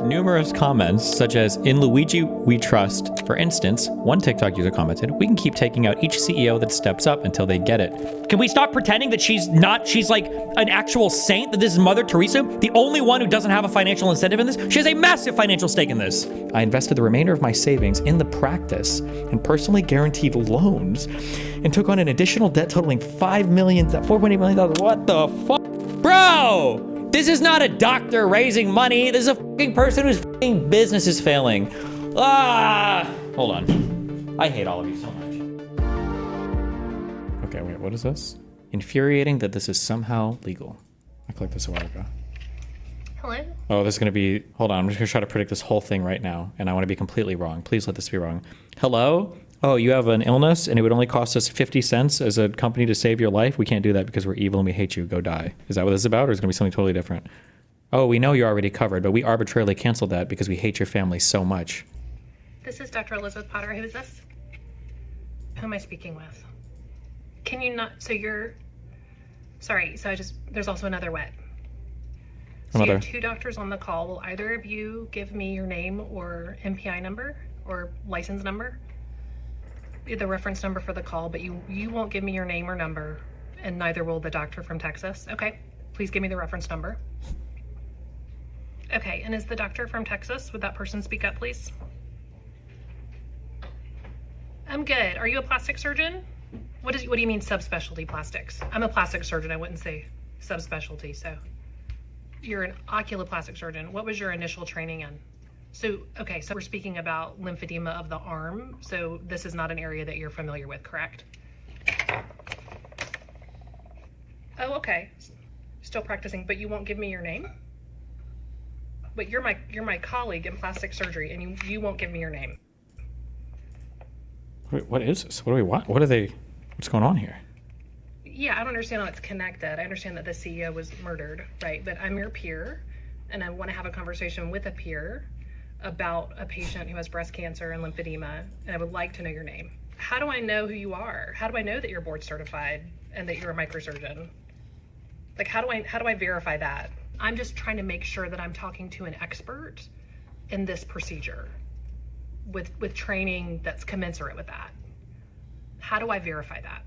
numerous comments, such as, "In Luigi we trust." For instance, one TikTok user commented, "We can keep taking out each CEO that steps up until they get it." Can we stop pretending that she's like an actual saint, that this is Mother Teresa, the only one who doesn't have a financial incentive in this? She has a massive financial stake in this. I invested the remainder of my savings in the practice and personally guaranteed loans and took on an additional debt totaling $4.8 million. What the fuck? Bro! This is not a doctor raising money. This is a fucking person whose fucking business is failing. Hold on. I hate all of you so much. Okay, wait, what is this? Infuriating that this is somehow legal. I clicked this a while ago. Hello? Oh, this is gonna be, hold on, I'm just gonna try to predict this whole thing right now, and I wanna be completely wrong. Please let this be wrong. Hello? Oh, you have an illness and it would only cost us 50 cents as a company to save your life? We can't do that because we're evil and we hate you. Go die. Is that what this is about, or is it gonna be something totally different? Oh, we know you're already covered, but we arbitrarily canceled that because we hate your family so much. This is Dr. Elizabeth Potter. Who is this? Who am I speaking with? Can you not, sorry, there's also another way. So you have two doctors on the call. Will either of you give me your name or MPI number or license number? The reference number for the call, but you won't give me your name or number, and neither will the doctor from Texas. Okay, please give me the reference number. Okay, and is the doctor from Texas? Would that person speak up, please? I'm good. Are you a plastic surgeon? What do you mean subspecialty plastics? I'm a plastic surgeon. I wouldn't say subspecialty. So you're an oculoplastic surgeon. What was your initial training in? So, okay, so we're speaking about lymphedema of the arm. So this is not an area that you're familiar with, correct? Oh, okay. Still practicing, but you won't give me your name? But you're my colleague in plastic surgery, and you won't give me your name. Wait, what is this? What do we want? What's going on here? Yeah, I don't understand how it's connected. I understand that the CEO was murdered, right? But I'm your peer, and I want to have a conversation with a peer about a patient who has breast cancer and lymphedema, and I would like to know your name. How do I know who you are? How do I know that you're board certified and that you're a microsurgeon? Like, how do I verify that? I'm just trying to make sure that I'm talking to an expert in this procedure with training that's commensurate with that. How do I verify that?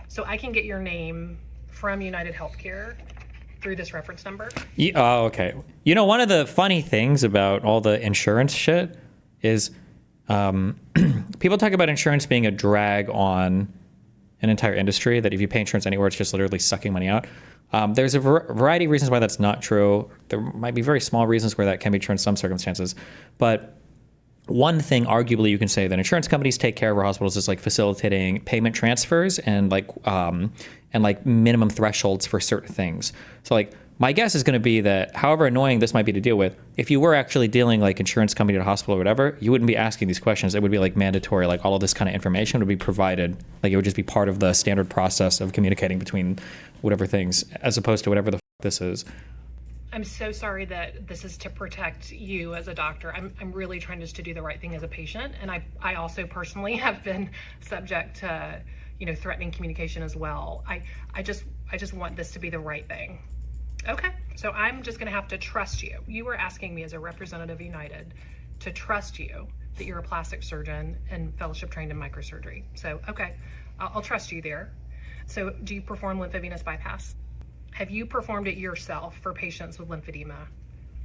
So I can get your name from United Healthcare through this reference number? Oh, okay. You know, one of the funny things about all the insurance shit is people talk about insurance being a drag on an entire industry, that if you pay insurance anywhere, it's just literally sucking money out. There's a variety of reasons why that's not true. There might be very small reasons where that can be true in some circumstances. But one thing, arguably, you can say that insurance companies take care of our hospitals is like facilitating payment transfers and like minimum thresholds for certain things. So like my guess is going to be that however annoying this might be to deal with, if you were actually dealing like insurance company to hospital or whatever, you wouldn't be asking these questions. It would be like mandatory, like all of this kind of information would be provided. Like it would just be part of the standard process of communicating between whatever things, as opposed to whatever the this is. I'm so sorry that this is to protect you as a doctor. I'm really trying just to do the right thing as a patient. And I also personally have been subject to, threatening communication as well. I just want this to be the right thing. Okay, so I'm just gonna have to trust you. You were asking me as a representative of United to trust you that you're a plastic surgeon and fellowship trained in microsurgery. So, okay, I'll trust you there. So do you perform lymphovenous bypass? Have you performed it yourself for patients with lymphedema?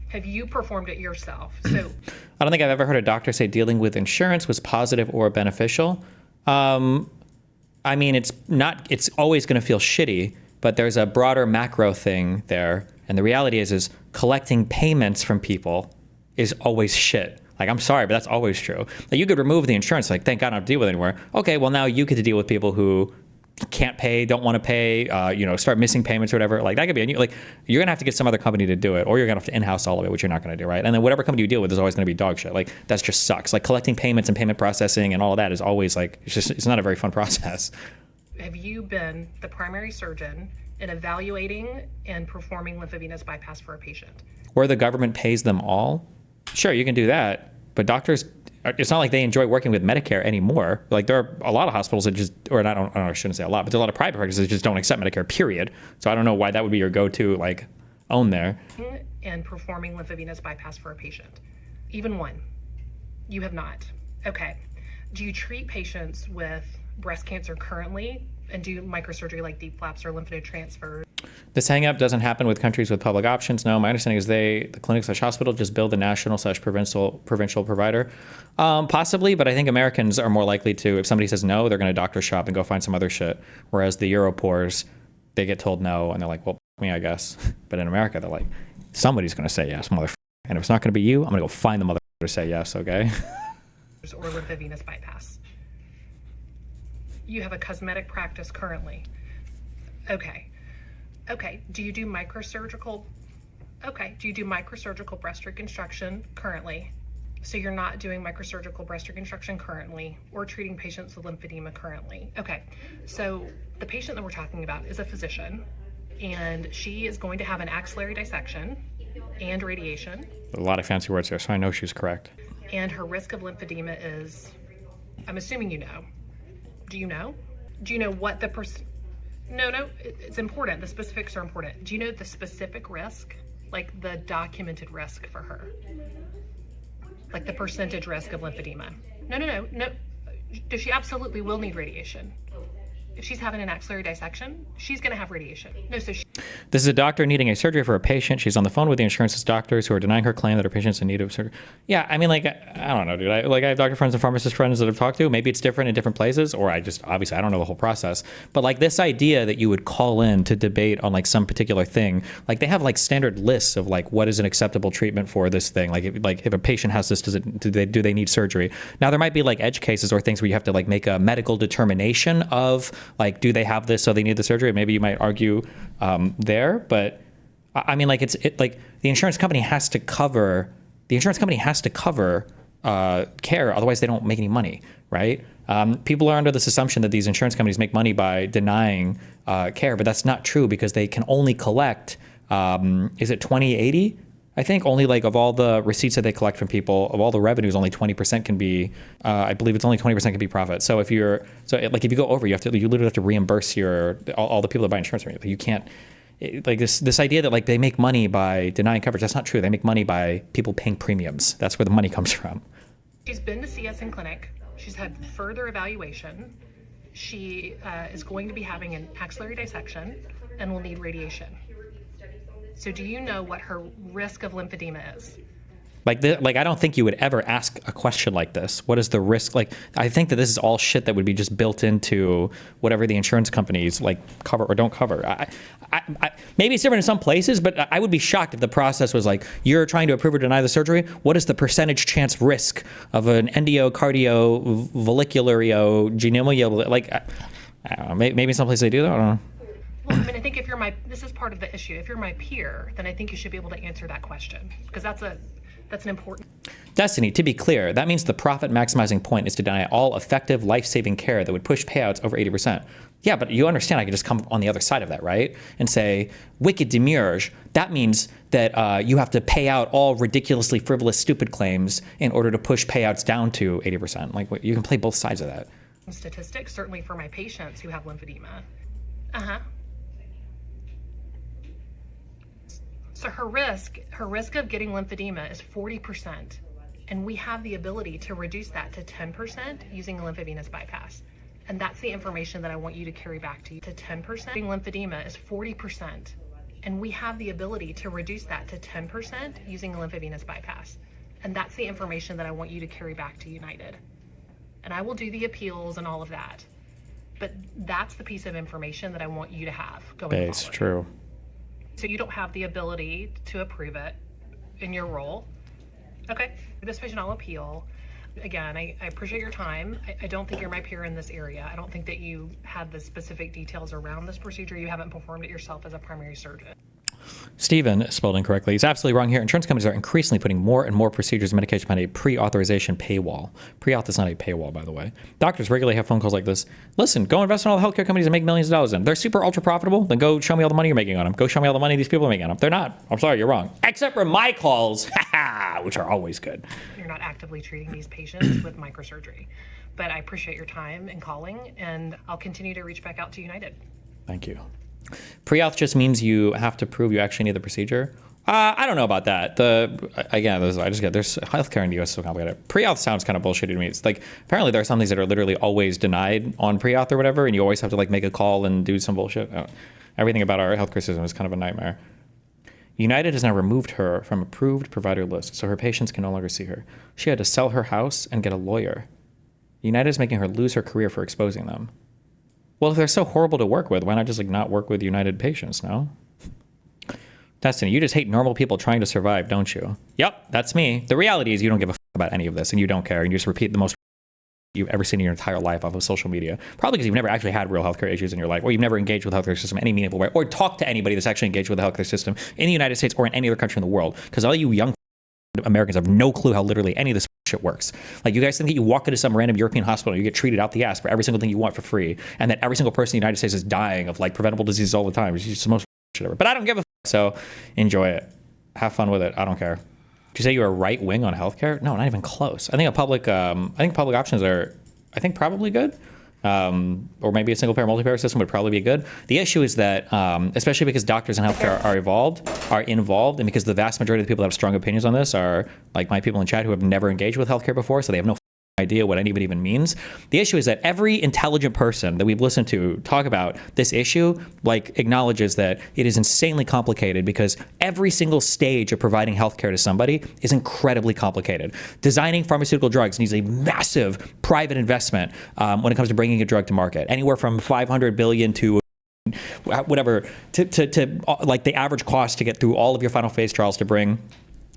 Have you performed it yourself? So I don't think I've ever heard a doctor say dealing with insurance was positive or beneficial. I mean, it's always going to feel shitty, but there's a broader macro thing there. And the reality is collecting payments from people is always shit. Like, I'm sorry, but that's always true. Like, you could remove the insurance, like, thank God I don't have to deal with it anymore. Okay, well, now you get to deal with people who can't pay, don't want to pay, start missing payments or whatever. Like, that could be, like, you're going to have to get some other company to do it, or you're going to have to in-house all of it, which you're not going to do, right? And then whatever company you deal with is always going to be dog shit. Like, that just sucks. Like, collecting payments and payment processing and all of that is always, like, it's not a very fun process. Have you been the primary surgeon in evaluating and performing lymphovenous bypass for a patient? Where the government pays them all? Sure, you can do that. But doctors, it's not like they enjoy working with Medicare anymore. Like, there are a lot of hospitals that just, or I shouldn't say a lot, but there are a lot of private practices that just don't accept Medicare, period. So I don't know why that would be your go-to, like, own there. in performing lymphovenous bypass for a patient? Even one? You have not. Okay. Do you treat patients with breast cancer currently and do microsurgery like deep flaps or lymph node transfers? This hang-up doesn't happen with countries with public options. No, my understanding is the clinic/hospital just build the national/provincial provider. Possibly, but I think Americans are more likely to, if somebody says no, they're going to doctor shop and go find some other shit. Whereas the Europores, they get told no and they're like, well, me, I guess. But in America, they're like, somebody's going to say yes, motherfucker. And if it's not going to be you, I'm going to go find the motherfucker to say yes, okay? Or lymphovenous bypass. You have a cosmetic practice currently. Okay. Okay. Do you do microsurgical? Okay. Do you do microsurgical breast reconstruction currently? So you're not doing microsurgical breast reconstruction currently or treating patients with lymphedema currently. Okay. So the patient that we're talking about is a physician and she is going to have an axillary dissection and radiation. A lot of fancy words here, so I know she's correct. And her risk of lymphedema is, I'm assuming you know. Do you know? Do you know what the No, it's important. The specifics are important. Do you know the specific risk? Like the documented risk for her? Like the percentage risk of lymphedema? No. Does she absolutely will need radiation? If she's having an axillary dissection, she's going to have radiation. No, so This is a doctor needing a surgery for a patient. She's on the phone with the insurance's doctors who are denying her claim that her patient's in need of surgery. Yeah, I mean, like, I don't know, dude. I have doctor friends and pharmacist friends that I've talked to. Maybe it's different in different places, or obviously, I don't know the whole process. But like this idea that you would call in to debate on like some particular thing, like they have like standard lists of like what is an acceptable treatment for this thing. Like if a patient has this, do they need surgery? Now there might be like edge cases or things where you have to like make a medical determination of like, do they have this so they need the surgery? Maybe you might argue there, but I mean, like like the insurance company has to cover care, otherwise they don't make any money, right? People are under this assumption that these insurance companies make money by denying care, but that's not true because they can only collect, is it 20/80? I think only like of all the receipts that they collect from people, of all the revenues, only 20% can be, I believe it's only 20% can be profit. So if you go over, you literally have to reimburse all the people that buy insurance from you. You can't, like this idea that like they make money by denying coverage, that's not true. They make money by people paying premiums. That's where the money comes from. She's been to see us in clinic. She's had further evaluation. She is going to be having an axillary dissection and will need radiation. So do you know what her risk of lymphedema is? Like I don't think you would ever ask a question like this. What is the risk? Like, I think that this is all shit that would be just built into whatever the insurance companies like cover or don't cover. Maybe it's different in some places, but I would be shocked if the process was like, you're trying to approve or deny the surgery. What is the percentage chance risk of an endocardio, folliculario, genomial? Like, I don't know, maybe in some places they do that. I don't know. Well, I mean, I think this is part of the issue. If you're my peer, then I think you should be able to answer that question because that's an important. Destiny, to be clear, that means the profit maximizing point is to deny all effective life-saving care that would push payouts over 80%. Yeah, but you understand I could just come on the other side of that, right? And say, wicked demiurge, that means that you have to pay out all ridiculously frivolous, stupid claims in order to push payouts down to 80%. Like, you can play both sides of that. Statistics, certainly for my patients who have lymphedema. So her risk of getting lymphedema is 40%, and we have the ability to reduce that to 10% using a lymphovenous bypass. And that's the information that I want you to carry back to you. To 10%, lymphedema is 40%, and we have the ability to reduce that to 10% using a lymphovenous bypass. And that's the information that I want you to carry back to United. And I will do the appeals and all of that. But that's the piece of information that I want you to have going forward. It's true. So you don't have the ability to approve it in your role. Okay, this patient I'll appeal. Again, I appreciate your time. I don't think you're my peer in this area. I don't think that you had the specific details around this procedure. You haven't performed it yourself as a primary surgeon. Stephen spelled incorrectly. He's absolutely wrong here. Insurance companies are increasingly putting more and more procedures and medication behind a pre-authorization paywall. Pre-auth is not a paywall, by the way. Doctors regularly have phone calls like this. Listen, go invest in all the healthcare companies and make millions of dollars in them. They're super ultra profitable. Then go show me all the money you're making on them. Go show me all the money these people are making on them. They're not. I'm sorry, you're wrong. Except for my calls, which are always good. You're not actively treating these patients with microsurgery. But I appreciate your time and calling, and I'll continue to reach back out to United. Thank you. Pre-auth just means you have to prove you actually need the procedure, I don't know about that. There's healthcare in the U.S. is so complicated. Pre-auth sounds kind of bullshitty to me. It's like apparently there are some things that are literally always denied on pre-auth or whatever, and you always have to like make a call and do some bullshit. Everything about our healthcare system is kind of a nightmare. United has now removed her from approved provider list, so her patients can no longer see her. She had to sell her house and get a lawyer. United is making her lose her career for exposing them. Well, if they're so horrible to work with, why not just like not work with United patients? No. Destiny, you just hate normal people trying to survive, don't you? Yep, that's me. The reality is you don't give a about any of this, and you don't care, and you just repeat the most you've ever seen in your entire life off of social media. Probably because you've never actually had real healthcare issues in your life, or you've never engaged with the healthcare system in any meaningful way, or talked to anybody that's actually engaged with the healthcare system in the United States or in any other country in the world. Because all you young Americans have no clue how literally any of this shit works. Like, you guys think that you walk into some random European hospital, you get treated out the ass for every single thing you want for free, and that every single person in the United States is dying of like preventable diseases all the time. It's just the most shit ever. But I don't give a so enjoy it. Have fun with it. I don't care. Did you say you were right wing on healthcare? No, not even close. I think public options are, I think, probably good. Or maybe a single payer multi-payer system would probably be good. The issue is that, especially because doctors in healthcare are involved, and because the vast majority of the people that have strong opinions on this are like my people in chat who have never engaged with healthcare before, so they have no idea what anybody even means. The issue is that every intelligent person that we've listened to talk about this issue like acknowledges that it is insanely complicated because every single stage of providing healthcare to somebody is incredibly complicated. Designing pharmaceutical drugs needs a massive private investment when it comes to bringing a drug to market, anywhere from 500 billion to whatever to like the average cost to get through all of your final phase trials to bring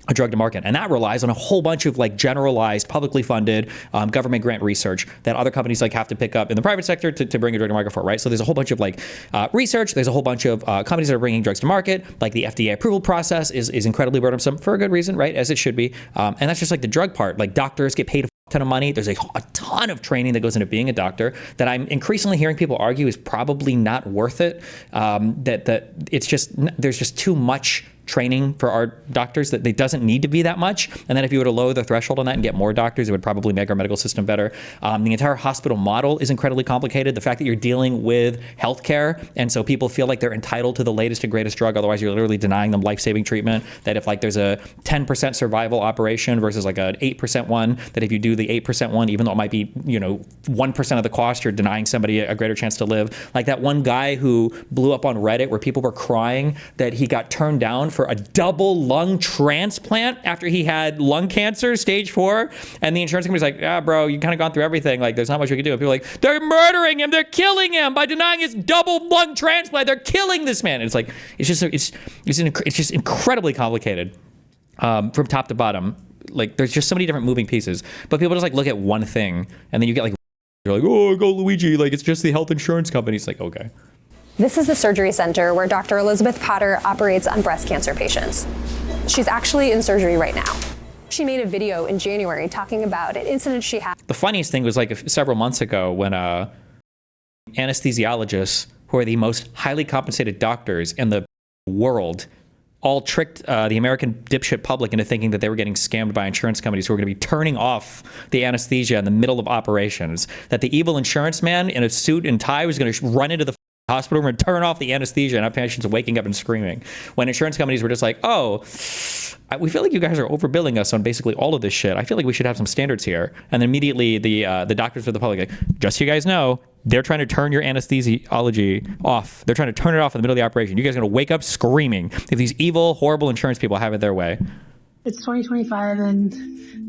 a drug to market. And that relies on a whole bunch of like generalized, publicly funded government grant research that other companies like have to pick up in the private sector to bring a drug to market for, right? So there's a whole bunch of like research. There's a whole bunch of companies that are bringing drugs to market. Like the FDA approval process is incredibly burdensome for a good reason, right? As it should be. And that's just like the drug part. Like doctors get paid a ton of money. There's a ton of training that goes into being a doctor that I'm increasingly hearing people argue is probably not worth it. That it's just, there's just too much training for our doctors that they doesn't need to be that much. And then if you were to lower the threshold on that and get more doctors, it would probably make our medical system better. The entire hospital model is incredibly complicated. The fact that you're dealing with healthcare, and so people feel like they're entitled to the latest and greatest drug, otherwise you're literally denying them life-saving treatment. That if like there's a 10% survival operation versus like an 8% one, that if you do the 8% one, even though it might be, 1% of the cost, you're denying somebody a greater chance to live. Like that one guy who blew up on Reddit where people were crying that he got turned down for a double lung transplant after he had lung cancer, stage 4. And the insurance company's like, bro, you kind of gone through everything. Like, there's not much we can do. And people are like, they're murdering him. They're killing him by denying his double lung transplant. They're killing this man. And it's like, it's just incredibly complicated from top to bottom. Like, there's just so many different moving pieces. But people just like look at one thing, and then you get like, you're like, oh, go Luigi. Like, it's just the health insurance company. It's like, okay. This is the surgery center where Dr. Elizabeth Potter operates on breast cancer patients. She's actually in surgery right now. She made a video in January talking about an incident she had. The funniest thing was like several months ago when anesthesiologists, who are the most highly compensated doctors in the world, all tricked the American dipshit public into thinking that they were getting scammed by insurance companies who were going to be turning off the anesthesia in the middle of operations. That the evil insurance man in a suit and tie was going to run into the hospital room and turn off the anesthesia and have patients waking up and screaming. When insurance companies were just like, oh, we feel like you guys are overbilling us on basically all of this shit. I feel like we should have some standards here. And then immediately the doctors for the public, like, just so you guys know, they're trying to turn your anesthesiology off. They're trying to turn it off in the middle of the operation. You guys are going to wake up screaming if these evil, horrible insurance people have it their way. It's 2025 and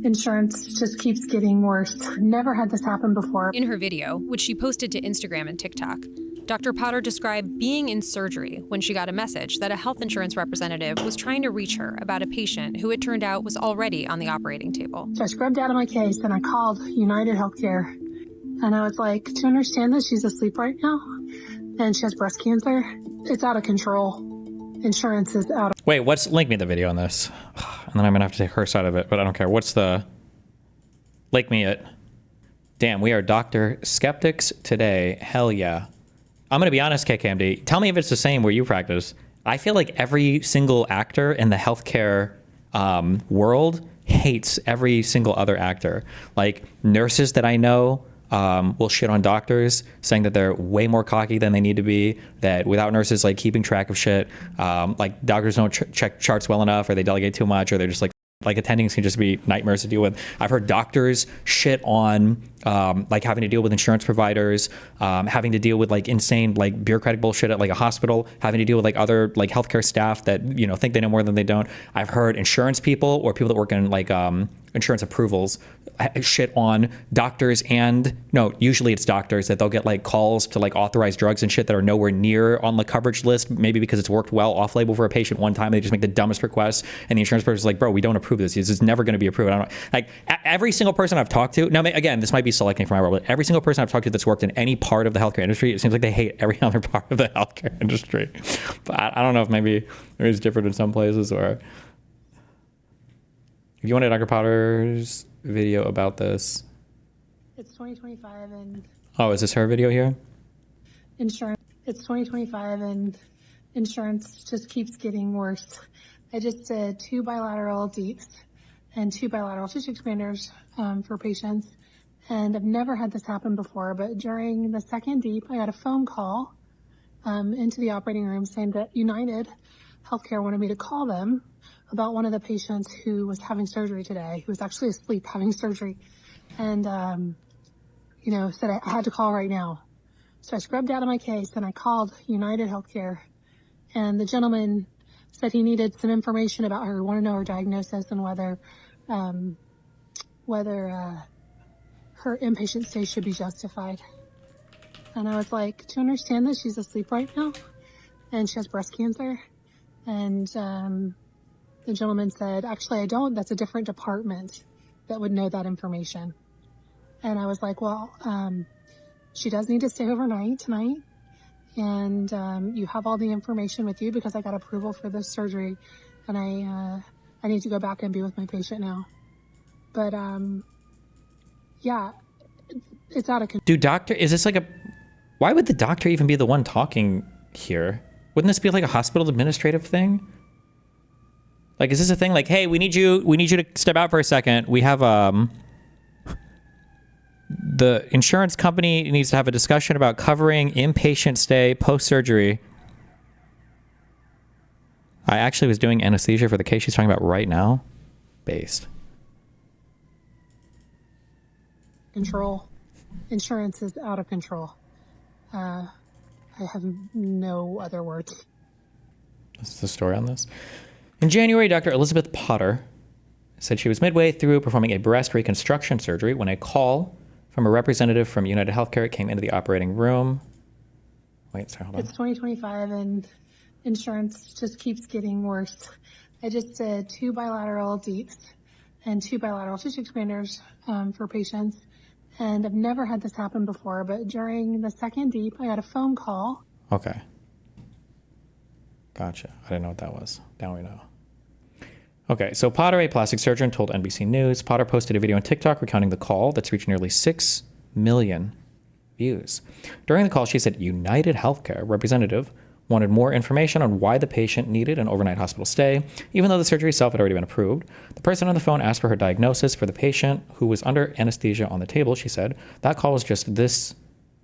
insurance just keeps getting worse. Never had this happen before. In her video, which she posted to Instagram and TikTok, Dr. Potter described being in surgery when she got a message that a health insurance representative was trying to reach her about a patient who it turned out was already on the operating table. So I scrubbed out of my case and I called United Healthcare. And I was like, to understand that she's asleep right now and she has breast cancer, it's out of control. Insurance is out of... Wait, link me the video on this. And then I'm going to have to take her side of it, but I don't care. Link me it. Damn, we are Dr. Skeptics today. Hell yeah. I'm going to be honest, KKMD. Tell me if it's the same where you practice. I feel like every single actor in the healthcare world hates every single other actor. Like nurses that I know, will shit on doctors, saying that they're way more cocky than they need to be, that without nurses like keeping track of shit, like doctors don't check charts well enough, or they delegate too much, or they're just like attendings can just be nightmares to deal with. I've heard doctors shit on like having to deal with insurance providers, having to deal with like insane like bureaucratic bullshit at like a hospital, having to deal with like other like healthcare staff that, you know, think they know more than they don't. I've heard insurance people or people that work in like insurance approvals shit on doctors, and no, usually it's doctors, that they'll get like calls to like authorize drugs and shit that are nowhere near on the coverage list, maybe because it's worked well off label for a patient one time. They just make the dumbest request, and the insurance person is like, bro, we don't approve this. This is never going to be approved. I don't know. Like every single person I've talked to, now again, this might be selecting from my role, but every single person I've talked to that's worked in any part of the healthcare industry, it seems like they hate every other part of the healthcare industry. But I don't know if maybe it's different in some places, or if you wanted Dr. Potter's video about this. It's 2025 and Oh, is this her video here? insurance. It's 2025 and insurance just keeps getting worse. I just did 2 bilateral deeps and 2 bilateral tissue expanders for patients. And I've never had this happen before, but during the second deep, I got a phone call into the operating room saying that United Healthcare wanted me to call them about one of the patients who was having surgery today, who was actually asleep having surgery. And, you know, said I had to call right now. So I scrubbed out of my case and I called United Healthcare, and the gentleman said he needed some information about her, wanted to know her diagnosis and whether her inpatient stay should be justified. And I was like, to understand that she's asleep right now and she has breast cancer. And the gentleman said, actually, I don't. That's a different department that would know that information. And I was like, well, she does need to stay overnight tonight. And you have all the information with you because I got approval for this surgery. And I need to go back and be with my patient now. But yeah, it's out of control. Dude, doctor, is this like why would the doctor even be the one talking here? Wouldn't this be like a hospital administrative thing? Like, is this a thing like, hey, we need you to step out for a second. We have the insurance company needs to have a discussion about covering inpatient stay post-surgery. I actually was doing anesthesia for the case she's talking about right now. Based. Control. Insurance is out of control. I have no other words. That's the story on this. In January, Dr. Elizabeth Potter said she was midway through performing a breast reconstruction surgery when a call from a representative from United Healthcare came into the operating room. Wait, sorry, hold on. It's 2025 and insurance just keeps getting worse. I just did 2 bilateral deeps and 2 bilateral tissue expanders for patients. And I've never had this happen before, but during the second deep, I got a phone call. Okay. Gotcha. I didn't know what that was. Now we know. Okay, so Potter, a plastic surgeon, told NBC News. Potter posted a video on TikTok recounting the call that's reached nearly 6 million views. During the call, she said United Healthcare representative wanted more information on why the patient needed an overnight hospital stay, even though the surgery itself had already been approved. The person on the phone asked for her diagnosis for the patient who was under anesthesia on the table. She said, that call was just this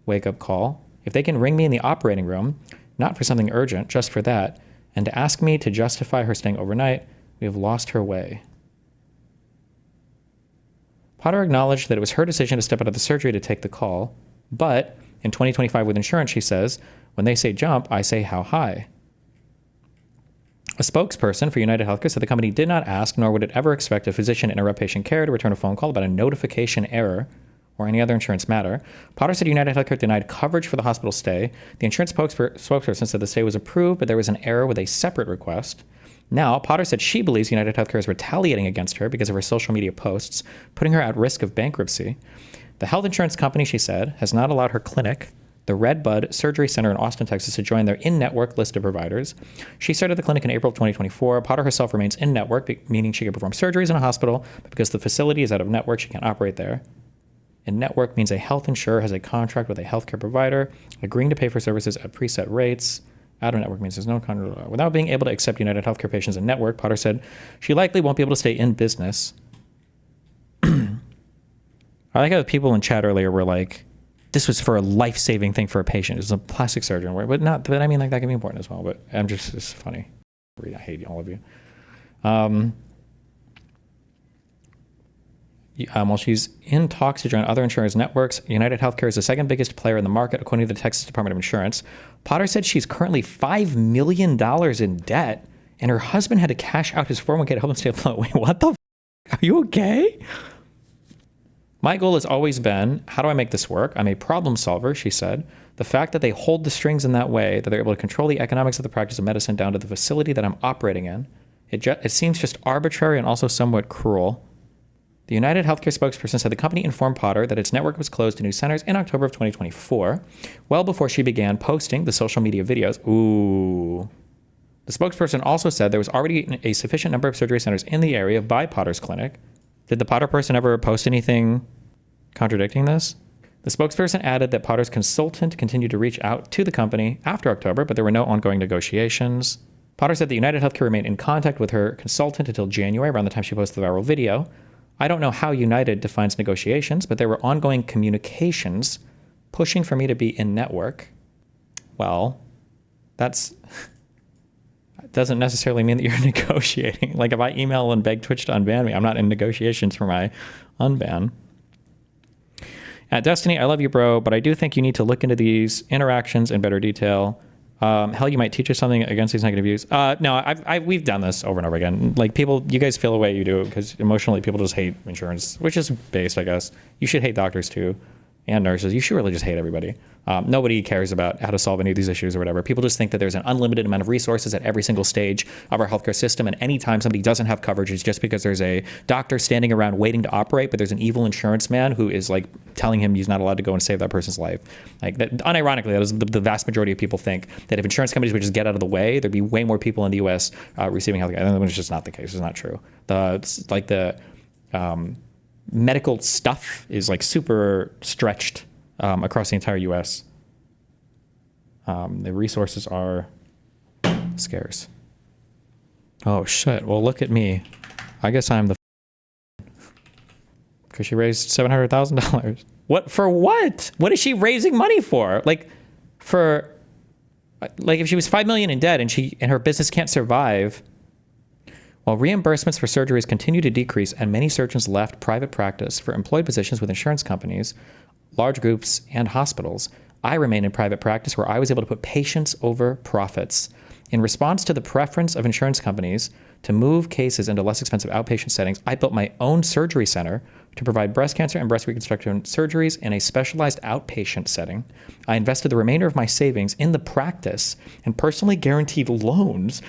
wake-up call. If they can ring me in the operating room, not for something urgent, just for that, and to ask me to justify her staying overnight, we have lost her way. Potter acknowledged that it was her decision to step out of the surgery to take the call, but in 2025 with insurance, she says, when they say jump, I say how high. A spokesperson for United Healthcare said the company did not ask, nor would it ever expect a physician interrupt patient care to return a phone call about a notification error or any other insurance matter. Potter said United Healthcare denied coverage for the hospital stay. The insurance spokesperson said the stay was approved, but there was an error with a separate request. Now, Potter said she believes United Healthcare is retaliating against her because of her social media posts, putting her at risk of bankruptcy. The health insurance company, she said, has not allowed her clinic, the Red Bud Surgery Center in Austin, Texas, to join their in-network list of providers. She started the clinic in April of 2024. Potter herself remains in-network, meaning she can perform surgeries in a hospital, but because the facility is out of network, she can't operate there. In-network means a health insurer has a contract with a healthcare provider, agreeing to pay for services at preset rates. Out-of-network means there's no contract. Without being able to accept United Healthcare patients in network, Potter said she likely won't be able to stay in business. I like how the people in chat earlier were like, this was for a life-saving thing for a patient. It was a plastic surgeon, but I mean, like, that can be important as well. But it's funny. I hate all of you. While she's in talks to join other insurance networks, United Healthcare is the second biggest player in the market, according to the Texas Department of Insurance. Potter said she's currently $5 million in debt, and her husband had to cash out his 401k to help him stay afloat. Wait, what the Are you okay? My goal has always been, how do I make this work? I'm a problem solver, she said. The fact that they hold the strings in that way, that they're able to control the economics of the practice of medicine down to the facility that I'm operating in, it seems just arbitrary and also somewhat cruel. The United Healthcare spokesperson said the company informed Potter that its network was closed to new centers in October of 2024, well before she began posting the social media videos. Ooh. The spokesperson also said there was already a sufficient number of surgery centers in the area by Potter's clinic. Did the Potter person ever post anything contradicting this? The spokesperson added that Potter's consultant continued to reach out to the company after October, but there were no ongoing negotiations. Potter said that United Healthcare remained in contact with her consultant until January, around the time she posted the viral video. I don't know how United defines negotiations, but there were ongoing communications pushing for me to be in network. Well, that doesn't necessarily mean that you're negotiating. Like, if I email and beg Twitch to unban me, I'm not in negotiations for my unban. At Destiny, I love you, bro, but I do think you need to look into these interactions in better detail. Hell, you might teach us something against these negative views. No, we've done this over and over again. Like, people, you guys feel the way you do because emotionally people just hate insurance, which is based, I guess. You should hate doctors too, and nurses. You should really just hate everybody. Nobody cares about how to solve any of these issues or whatever. People just think that there's an unlimited amount of resources at every single stage of our healthcare system, and anytime somebody doesn't have coverage, it's just because there's a doctor standing around waiting to operate, but there's an evil insurance man who is like telling him he's not allowed to go and save that person's life. Like, that, unironically, that is the vast majority of people think that if insurance companies would just get out of the way, there'd be way more people in the U.S. Receiving healthcare. And it's just not the case. It's not true. The medical stuff is like super stretched across the entire U.S. The resources are scarce. Oh, shit. Well, look at me. I guess I'm the because she raised $700,000. What? For what? What is she raising money for? Like, if she was $5 million in debt and her business can't survive, while reimbursements for surgeries continue to decrease and many surgeons left private practice for employed positions with insurance companies, large groups, and hospitals, I remain in private practice where I was able to put patients over profits. In response to the preference of insurance companies to move cases into less expensive outpatient settings, I built my own surgery center to provide breast cancer and breast reconstruction surgeries in a specialized outpatient setting. I invested the remainder of my savings in the practice and personally guaranteed loans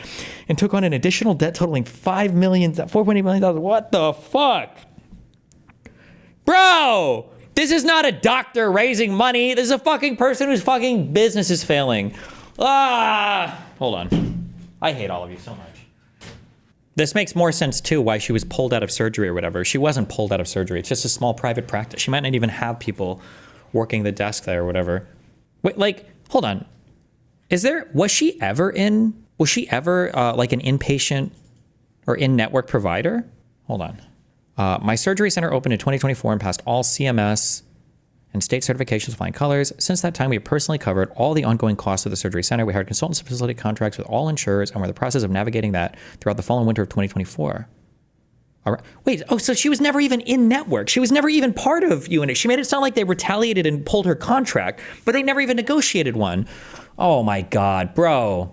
and took on an additional debt totaling $4.8 million. What the fuck? Bro! This is not a doctor raising money. This is a fucking person whose fucking business is failing. Hold on. I hate all of you so much. This makes more sense too why she was pulled out of surgery or whatever. She wasn't pulled out of surgery. It's just a small private practice. She might not even have people working the desk there or whatever. Wait, like, hold on. Was she ever like an inpatient or in-network provider? Hold on. My surgery center opened in 2024 and passed all CMS and state certifications with flying colors. Since that time, we have personally covered all the ongoing costs of the surgery center. We hired consultants to facilitate contracts with all insurers, and we're in the process of navigating that throughout the fall and winter of 2024. All right. Wait, so she was never even in network. She was never even part of UNH. She made it sound like they retaliated and pulled her contract, but they never even negotiated one. Oh my God, bro.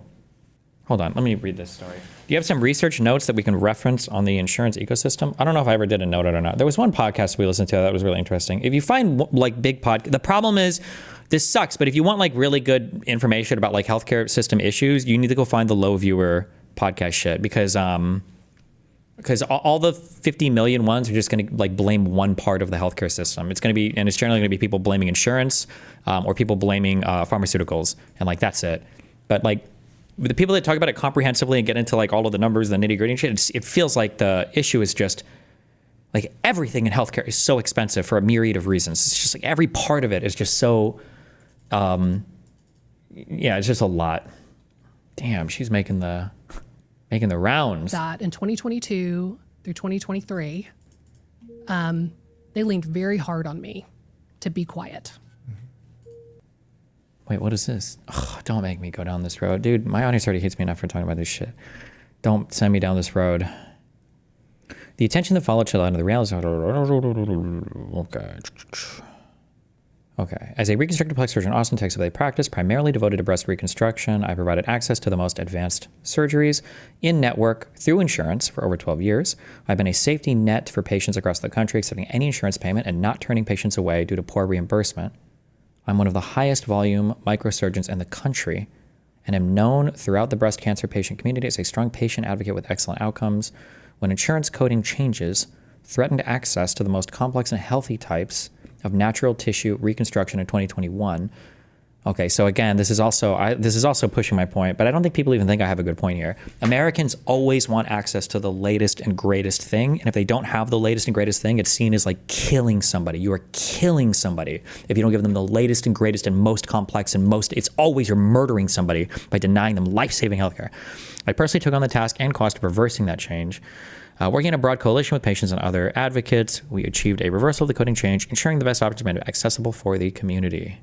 Hold on, let me read this story. Do you have some research notes that we can reference on the insurance ecosystem? I don't know if I ever did a note or not. There was one podcast we listened to that was really interesting. If you find like big the problem is, this sucks, but if you want like really good information about like healthcare system issues, you need to go find the low viewer podcast shit because all the 50 million ones are just going to like blame one part of the healthcare system. It's generally going to be people blaming insurance or people blaming pharmaceuticals, and like that's it. But like, the people that talk about it comprehensively and get into like all of the numbers, the nitty gritty and shit, it feels like the issue is just like everything in healthcare is so expensive for a myriad of reasons. It's just like every part of it is just so, it's just a lot. Damn, she's making the rounds. That in 2022 through 2023, They leaned very hard on me to be quiet. Wait, what is this? Ugh, don't make me go down this road. Dude, my audience already hates me enough for talking about this shit. Don't send me down this road. The attention that followed chill out into the reality. Okay. As a reconstructive plastic surgeon in Austin, Texas, with a practice primarily devoted to breast reconstruction, I provided access to the most advanced surgeries in network through insurance for over 12 years. I've been a safety net for patients across the country, accepting any insurance payment and not turning patients away due to poor reimbursement. I'm one of the highest volume microsurgeons in the country and am known throughout the breast cancer patient community as a strong patient advocate with excellent outcomes. When insurance coding changes threatened access to the most complex and healthy types of natural tissue reconstruction in 2021. Okay, so again, this is also pushing my point, but I don't think people even think I have a good point here. Americans always want access to the latest and greatest thing, and if they don't have the latest and greatest thing, it's seen as like killing somebody. You are killing somebody if you don't give them the latest and greatest and most complex and it's always you're murdering somebody by denying them life-saving healthcare. I personally took on the task and cost of reversing that change. Working in a broad coalition with patients and other advocates, we achieved a reversal of the coding change, ensuring the best options remained accessible for the community.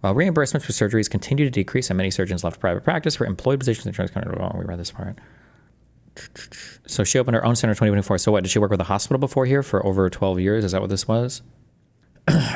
While reimbursements for surgeries continue to decrease and many surgeons left private practice for employed positions in insurance companies. Oh, we read this part. So she opened her own center in 2024. So what, did she work with a hospital before here for over 12 years? Is that what this was?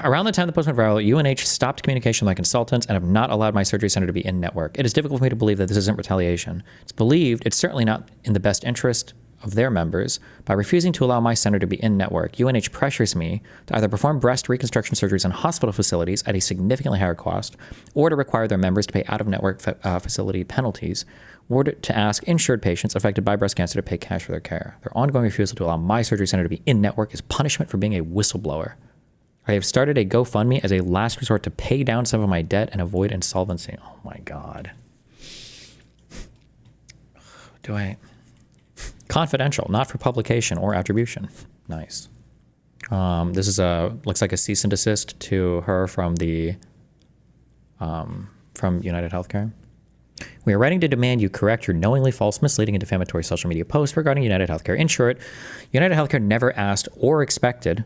Around the time the post went viral, UNH stopped communication with my consultants and have not allowed my surgery center to be in network. It is difficult for me to believe that this isn't retaliation. It's certainly not in the best interest of their members. By refusing to allow my center to be in network, UNH pressures me to either perform breast reconstruction surgeries in hospital facilities at a significantly higher cost, or to require their members to pay out-of-network facility penalties, or to ask insured patients affected by breast cancer to pay cash for their care. Their ongoing refusal to allow my surgery center to be in network is punishment for being a whistleblower. I have started a GoFundMe as a last resort to pay down some of my debt and avoid insolvency. Oh my God. Confidential, not for publication or attribution. Nice. This is looks like a cease and desist to her from United Healthcare. We are writing to demand you correct your knowingly false, misleading, and defamatory social media posts regarding United Healthcare. In short, United Healthcare never asked or expected.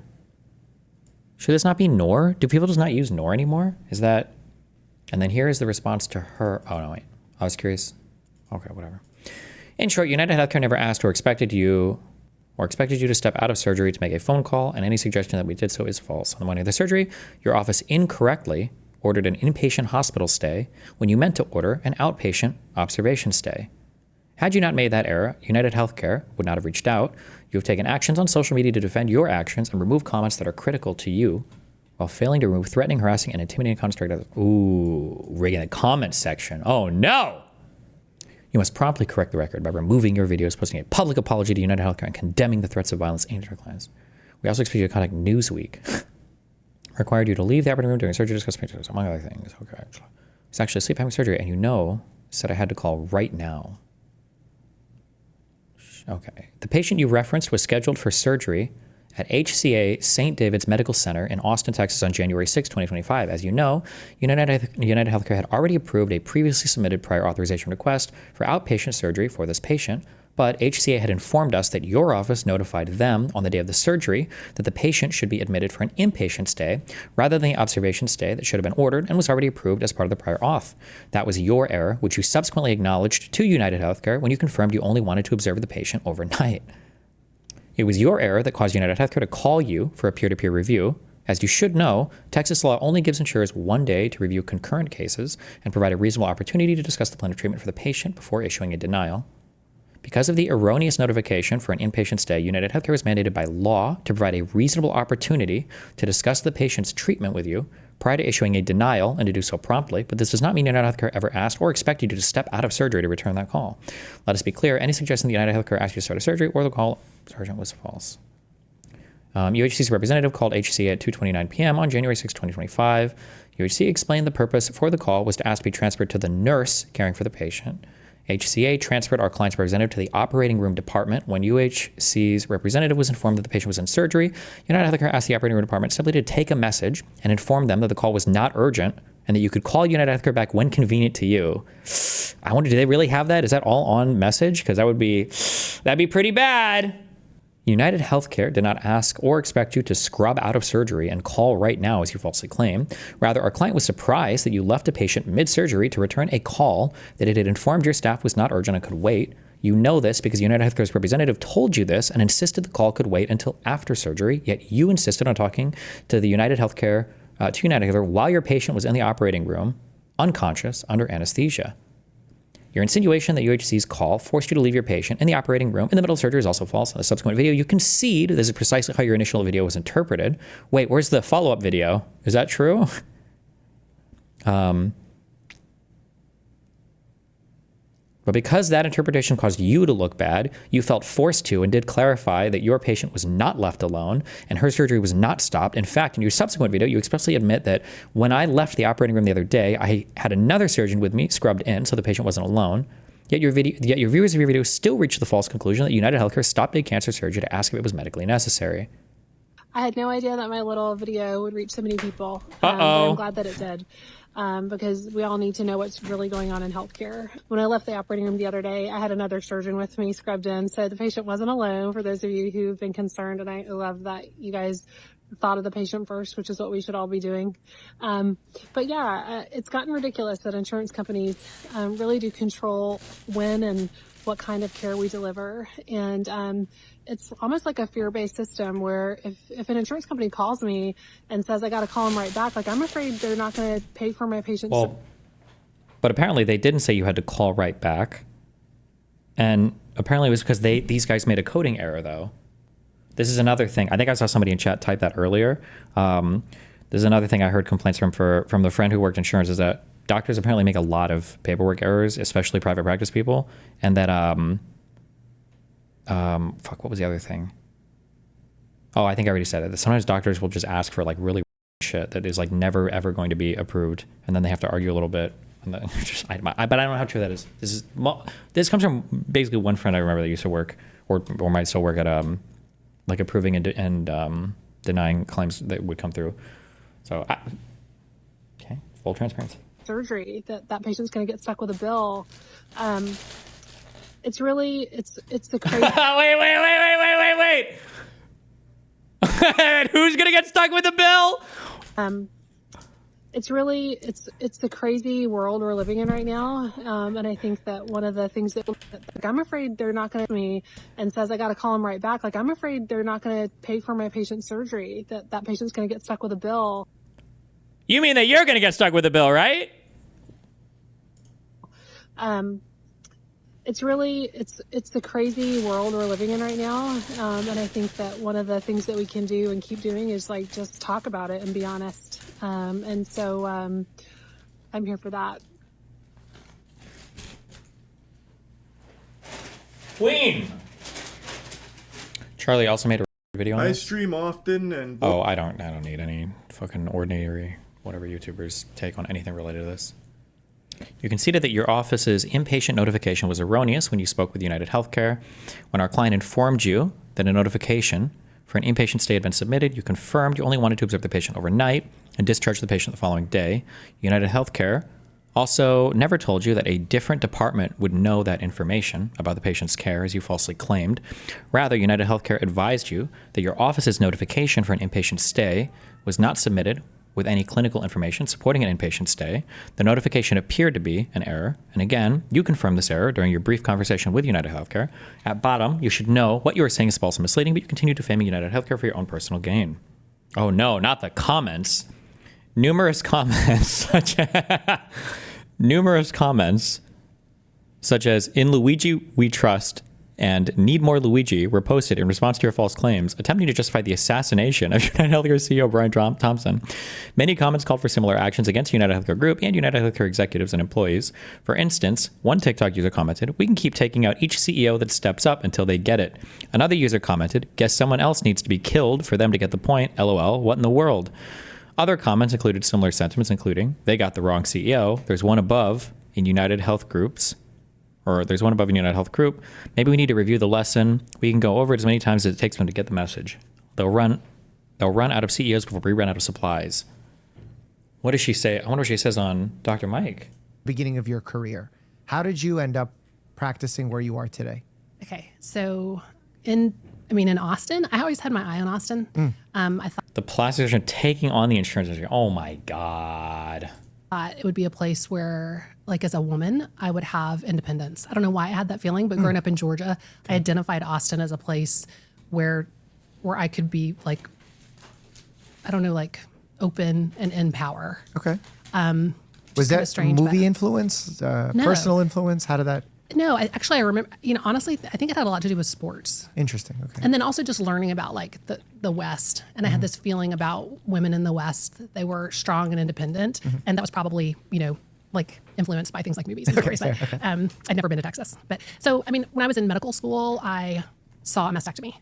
Should this not be NOR? Do people just not use NOR anymore? Is that? And then here is the response to her. Oh no, wait. I was curious. Okay, whatever. In short, United Healthcare never asked or expected you to step out of surgery to make a phone call, and any suggestion that we did so is false. On the morning of the surgery, your office incorrectly ordered an inpatient hospital stay when you meant to order an outpatient observation stay. Had you not made that error, United Healthcare would not have reached out. You have taken actions on social media to defend your actions and remove comments that are critical to you, while failing to remove threatening, harassing, and intimidating comments directed at others. Ooh, rigging the comments section. Oh no! You must promptly correct the record by removing your videos, posting a public apology to United Healthcare, and condemning the threats of violence aimed at our clients. We also expect you to contact Newsweek. Required you to leave the operating room during surgery to discuss pictures, among other things. Okay. It's actually asleep having surgery, and said I had to call right now. Okay. The patient you referenced was scheduled for surgery at HCA St. David's Medical Center in Austin, Texas on January 6, 2025. As you know, United Healthcare had already approved a previously submitted prior authorization request for outpatient surgery for this patient, but HCA had informed us that your office notified them on the day of the surgery that the patient should be admitted for an inpatient stay rather than the observation stay that should have been ordered and was already approved as part of the prior auth. That was your error, which you subsequently acknowledged to United Healthcare when you confirmed you only wanted to observe the patient overnight. It was your error that caused United Healthcare to call you for a peer-to-peer review. As you should know, Texas law only gives insurers 1 day to review concurrent cases and provide a reasonable opportunity to discuss the plan of treatment for the patient before issuing a denial. Because of the erroneous notification for an inpatient stay, United Healthcare was mandated by law to provide a reasonable opportunity to discuss the patient's treatment with you prior to issuing a denial, and to do so promptly, but this does not mean United Healthcare ever asked or expected you to step out of surgery to return that call. Let us be clear, any suggestion that United Healthcare asked you to start a surgery or the call sergeant was false. UHC's representative called HCA at 2:29 p.m. on January 6, 2025. UHC explained the purpose for the call was to ask to be transferred to the nurse caring for the patient. HCA transferred our client's representative to the operating room department. When UHC's representative was informed that the patient was in surgery, United Healthcare asked the operating room department simply to take a message and inform them that the call was not urgent and that you could call United Healthcare back when convenient to you. I wonder, do they really have that? Is that all on message? Because that'd be pretty bad. United Healthcare did not ask or expect you to scrub out of surgery and call right now, as you falsely claim. Rather, our client was surprised that you left a patient mid-surgery to return a call that it had informed your staff was not urgent and could wait. You know this because United Healthcare's representative told you this and insisted the call could wait until after surgery, yet you insisted on talking to the United Healthcare, while your patient was in the operating room, unconscious, under anesthesia. Your insinuation that UHC's call forced you to leave your patient in the operating room in the middle of surgery is also false. In the subsequent video, you concede this is precisely how your initial video was interpreted. Wait, where's the follow-up video? Is that true? But because that interpretation caused you to look bad, you felt forced to and did clarify that your patient was not left alone and her surgery was not stopped. In fact, in your subsequent video, you expressly admit that when I left the operating room the other day, I had another surgeon with me scrubbed in so the patient wasn't alone. Yet your viewers of your video still reached the false conclusion that United Healthcare stopped a cancer surgery to ask if it was medically necessary. I had no idea that my little video would reach so many people. Uh-oh. But I'm glad that it did. Because we all need to know what's really going on in healthcare. When I left the operating room the other day, I had another surgeon with me scrubbed in, so the patient wasn't alone, for those of you who've been concerned, and I love that you guys thought of the patient first, which is what we should all be doing. But yeah, it's gotten ridiculous that insurance companies really do control when and what kind of care we deliver. And it's almost like a fear-based system where if an insurance company calls me and says I got to call them right back, like I'm afraid they're not going to pay for my patient's. Well, but apparently they didn't say you had to call right back. And apparently it was because these guys made a coding error, though. This is another thing. I think I saw somebody in chat type that earlier. There's another thing I heard complaints from the friend who worked insurance is that doctors apparently make a lot of paperwork errors, especially private practice people. And that, what was the other thing? Oh, I think I already said it. That sometimes doctors will just ask for like really shit that is like never ever going to be approved. And then they have to argue a little bit. And then but I don't know how true that is. This comes from basically one friend I remember that used to work or might still work at, like approving and denying claims that would come through. So, okay, full transparency. Surgery that patient's going to get stuck with a bill. It's really it's the crazy. Wait. Who's gonna get stuck with a bill? It's really it's the crazy world we're living in right now, and I think that one of the things that like, I'm afraid they're not going to me and says I got to call them right back. Like I'm afraid they're not going to pay for my patient's surgery. That patient's going to get stuck with a bill. You mean that you're gonna get stuck with a bill, right? It's really it's the crazy world we're living in right now, and I think that one of the things that we can do and keep doing is like just talk about it and be honest. And so I'm here for that. Queen. Charlie also made a video on I this. stream often and Oh, I don't need any fucking ordinary whatever YouTubers take on anything related to this. You conceded that your office's inpatient notification was erroneous when you spoke with United Healthcare. When our client informed you that a notification for an inpatient stay had been submitted, you confirmed you only wanted to observe the patient overnight and discharge the patient the following day. United Healthcare also never told you that a different department would know that information about the patient's care, as you falsely claimed. Rather, United Healthcare advised you that your office's notification for an inpatient stay was not submitted with any clinical information supporting an inpatient stay. The notification appeared to be an error, and again, you confirmed this error during your brief conversation with United Healthcare. At bottom, you should know what you are saying is false and misleading, but you continue defaming United Healthcare for your own personal gain. Oh no, not the comments. Numerous comments such as "In Luigi we trust" and "Need more Luigi" were posted in response to your false claims, attempting to justify the assassination of United Healthcare CEO Brian Thompson. Many comments called for similar actions against United Healthcare Group and United Healthcare executives and employees. For instance, one TikTok user commented, "We can keep taking out each CEO that steps up until they get it." Another user commented, "Guess someone else needs to be killed for them to get the point. LOL, what in the world?" Other comments included similar sentiments, including, "They got the wrong CEO. There's one above in United Health Groups." Or there's one above in United Health Group. Maybe we need to review the lesson. We can go over it as many times as it takes them to get the message. They'll run out of CEOs before we run out of supplies. What does she say? I wonder what she says on Dr. Mike. Beginning of your career. How did you end up practicing where you are today? Okay, so in mean, in Austin, I always had my eye on Austin. I The plastic surgeon taking on the insurance industry. Oh my God. thought it would be a place where, like, as a woman, I would have independence. I don't know why I had that feeling, but growing up in Georgia, I identified Austin as a place where I could be, like, I don't know, like, open and in power. Okay. kinda Was that strange, movie but- influence, personal influence? How did that? No, I remember, honestly, I think it had a lot to do with sports. Interesting. Okay. And then also just learning about, like, the West. And I had this feeling about women in the West. They were strong and independent. And that was probably, like, influenced by things like movies and stories. But I'd never been to Texas. But so, I mean, when I was in medical school, I saw a mastectomy.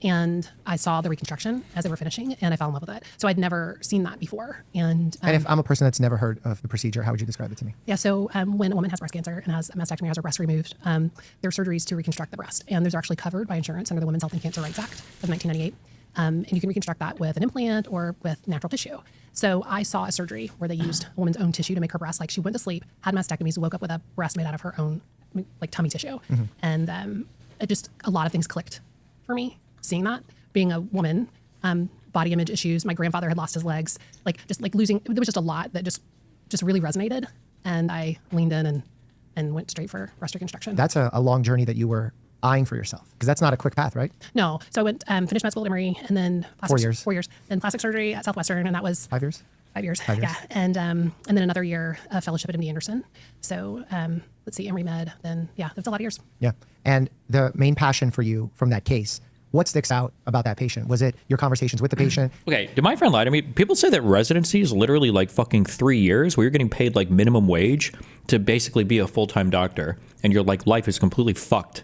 And I saw the reconstruction as they were finishing, and I fell in love with it. So I'd never seen that before. And if I'm a person that's never heard of the procedure, how would you describe it to me? yeah, so when a woman has breast cancer and has a mastectomy, has her breast removed, there are surgeries to reconstruct the breast. And those are actually covered by insurance under the Women's Health and Cancer Rights Act of 1998. And you can reconstruct that with an implant or with natural tissue. So I saw a surgery where they used a woman's own tissue to make her breast. Like, she went to sleep, had mastectomies, woke up with a breast made out of her own, like, tummy tissue. And it just, a lot of things clicked for me, seeing that. Being a woman, body image issues, my grandfather had lost his legs, losing, there was just a lot that just really resonated. And I leaned in and went straight for breast reconstruction. That's a long journey that you were eyeing for yourself, because that's not a quick path, right? No. So I went, finished med school at Emory, and then 4 years. 4 years. Then plastic surgery at Southwestern, and that was 5 years. 5 years. 5 years. Yeah. And then another year fellowship at MD Anderson. So let's see, Emory Med. Then that's a lot of years. Yeah. And the main passion for you from that case, what sticks out about that patient? Was it your conversations with the patient? Okay, did my friend lie to me? People say that residency is literally like fucking 3 years where you're getting paid like minimum wage to basically be a full-time doctor, and your like life is completely fucked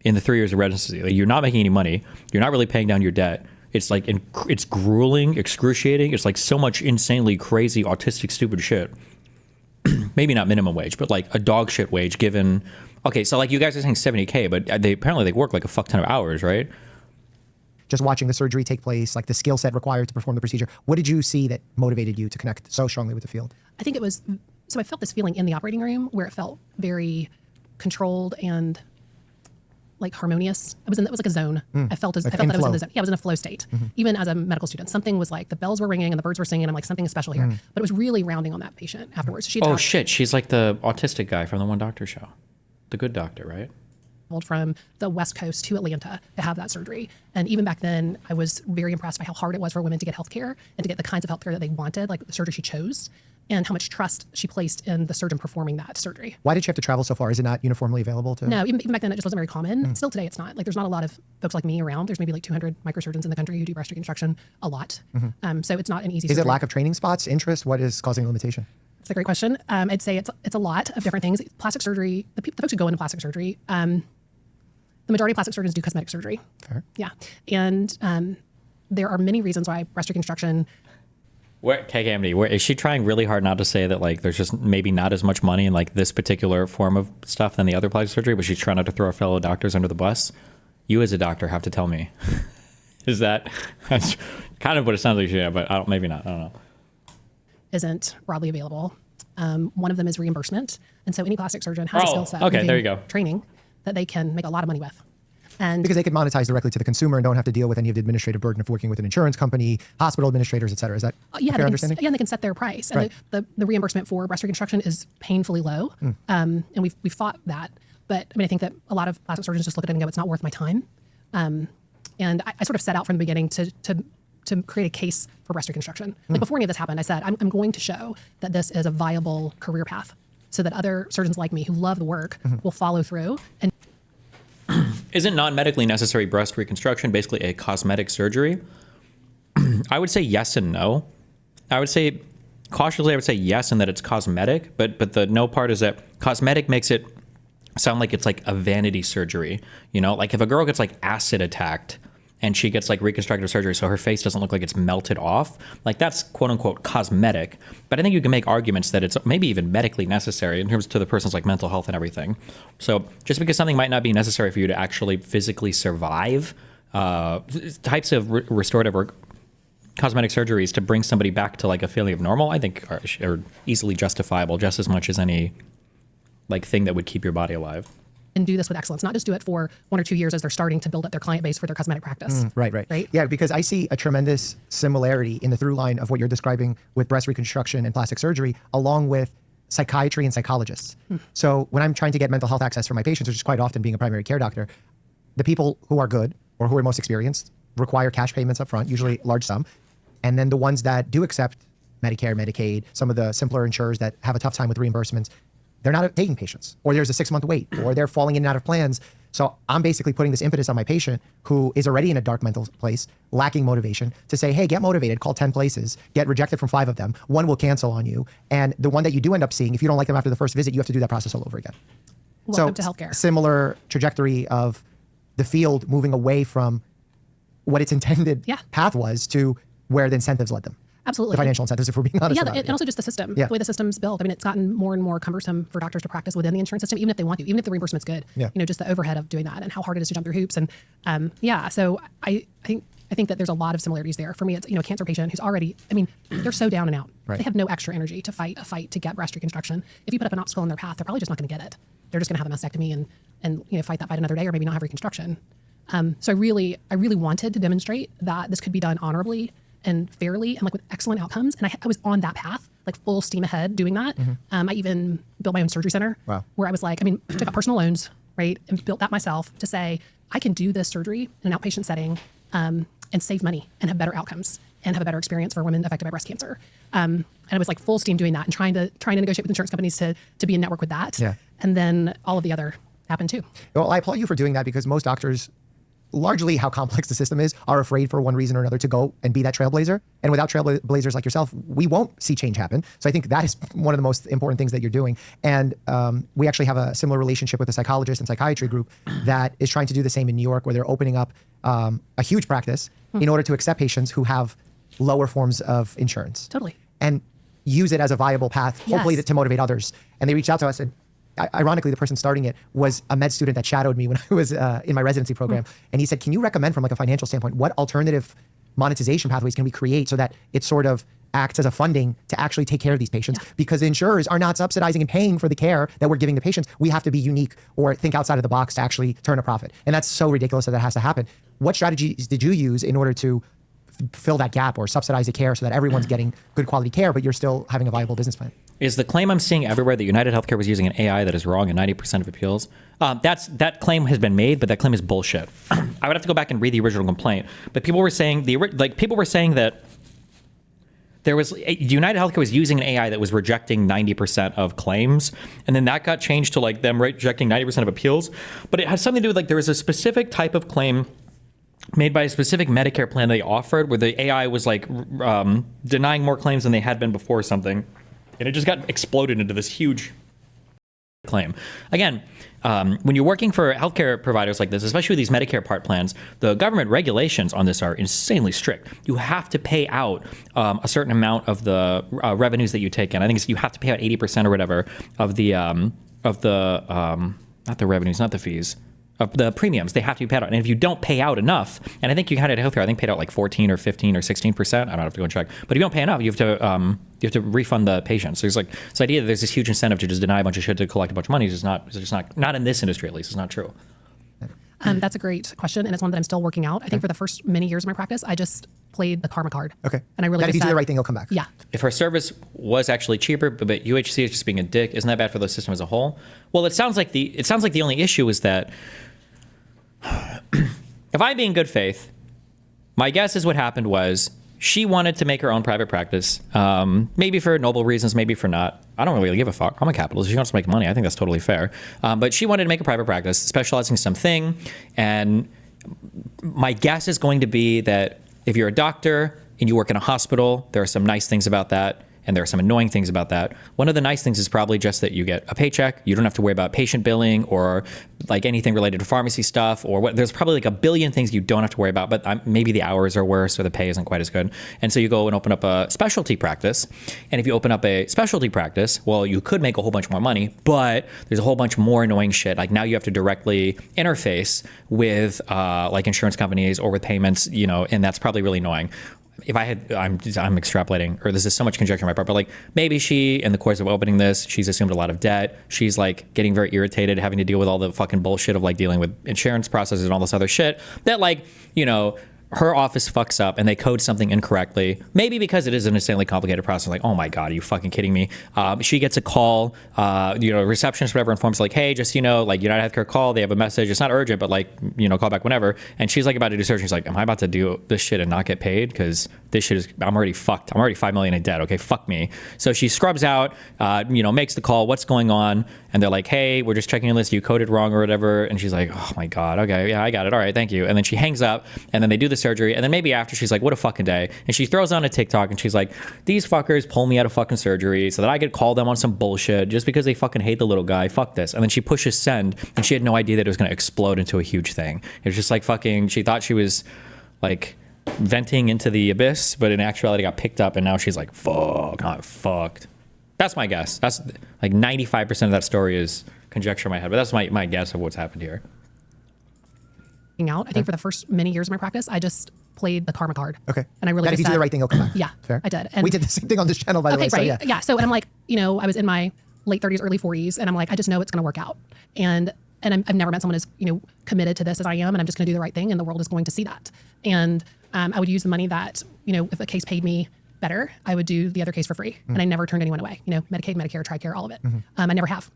in the 3 years of residency. Like, you're not making any money. You're not really paying down your debt. It's like it's grueling, excruciating. It's like so much insanely crazy, autistic, stupid shit. Maybe not minimum wage, but like a dog shit wage given. Okay, so like you guys are saying 70K, but they work like a fuck ton of hours, right? Just watching the surgery take place, like the skill set required to perform the procedure. What did you see that motivated you to connect so strongly with the field? I think it was, so I felt this feeling in the operating room where it felt very controlled and like harmonious. It was like a zone. I felt that I was in the zone. Yeah, I was in a flow state. Even as a medical student, something was like, the bells were ringing and the birds were singing. I'm like, something is special here. But it was really rounding on that patient afterwards. She Oh shit, she's like the autistic guy from the One Doctor show. The Good Doctor, right? traveled from the West Coast to Atlanta to have that surgery. And even back then, I was very impressed by how hard it was for women to get healthcare and to get the kinds of healthcare that they wanted, like the surgery she chose, and how much trust she placed in the surgeon performing that surgery. Why did you have to travel so far? Is it not uniformly available to? No, even back then, it just wasn't very common. Still today, it's not. Like, there's not a lot of folks like me around. There's maybe like 200 microsurgeons in the country who do breast reconstruction a lot. So it's not an easy Is surgery. it lack of training spots, interest? What is causing the limitation? That's a great question. I'd say it's a lot of different things. Plastic surgery, the folks who go into plastic surgery, the majority of plastic surgeons do cosmetic surgery. Fair. Yeah. And there are many reasons why breast reconstruction. Where, KKMD, where is she trying really hard not to say that like there's just maybe not as much money in like this particular form of stuff than the other plastic surgery, but she's trying not to throw her fellow doctors under the bus? You as a doctor have to tell me. That's kind of what it sounds like, yeah, but maybe not. I don't know. Isn't broadly available. One of them is reimbursement. And so any plastic surgeon has a skill set. Okay, within there you go. Training that they can make a lot of money with. And Because they could monetize directly to the consumer and don't have to deal with any of the administrative burden of working with an insurance company, hospital administrators, et cetera. Is that a yeah, fair understanding? and they can set their price. And Right. the reimbursement for breast reconstruction is painfully low. And we've fought that. But I mean, I think that a lot of plastic surgeons just look at it and go, it's not worth my time. And I sort of set out from the beginning to create a case for breast reconstruction. Like before any of this happened, I said, I'm going to show that this is a viable career path so that other surgeons like me who love the work will follow through. And Isn't non-medically necessary breast reconstruction basically a cosmetic surgery? I would say yes and no. I would say, cautiously, I would say yes in that it's cosmetic, but the no part is that cosmetic makes it sound like it's like a vanity surgery. You know, like if a girl gets like acid attacked and she gets like reconstructive surgery so her face doesn't look like it's melted off, like that's quote unquote cosmetic. But I think you can make arguments that it's maybe even medically necessary in terms to the person's like mental health and everything. So just because something might not be necessary for you to actually physically survive, types of restorative or cosmetic surgeries to bring somebody back to like a feeling of normal, I think are easily justifiable just as much as any like thing that would keep your body alive. and do this with excellence, not just do it for 1 or 2 years as they're starting to build up their client base for their cosmetic practice. Right. Yeah, because I see a tremendous similarity in the through line of what you're describing with breast reconstruction and plastic surgery, along with psychiatry and psychologists. So when I'm trying to get mental health access for my patients, which is quite often being a primary care doctor, the people who are good or who are most experienced require cash payments up front, usually large sum. And then the ones that do accept Medicare, Medicaid, some of the simpler insurers that have a tough time with reimbursements, they're not taking patients, or there's a 6-month wait, or they're falling in and out of plans. So I'm basically putting this impetus on my patient who is already in a dark mental place, lacking motivation, to say, hey, get motivated, call 10 places, get rejected from 5 of them. 1 will cancel on you. And the one that you do end up seeing, if you don't like them after the first visit, you have to do that process all over again. Welcome to healthcare. Similar trajectory of the field moving away from what its intended path was to where the incentives led them. Absolutely. The financial incentives, if we're being honest about it. And also just the system, Yeah. the way the system's built. I mean, it's gotten more and more cumbersome for doctors to practice within the insurance system, even if they want to, even if the reimbursement's good. Yeah. Just the overhead of doing that and how hard it is to jump through hoops. And so I think that there's a lot of similarities there. For me, it's, a cancer patient who's already, they're so down and out. Right. They have no extra energy to fight a fight to get breast reconstruction. If you put up an obstacle in their path, they're probably just not going to get it. They're just going to have a mastectomy and fight that fight another day, or maybe not have reconstruction. So I really wanted to demonstrate that this could be done honorably and fairly and with excellent outcomes. And I was on that path, full steam ahead doing that. I even built my own surgery center. Wow. Where I was took out personal loans, right? And built that myself to say, I can do this surgery in an outpatient setting and save money and have better outcomes and have a better experience for women affected by breast cancer. And I was full steam doing that and trying to negotiate with insurance companies to be in network with that. Yeah. And then all of the other happened too. Well, I applaud you for doing that, because most doctors, largely how complex the system is, are afraid for one reason or another to go and be that trailblazer. And without trailblazers like yourself, we won't see change happen. So I think that is one of the most important things that you're doing. And we actually have a similar relationship with a psychologist and psychiatry group that is trying to do the same in New York, where they're opening up a huge practice in order to accept patients who have lower forms of insurance. Totally. And use it as a viable path, hopefully Yes. to motivate others. And they reached out to us, and ironically, the person starting it was a med student that shadowed me when I was in my residency program. And he said, can you recommend from a financial standpoint, what alternative monetization pathways can we create so that it sort of acts as a funding to actually take care of these patients? Because the insurers are not subsidizing and paying for the care that we're giving the patients. We have to be unique or think outside of the box to actually turn a profit. And that's so ridiculous that has to happen. What strategies did you use in order to fill that gap or subsidize the care so that everyone's getting good quality care, but you're still having a viable business plan? Is the claim I'm seeing everywhere that United Healthcare was using an AI that is wrong in 90% of appeals? That claim has been made, but that claim is bullshit. I would have to go back and read the original complaint. But people were saying that there was United Healthcare was using an AI that was rejecting 90% of claims, and then that got changed to them rejecting 90% of appeals. But it has something to do with there was a specific type of claim made by a specific Medicare plan they offered, where the AI was denying more claims than they had been before or something. And it just got exploded into this huge claim. Again, when you're working for healthcare providers like this, especially with these Medicare Part plans, the government regulations on this are insanely strict. You have to pay out a certain amount of the revenues that you take in. I think you have to pay out 80% or whatever of the not the revenues, not the fees. The premiums, they have to be paid out. And if you don't pay out enough, and I think United Healthcare, paid out 14 or 15 or 16%. I don't have to go and check. But if you don't pay enough, you have to refund the patients. So there's this idea that there's this huge incentive to just deny a bunch of shit to collect a bunch of money. It's just not in this industry, at least. It's not true. That's a great question, and it's one that I'm still working out. I think for the first many years of my practice, I just played the karma card. Okay. And I really that if just you do said, the right thing, it'll come back. Yeah. If her service was actually cheaper, but UHC is just being a dick, isn't that bad for the system as a whole? Well, it sounds like the only issue is that if I'm being good faith, my guess is what happened was she wanted to make her own private practice, maybe for noble reasons, maybe for not. I don't really give a fuck. I'm a capitalist. If she wants to make money, I think that's totally fair. But she wanted to make a private practice, specializing in something. And my guess is going to be that if you're a doctor and you work in a hospital, there are some nice things about that. And there are some annoying things about that. One of the nice things is probably just that you get a paycheck. You don't have to worry about patient billing or anything related to pharmacy stuff or what. There's probably a billion things you don't have to worry about, but maybe the hours are worse or the pay isn't quite as good. And so you go and open up a specialty practice. And if you open up a specialty practice, well, you could make a whole bunch more money, but there's a whole bunch more annoying shit. Now you have to directly interface with insurance companies or with payments, and that's probably really annoying. if I had, I'm extrapolating, or this is so much conjecture on my part, but like maybe she, in the course of opening this, she's assumed a lot of debt. She's like getting very irritated, having to deal with all the fucking bullshit of like dealing with insurance processes and all this other shit that, like, you know, her office fucks up and they code something incorrectly. Maybe because it is an insanely complicated process. Like, oh my God, are you fucking kidding me? She gets a call, you know, receptionist, whatever, informs her, like, hey, just, you know, like United Healthcare call, they have a message. It's not urgent, but like, you know, call back whenever. And she's like about to do surgery. She's like, am I about to do this shit and not get paid? Because this shit is, I'm already fucked. I'm already $5 million in debt. Okay, fuck me. So she scrubs out, you know, makes the call. What's going on? And they're like, hey, we're just checking your list. You coded wrong or whatever. And she's like, oh my God. Okay, yeah, I got it. All right, thank you. And then she hangs up and then they do the surgery. And then maybe after she's like, what a fucking day. And she throws on a TikTok and she's like, these fuckers pull me out of fucking surgery so that I could call them on some bullshit just because they fucking hate the little guy. Fuck this. And then she pushes send and she had no idea that it was going to explode into a huge thing. It was just like fucking, she thought she was like venting into the abyss, but in actuality got picked up and now she's like, fuck, not fucked. That's my guess. That's like 95% of that story is conjecture in my head, but that's my guess of what's happened here. Out, I think for the first many years of my practice, I just played the karma card. Okay. And I really that if you do the right thing, it'll come back. Yeah. Fair. I did. And we did the same thing on this channel, by the way. right. So yeah. Yeah. So, and I'm like, you know, I was in my late 30s, early 40s, and I'm like, I just know it's going to work out. And I've never met someone as, you know, committed to this as I am, and I'm just going to do the right thing, and the world is going to see that. And I would use the money that, you know, if a case paid me better, I would do the other case for free. And I never turned anyone away. You know, Medicaid, Medicare, TRICARE, all of it. I never have.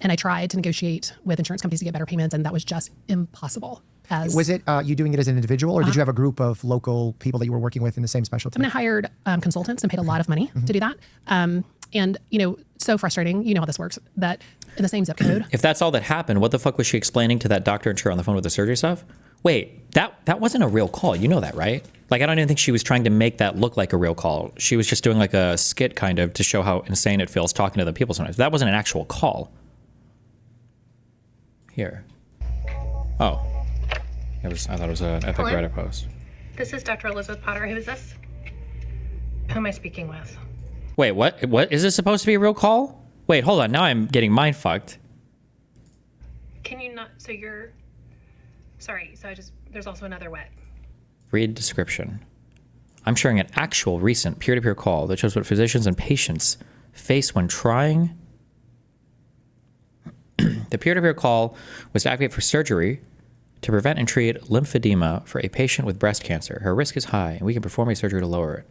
And I tried to negotiate with insurance companies to get better payments, and that was just impossible. Was it you doing it as an individual, or did you have a group of local people that you were working with in the same specialty? I mean, I hired consultants and paid a lot of money to do that. And, you know, so frustrating, you know how this works, that in the same zip code. If that's all that happened, what the fuck was she explaining to that doctor and her on the phone with the surgery stuff? Wait, that wasn't a real call. You know that, right? Like, I don't even think she was trying to make that look like a real call. She was just doing like a skit kind of to show how insane it feels talking to the people sometimes. That wasn't an actual call. Here. Oh. I thought it was an Epic Hello? Reddit post. This is Dr. Elizabeth Potter. Who is this? Who am I speaking with? Wait, what? What is this supposed to be a real call? Wait, hold on. Now I'm getting mind fucked. Can you not? So you're. Sorry. So there's also another wet. Read description. I'm sharing an actual recent peer-to-peer call that shows what physicians and patients face when trying. The peer-to-peer call was to advocate for surgery to prevent and treat lymphedema for a patient with breast cancer. Her risk is high, and we can perform a surgery to lower it.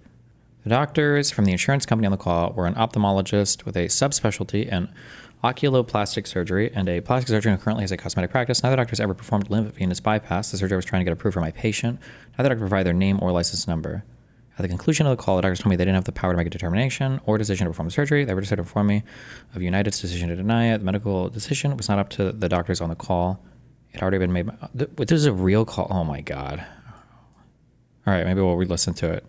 The doctors from the insurance company on the call were an ophthalmologist with a subspecialty in oculoplastic surgery and a plastic surgeon who currently has a cosmetic practice. Neither doctor has ever performed lymphovenous bypass. The surgeon was trying to get approved for my patient. Neither doctor provided their name or license number. At the conclusion of the call, the doctors told me they didn't have the power to make a determination or decision to perform the surgery. They were decided to inform me of United's decision to deny it. The medical decision was not up to the doctors on the call. It had already been made. This is a real call. Oh my God. All right, maybe we'll re-listen to it.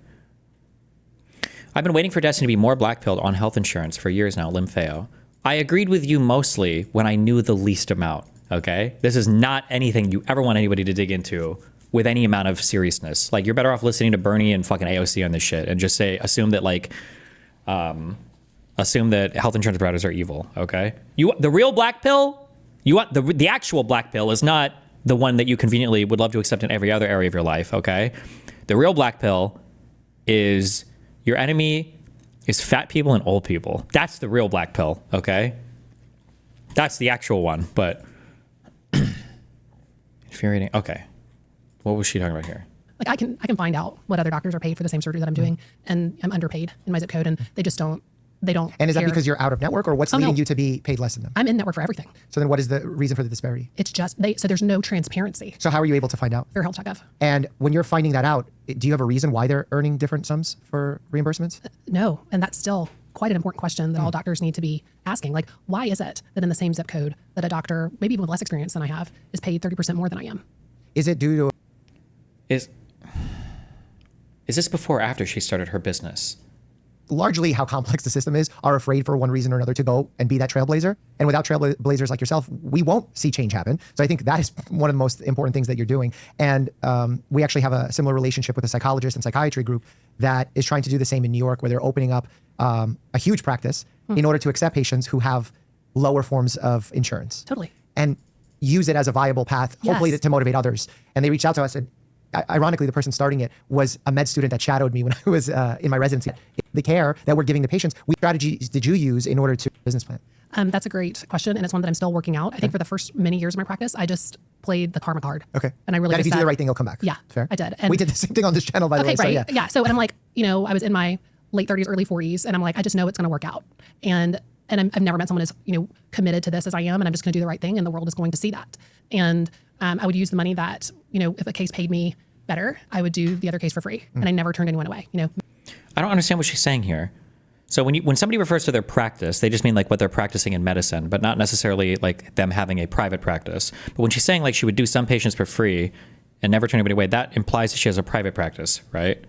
I've been waiting for Destiny to be more blackpilled on health insurance for years now, Limfeo. I agreed with you mostly when I knew the least amount, okay? This is not anything you ever want anybody to dig into with any amount of seriousness. Like, you're better off listening to Bernie and fucking AOC on this shit and just assume that health insurance providers are evil, okay? The real black pill, the actual black pill is not the one that you conveniently would love to accept in every other area of your life, okay? The real black pill is your enemy is fat people and old people. That's the real black pill, okay? That's the actual one, but infuriating. Okay. What was she talking about here? Like, I can find out what other doctors are paid for the same surgery that I'm doing, and I'm underpaid in my zip code, and they don't. And is that care. because you're out of network, or what's leading you to be paid less than them? I'm in network for everything. So then what is the reason for the disparity? It's just, so there's no transparency. So how are you able to find out? FairHealth.gov. And when you're finding that out, do you have a reason why they're earning different sums for reimbursements? No, and that's still quite an important question that all doctors need to be asking. Like, why is it that in the same zip code that a doctor, maybe even with less experience than I have, is paid 30% more than I am? Is it due to... Is this before or after she started her business? Largely how complex the system is, are afraid for one reason or another to go and be that trailblazer. And without trailblazers like yourself, we won't see change happen. So I think that is one of the most important things that you're doing. And we actually have a similar relationship with a psychologist and psychiatry group that is trying to do the same in New York, where they're opening up a huge practice in order to accept patients who have lower forms of insurance. Totally. And use it as a viable path, hopefully Yes. to motivate others. And they reached out to us and ironically, the person starting it was a med student that shadowed me when I was in my residency. The care that we're giving the patients, what strategies did you use in order to business plan? That's a great question, and it's one that I'm still working out. I think for the first many years of my practice, I just played the karma card. Okay. And I really that if just you do the said- right thing, it'll come back. Yeah, Fair. I did. And we did the same thing on this channel, by the way. right. So, yeah. So, and I'm like, I was in my late 30s, early 40s, and I'm like, I just know it's going to work out. And I've never met someone as, committed to this as I am, and I'm just going to do the right thing, and the world is going to see that. And I would use the money that, if a case paid me better, I would do the other case for free. And I never turned anyone away, I don't understand what she's saying here. So when somebody refers to their practice, they just mean like what they're practicing in medicine, but not necessarily like them having a private practice. But when she's saying like she would do some patients for free and never turn anybody away, that implies that she has a private practice, right?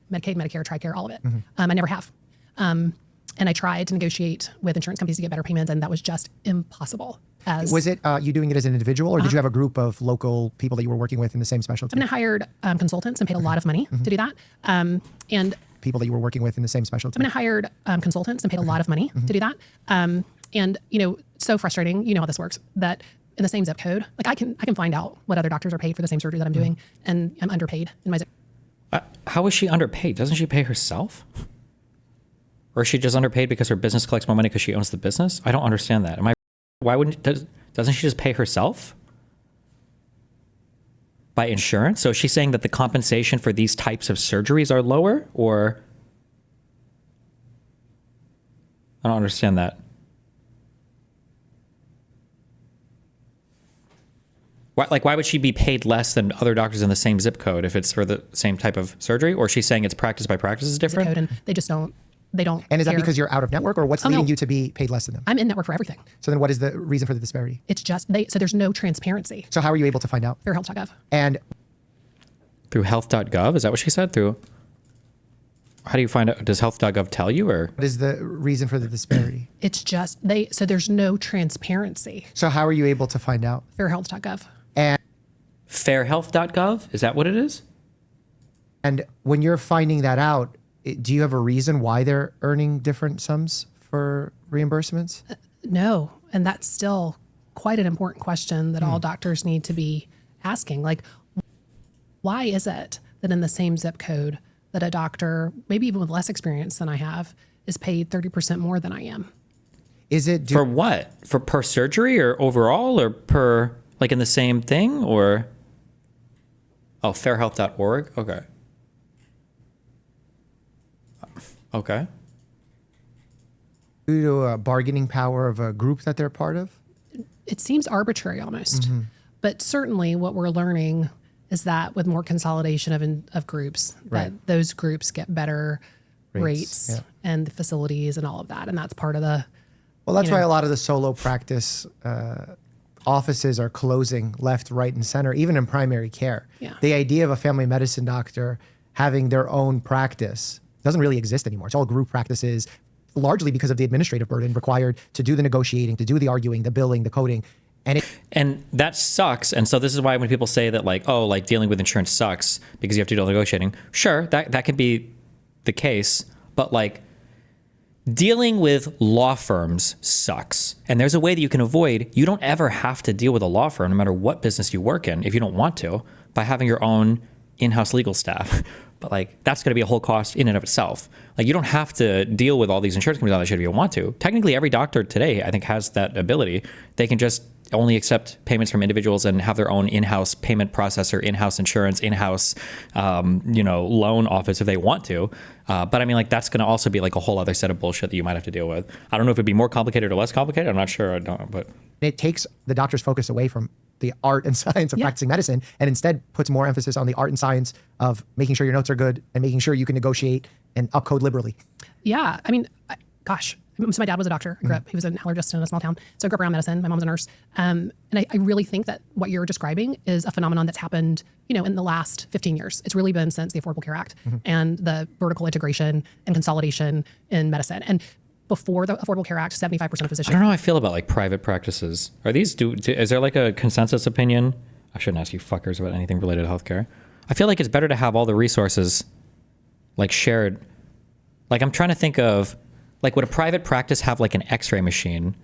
Medicaid, Medicare, TRICARE, all of it. I never have. And I tried to negotiate with insurance companies to get better payments, and that was just impossible. Was it you doing it as an individual, or did you have a group of local people that you were working with in the same specialty? I hired consultants and paid a lot of money to do that. And People that you were working with in the same specialty? I hired consultants and paid a lot of money to do that. And so frustrating, how this works, that in the same zip code, like I can find out what other doctors are paid for the same surgery that I'm doing, and I'm underpaid in my zip. How is she underpaid? Doesn't she pay herself? Or is she just underpaid because her business collects more money because she owns the business? I don't understand that. Doesn't she just pay herself? By insurance? So she's saying that the compensation for these types of surgeries are lower, or I don't understand that. Why would she be paid less than other doctors in the same zip code if it's for the same type of surgery? Or she's saying it's practice by practice is different? Code, and they don't. And is that care. because you're out of network, or what's leading no. you to be paid less than them? I'm in network for everything. So then what is the reason for the disparity? It's just so there's no transparency. So how are you able to find out? Fairhealth.gov. And Through health.gov? Is that what she said? How do you find out? Does health.gov tell you, or? what is the reason for the disparity? It's just so there's no transparency. So how are you able to find out? Fairhealth.gov. Fairhealth.gov? Is that what it is? And when you're finding that out, do you have a reason why they're earning different sums for reimbursements? No, and that's still quite an important question that all doctors need to be asking. Like, why is it that in the same zip code that a doctor, maybe even with less experience than I have, is paid 30% more than I am? Is it For what? For per surgery or overall, or per, like in the same thing, or? Oh, fairhealth.org? Okay. Okay. due to a bargaining power of a group that they're part of? It seems arbitrary almost, but certainly what we're learning is that with more consolidation of groups, that those groups get better rates and the facilities and all of that, and that's part of the. Well, that's why a lot of the solo practice offices are closing left, right, and center, even in primary care. Yeah. The idea of a family medicine doctor having their own practice doesn't really exist anymore. It's all group practices, largely because of the administrative burden required to do the negotiating, to do the arguing, the billing, the coding. And that sucks. And so this is why when people say that, like, oh, like dealing with insurance sucks because you have to do all the negotiating, sure, that can be the case. But like, dealing with law firms sucks. And there's a way that you can avoid, you don't ever have to deal with a law firm, no matter what business you work in, if you don't want to, by having your own in-house legal staff. But like, that's going to be a whole cost in and of itself. Like, you don't have to deal with all these insurance companies, all that shit if you don't want to. Technically, every doctor today, I think, has that ability. They can just only accept payments from individuals and have their own in-house payment processor, in-house insurance, in-house, loan office if they want to. But I mean, like, that's going to also be like a whole other set of bullshit that you might have to deal with. I don't know if it'd be more complicated or less complicated. I'm not sure. I don't, but it takes the doctor's focus away from the art and science of practicing medicine, and instead puts more emphasis on the art and science of making sure your notes are good and making sure you can negotiate and upcode liberally. Yeah. I mean, gosh. So my dad was a doctor. I grew up, he was an allergist in a small town. So I grew up around medicine. My mom was a nurse. And I really think that what you're describing is a phenomenon that's happened, in the last 15 years. It's really been since the Affordable Care Act and the vertical integration and consolidation in medicine. And before the Affordable Care Act, 75% of physicians. I don't know how I feel about like private practices. Are these, is there like a consensus opinion? I shouldn't ask you fuckers about anything related to healthcare. I feel like it's better to have all the resources like shared. Like, I'm trying to think of, like, would a private practice have like an x-ray machine?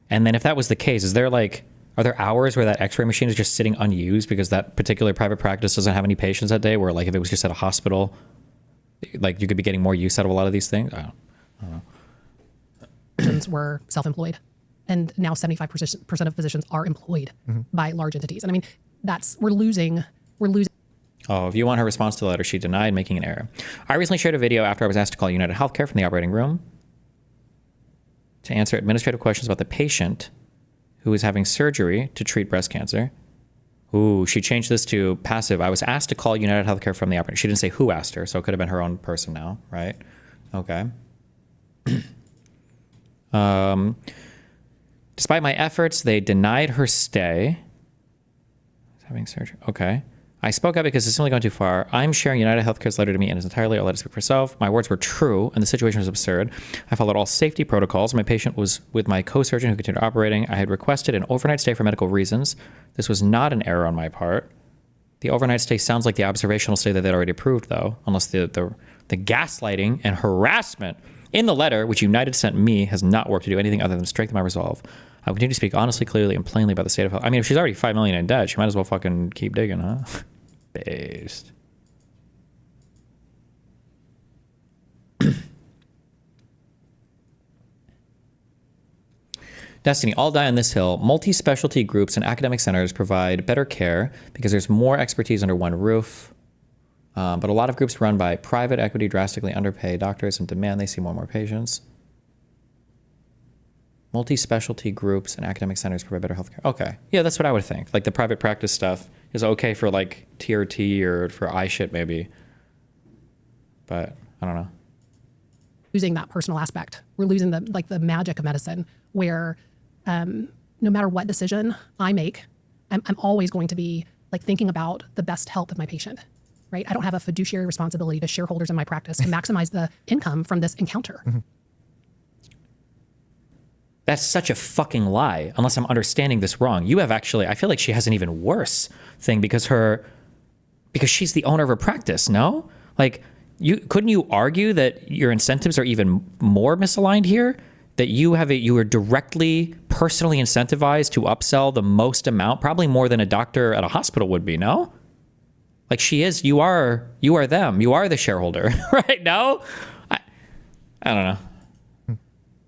And then if that was the case, is there like Are there hours where that x-ray machine is just sitting unused because that particular private practice doesn't have any patients that day, where like if it was just at a hospital, like you could be getting more use out of a lot of these things? I don't know. Physicians were self-employed, and now 75% of physicians are employed by large entities. And I mean, we're losing. Oh, if you want her response to the letter, she denied making an error. I recently shared a video after I was asked to call United Healthcare from the operating room to answer administrative questions about the patient who was having surgery to treat breast cancer. Ooh, she changed this to passive. I was asked to call United Healthcare from the operating. She didn't say who asked her, so it could have been her own person now, right? Okay. Despite my efforts, they denied her stay. Having surgery. Okay. I spoke up because it's simply gone too far. I'm sharing United Healthcare's letter to me and it's entirely, I'll let it speak for herself. My words were true and the situation was absurd. I followed all safety protocols. My patient was with my co-surgeon who continued operating. I had requested an overnight stay for medical reasons. This was not an error on my part. The overnight stay sounds like the observational stay that they'd already approved, though, unless the gaslighting and harassment in the letter, which United sent me, has not worked to do anything other than strengthen my resolve. I will continue to speak honestly, clearly, and plainly about the state of health. I mean, if she's already $5 million in debt, she might as well fucking keep digging, huh? Based. Destiny, all die on this hill. Multi-specialty groups and academic centers provide better care because there's more expertise under one roof. But a lot of groups run by private equity drastically underpay doctors and demand they see more and more patients. Multi-specialty groups and academic centers provide better healthcare. Okay. Yeah, that's what I would think. Like the private practice stuff is okay for like TRT or for eye shit maybe. But I don't know. Losing that personal aspect. We're losing the magic of medicine where no matter what decision I make, I'm always going to be like thinking about the best health of my patient, right? I don't have a fiduciary responsibility to shareholders in my practice to maximize the income from this encounter. Mm-hmm. That's such a fucking lie, unless I'm understanding this wrong. You have actually, I feel like she has an even worse thing because she's the owner of her practice, no? Like, couldn't you argue that your incentives are even more misaligned here? That you are directly, personally incentivized to upsell the most amount, probably more than a doctor at a hospital would be, no? Like you are them. You are the shareholder, right? No? I don't know.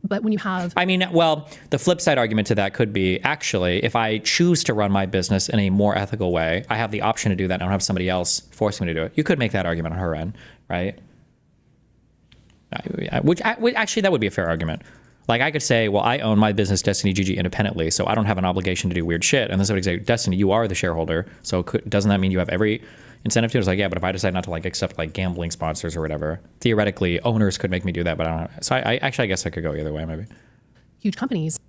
But when you have... I mean, well, the flip side argument to that could be, actually, if I choose to run my business in a more ethical way, I have the option to do that. I don't have somebody else forcing me to do it. You could make that argument on her end, right? Which actually, that would be a fair argument. Like, I could say, well, I own my business, Destiny GG, independently, so I don't have an obligation to do weird shit. And then somebody say, Destiny, you are the shareholder, so doesn't that mean you have every incentive to? It's like, yeah, but if I decide not to like accept like gambling sponsors or whatever, theoretically, owners could make me do that, but I don't know. So I guess I could go either way, maybe. Huge companies.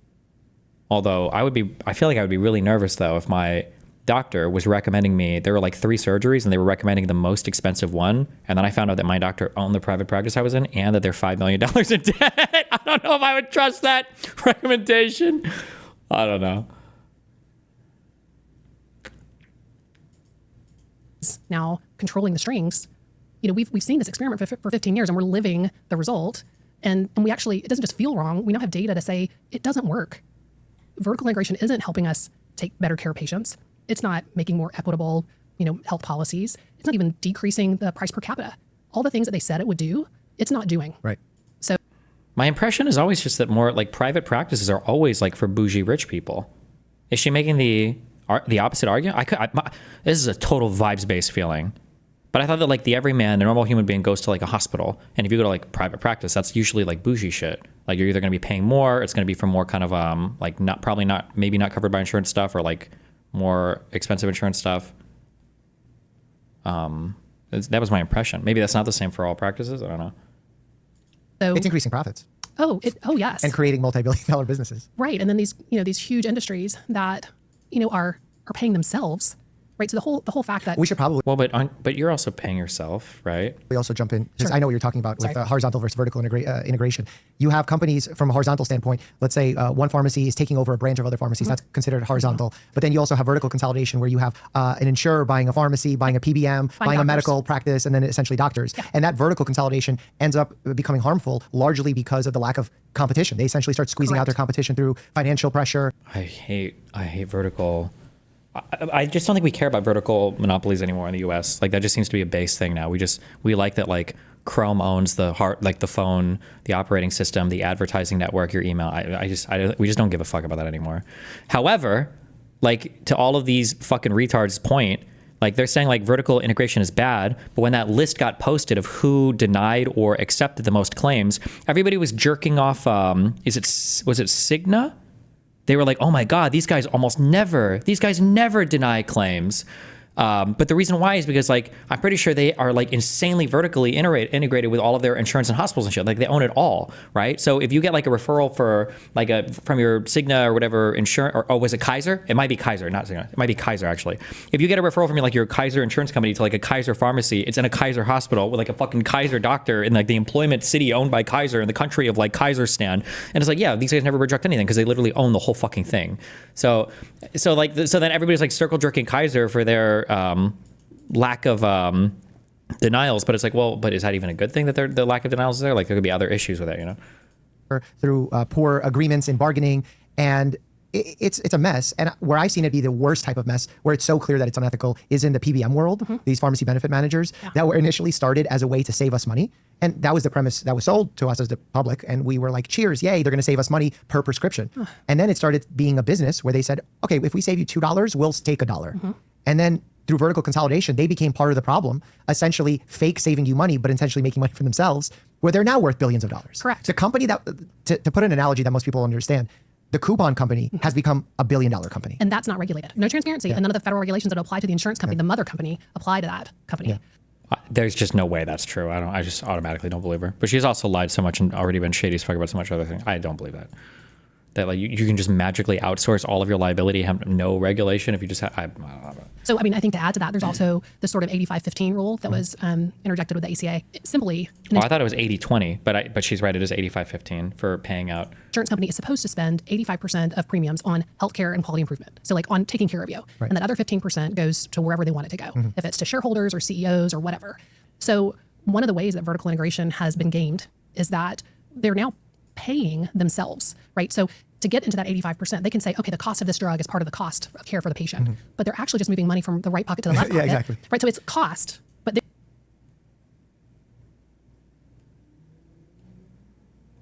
Although I feel like I would be really nervous though if my doctor was recommending me, there were like 3 surgeries and they were recommending the most expensive one. And then I found out that my doctor owned the private practice I was in and that they're $5 million in debt. I don't know if I would trust that recommendation. I don't know. Now controlling the strings, you know, we've seen this experiment for 15 years and we're living the result. And we actually, it doesn't just feel wrong. We now have data to say it doesn't work. Vertical integration isn't helping us take better care of patients. It's not making more equitable, you know, health policies. It's not even decreasing the price per capita. All the things that they said it would do, it's not doing. Right. So my impression is always just that more like private practices are always like for bougie rich people. Is she making the opposite argument? This is a total vibes-based feeling. But I thought that like the everyman, the normal human being goes to like a hospital. And if you go to like private practice, that's usually like bougie shit. Like you're either going to be paying more, it's going to be for more kind of like maybe not covered by insurance stuff or like more expensive insurance stuff. That was my impression. Maybe that's not the same for all practices. I don't know. So It's increasing profits oh yes. and creating multi-billion-dollar businesses. Right. And then these huge industries that, you know, are paying themselves right? So the whole fact that We should probably Well, but you're also paying yourself, right? also jump in, because Sure. I know what you're talking about with Sorry. horizontal versus vertical integration. You have companies from a horizontal standpoint. Let's say one pharmacy is taking over a branch of other pharmacies. That's considered horizontal. But then you also have vertical consolidation, where you have an insurer buying a pharmacy, buying a PBM, buying a doctors. medical practice, and then essentially doctors. And that vertical consolidation ends up becoming harmful, largely because of the lack of competition. They essentially start squeezing out their competition through financial pressure. I hate vertical. I just don't think we care about vertical monopolies anymore in the U.S. Like that just seems to be a base thing now. We like that like Chrome owns the the phone, the operating system, the advertising network, your email. We just don't give a fuck about that anymore. However, like to all of these fucking retards' point, like they're saying like vertical integration is bad, but when that list got posted of who denied or accepted the most claims, everybody was jerking off. Was it Cigna? They were like, oh my God, these guys never deny claims. But the reason why is because like, I'm pretty sure they are like insanely vertically integrated with all of their insurance and hospitals and shit. Like they own it all, right? So if you get like a referral for like from your Cigna or whatever insurance, or was it Kaiser? It might be Kaiser, not Cigna. It might be Kaiser actually. If you get a referral from like your Kaiser insurance company to like a Kaiser pharmacy, it's in a Kaiser hospital with like a fucking Kaiser doctor in like the employment city owned by Kaiser in the country of like Kaiserstan. And it's like, yeah, these guys never reject anything because they literally own the whole fucking thing. So then everybody's like circle jerking Kaiser for their lack of denials, but it's like, well, but is that even a good thing that the lack of denials is there? Like there could be other issues with it, you know? Through poor agreements and bargaining, and it's a mess. And where I've seen it be the worst type of mess, where it's so clear that it's unethical, is in the PBM world. These pharmacy benefit managers that were initially started as a way to save us money, and that was the premise that was sold to us as the public, and we were like, cheers, yay, they're going to save us money per prescription. And then it started being a business where they said, okay, if we save you $2, we'll take $1. And then through vertical consolidation, they became part of the problem, essentially fake saving you money, but intentionally making money for themselves, where they're now worth billions of dollars. Correct. The company that, to put an analogy that most people understand, the coupon company has become a $1 billion company. and that's not regulated. No transparency, and none of the federal regulations that apply to the insurance company, the mother company, apply to that company. There's just no way that's true. I just automatically don't believe her. But she's also lied so much and already been shady as fuck about so much other things. I don't believe that. That like you can just magically outsource all of your liability, have no regulation if you just have. I don't know. So, I mean, I think to add to that, there's also the sort of 85-15 rule that was interjected with the ACA. Simply, an I thought it was 80-20, but she's right. It is 85-15 for paying out. insurance company is supposed to spend 85% of premiums on healthcare and quality improvement. So like on taking care of you. And that other 15% goes to wherever they want it to go, if it's to shareholders or CEOs or whatever. So one of the ways that vertical integration has been gamed is that they're now paying themselves, right? So to get into that 85%, they can say, okay, the cost of this drug is part of the cost of care for the patient, but they're actually just moving money from the right pocket to the left pocket. Exactly. Right, so it's cost, but they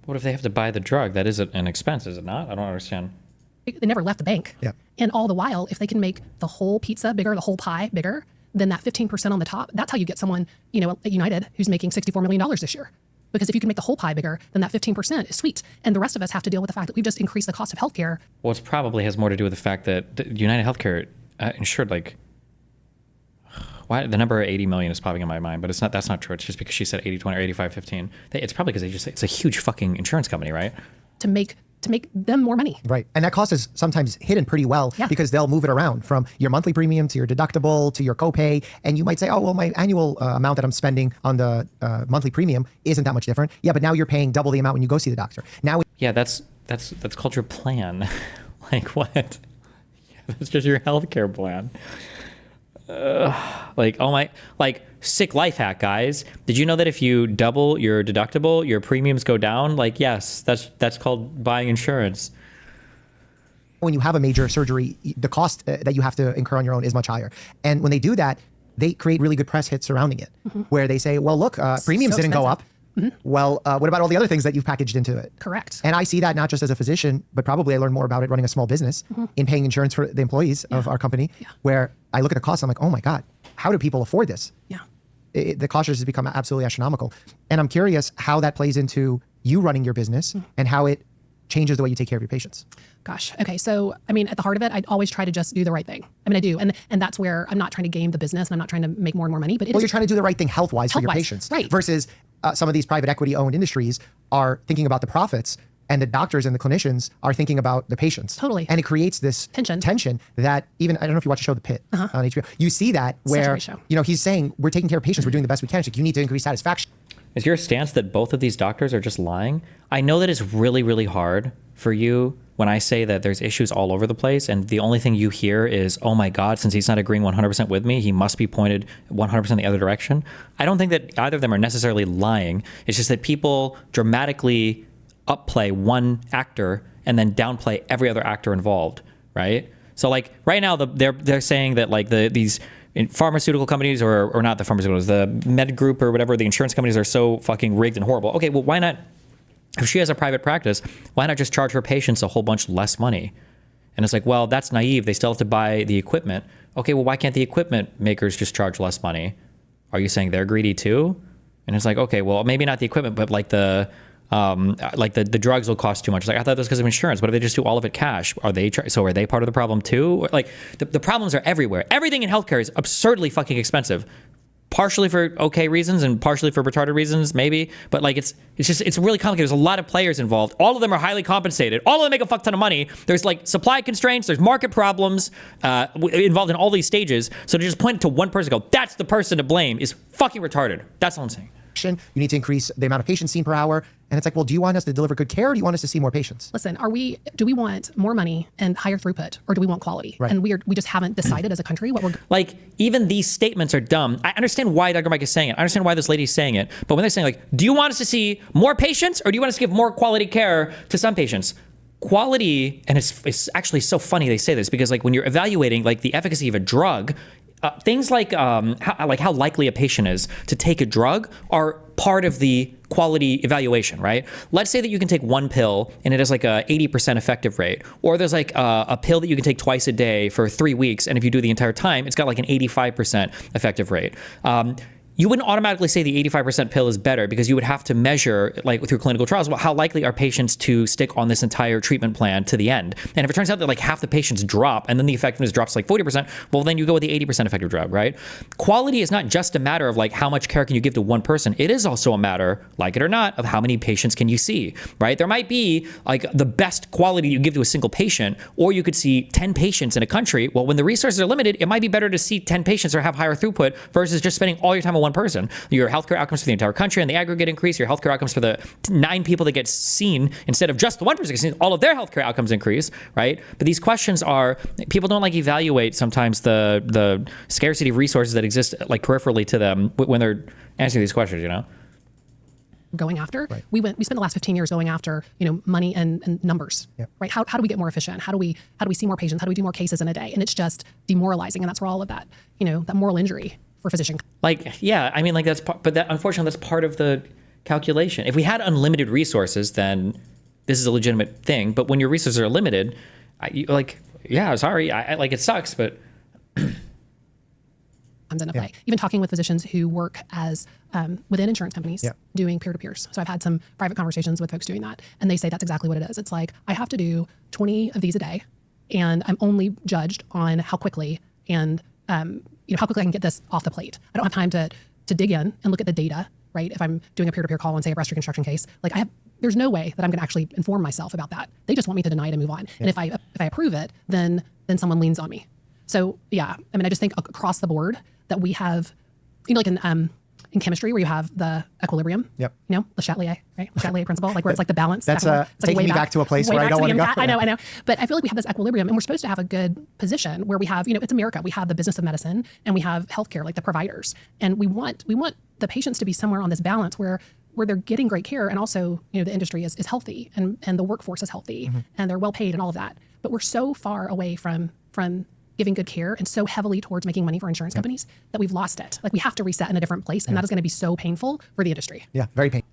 What if they have to buy the drug? That is an expense, is it not? I don't understand. never left the bank. Yeah. And all the while, if they can make the whole pizza bigger, the whole pie bigger, then that 15% on the top, that's how you get someone, you know, at United who's making $64 million this year. Because if you can make the whole pie bigger, then that 15% is sweet. And the rest of us have to deal with the fact that we've just increased the cost of healthcare. Well, it probably has more to do with the fact that United Healthcare insured like. Why the number 80 million is popping in my mind, but it's not. That's not true. It's just because she said 80-20 or 85-15. It's probably because it's a huge fucking insurance company, right? to make them more money. Right. And that cost is sometimes hidden pretty well because they'll move it around from your monthly premium to your deductible to your copay. And you might say, oh, well, my annual amount that I'm spending on the monthly premium isn't that much different. Yeah, but now you're paying double the amount when you go see the doctor. Now, Yeah, that's called your plan. Like what? Yeah, that's just your healthcare plan. Like, oh my, like sick life hack, guys. Did you know that if you double your deductible, your premiums go down? Like, yes, that's called buying insurance. when you have a major surgery, the cost that you have to incur on your own is much higher. And when they do that, they create really good press hits surrounding it, where they say, well, look, premiums so didn't go up. expensive. Well, what about all the other things that you've packaged into it? Correct. And I see that not just as a physician, but probably I learned more about it running a small business in paying insurance for the employees of our company, where I look at the cost, I'm like, oh my God, how do people afford this? Yeah. The cost has become absolutely astronomical. And I'm curious how that plays into you running your business and how it changes the way you take care of your patients. Gosh. Okay. So, I mean, at the heart of it, I always try to just do the right thing. I mean, I do. And that's where I'm not trying to game the business and I'm not trying to make more and more money, but Well, you're trying to do the right thing health-wise for your Health-wise, patients. right. Versus some of these private equity owned industries are thinking about the profits and the doctors and the clinicians are thinking about the patients. Totally. And it creates this tension that even, I don't know if you watch the show The Pit on HBO, you see that Such a where, great show. he's saying we're taking care of patients, we're doing the best we can. It's like, you need to increase satisfaction. Is your stance that both of these doctors are just lying? I know that it's really, really hard for you when I say that there's issues all over the place and the only thing you hear is, oh my God, since he's not agreeing 100% with me, he must be pointed 100% the other direction. I don't think that either of them are necessarily lying. It's just that people dramatically upplay one actor and then downplay every other actor involved, right? So like right now, they're saying that like these pharmaceutical companies or not the pharmaceuticals, the med group or whatever, the insurance companies are so fucking rigged and horrible. Okay, well, why not? If she has a private practice, why not just charge her patients a whole bunch less money? And it's like, well, that's naive. They still have to buy the equipment. Okay, well, why can't the equipment makers just charge less money? Are you saying they're greedy too? And it's like, okay, well, maybe not the equipment, but like the drugs will cost too much. It's like, I thought that was because of insurance. What if they just do all of it cash? Are they part of the problem too? Like the problems are everywhere. Everything in healthcare is absurdly fucking expensive. Partially for okay reasons and partially for retarded reasons, maybe. But like it's really complicated. There's a lot of players involved. All of them are highly compensated. All of them make a fuck ton of money. There's like supply constraints. There's market problems involved in all these stages. So to just point to one person and go, that's the person to blame is fucking retarded. That's all I'm saying. You need to increase the amount of patients seen per hour. And it's like, well, do you want us to deliver good care or do you want us to see more patients? Listen, do we want more money and higher throughput or do we want quality? Right. And we just haven't decided as a country what we're like. Even these statements are dumb. I understand why Dr. Mike is saying it. I understand why this lady's saying it. But when they're saying like, do you want us to see more patients or do you want us to give more quality care to some patients? Quality, and it's actually so funny they say this because like when you're evaluating like the efficacy of a drug, things like how likely a patient is to take a drug are part of the quality evaluation, right? Let's say that you can take one pill and it has like a 80% effective rate, or there's like a pill that you can take twice a day for 3 weeks, and if you do the entire time, it's got like an 85% effective rate. You wouldn't automatically say the 85% pill is better because you would have to measure, like through clinical trials, well, how likely are patients to stick on this entire treatment plan to the end? And if it turns out that like half the patients drop and then the effectiveness drops like 40%, well, then you go with the 80% effective drug, right? Quality is not just a matter of like how much care can you give to one person. It is also a matter, like it or not, of how many patients can you see, right? There might be like the best quality you give to a single patient, or you could see 10 patients in a country. Well, when the resources are limited, it might be better to see 10 patients or have higher throughput versus just spending all your time on one person. Your healthcare outcomes for the entire country and the aggregate increase. Your healthcare outcomes for the 9 people that get seen instead of just the one person getting seen, all of their healthcare outcomes increase, right? But these questions are, people don't like evaluate sometimes the scarcity of resources that exist like peripherally to them when they're answering these questions, you know? Going after. Right. We spent the last 15 years going after, money and numbers, Yep. right? How do we get more efficient? How do we see more patients? How do we do more cases in a day? And it's just demoralizing. And that's where all of that, that moral injury for physician. Like, yeah, I mean, like unfortunately, that's part of the calculation. If we had unlimited resources, then this is a legitimate thing. But when your resources are limited, sorry, it sucks, but comes into play. Even talking with physicians who work as within insurance companies doing peer-to-peers. So I've had some private conversations with folks doing that, and they say that's exactly what it is. It's like, I have to do 20 of these a day, and I'm only judged on how quickly and how quickly I can get this off the plate. I don't have time to dig in and look at the data, right? If I'm doing a peer-to-peer call on, say, a breast reconstruction case, there's no way that I'm going to actually inform myself about that. They just want me to deny it and move on. And if I approve it, then someone leans on me. So yeah, I mean, I just think across the board that we have, like in chemistry where you have the equilibrium. Yep. Le Chatelier, right? Le Chatelier principle, like where it's like the balance. That's taking me back to a place where I don't want to go. I know. But I feel like we have this equilibrium, and we're supposed to have a good position where we have, it's America. We have the business of medicine, and we have healthcare, like the providers, and we want the patients to be somewhere on this balance where they're getting great care, and also the industry is healthy, and the workforce is healthy, and they're well paid and all of that. But we're so far away from giving good care and so heavily towards making money for insurance companies that we've lost it. Like, we have to reset in a different place, and that is going to be so painful for the industry. Yeah, very painful.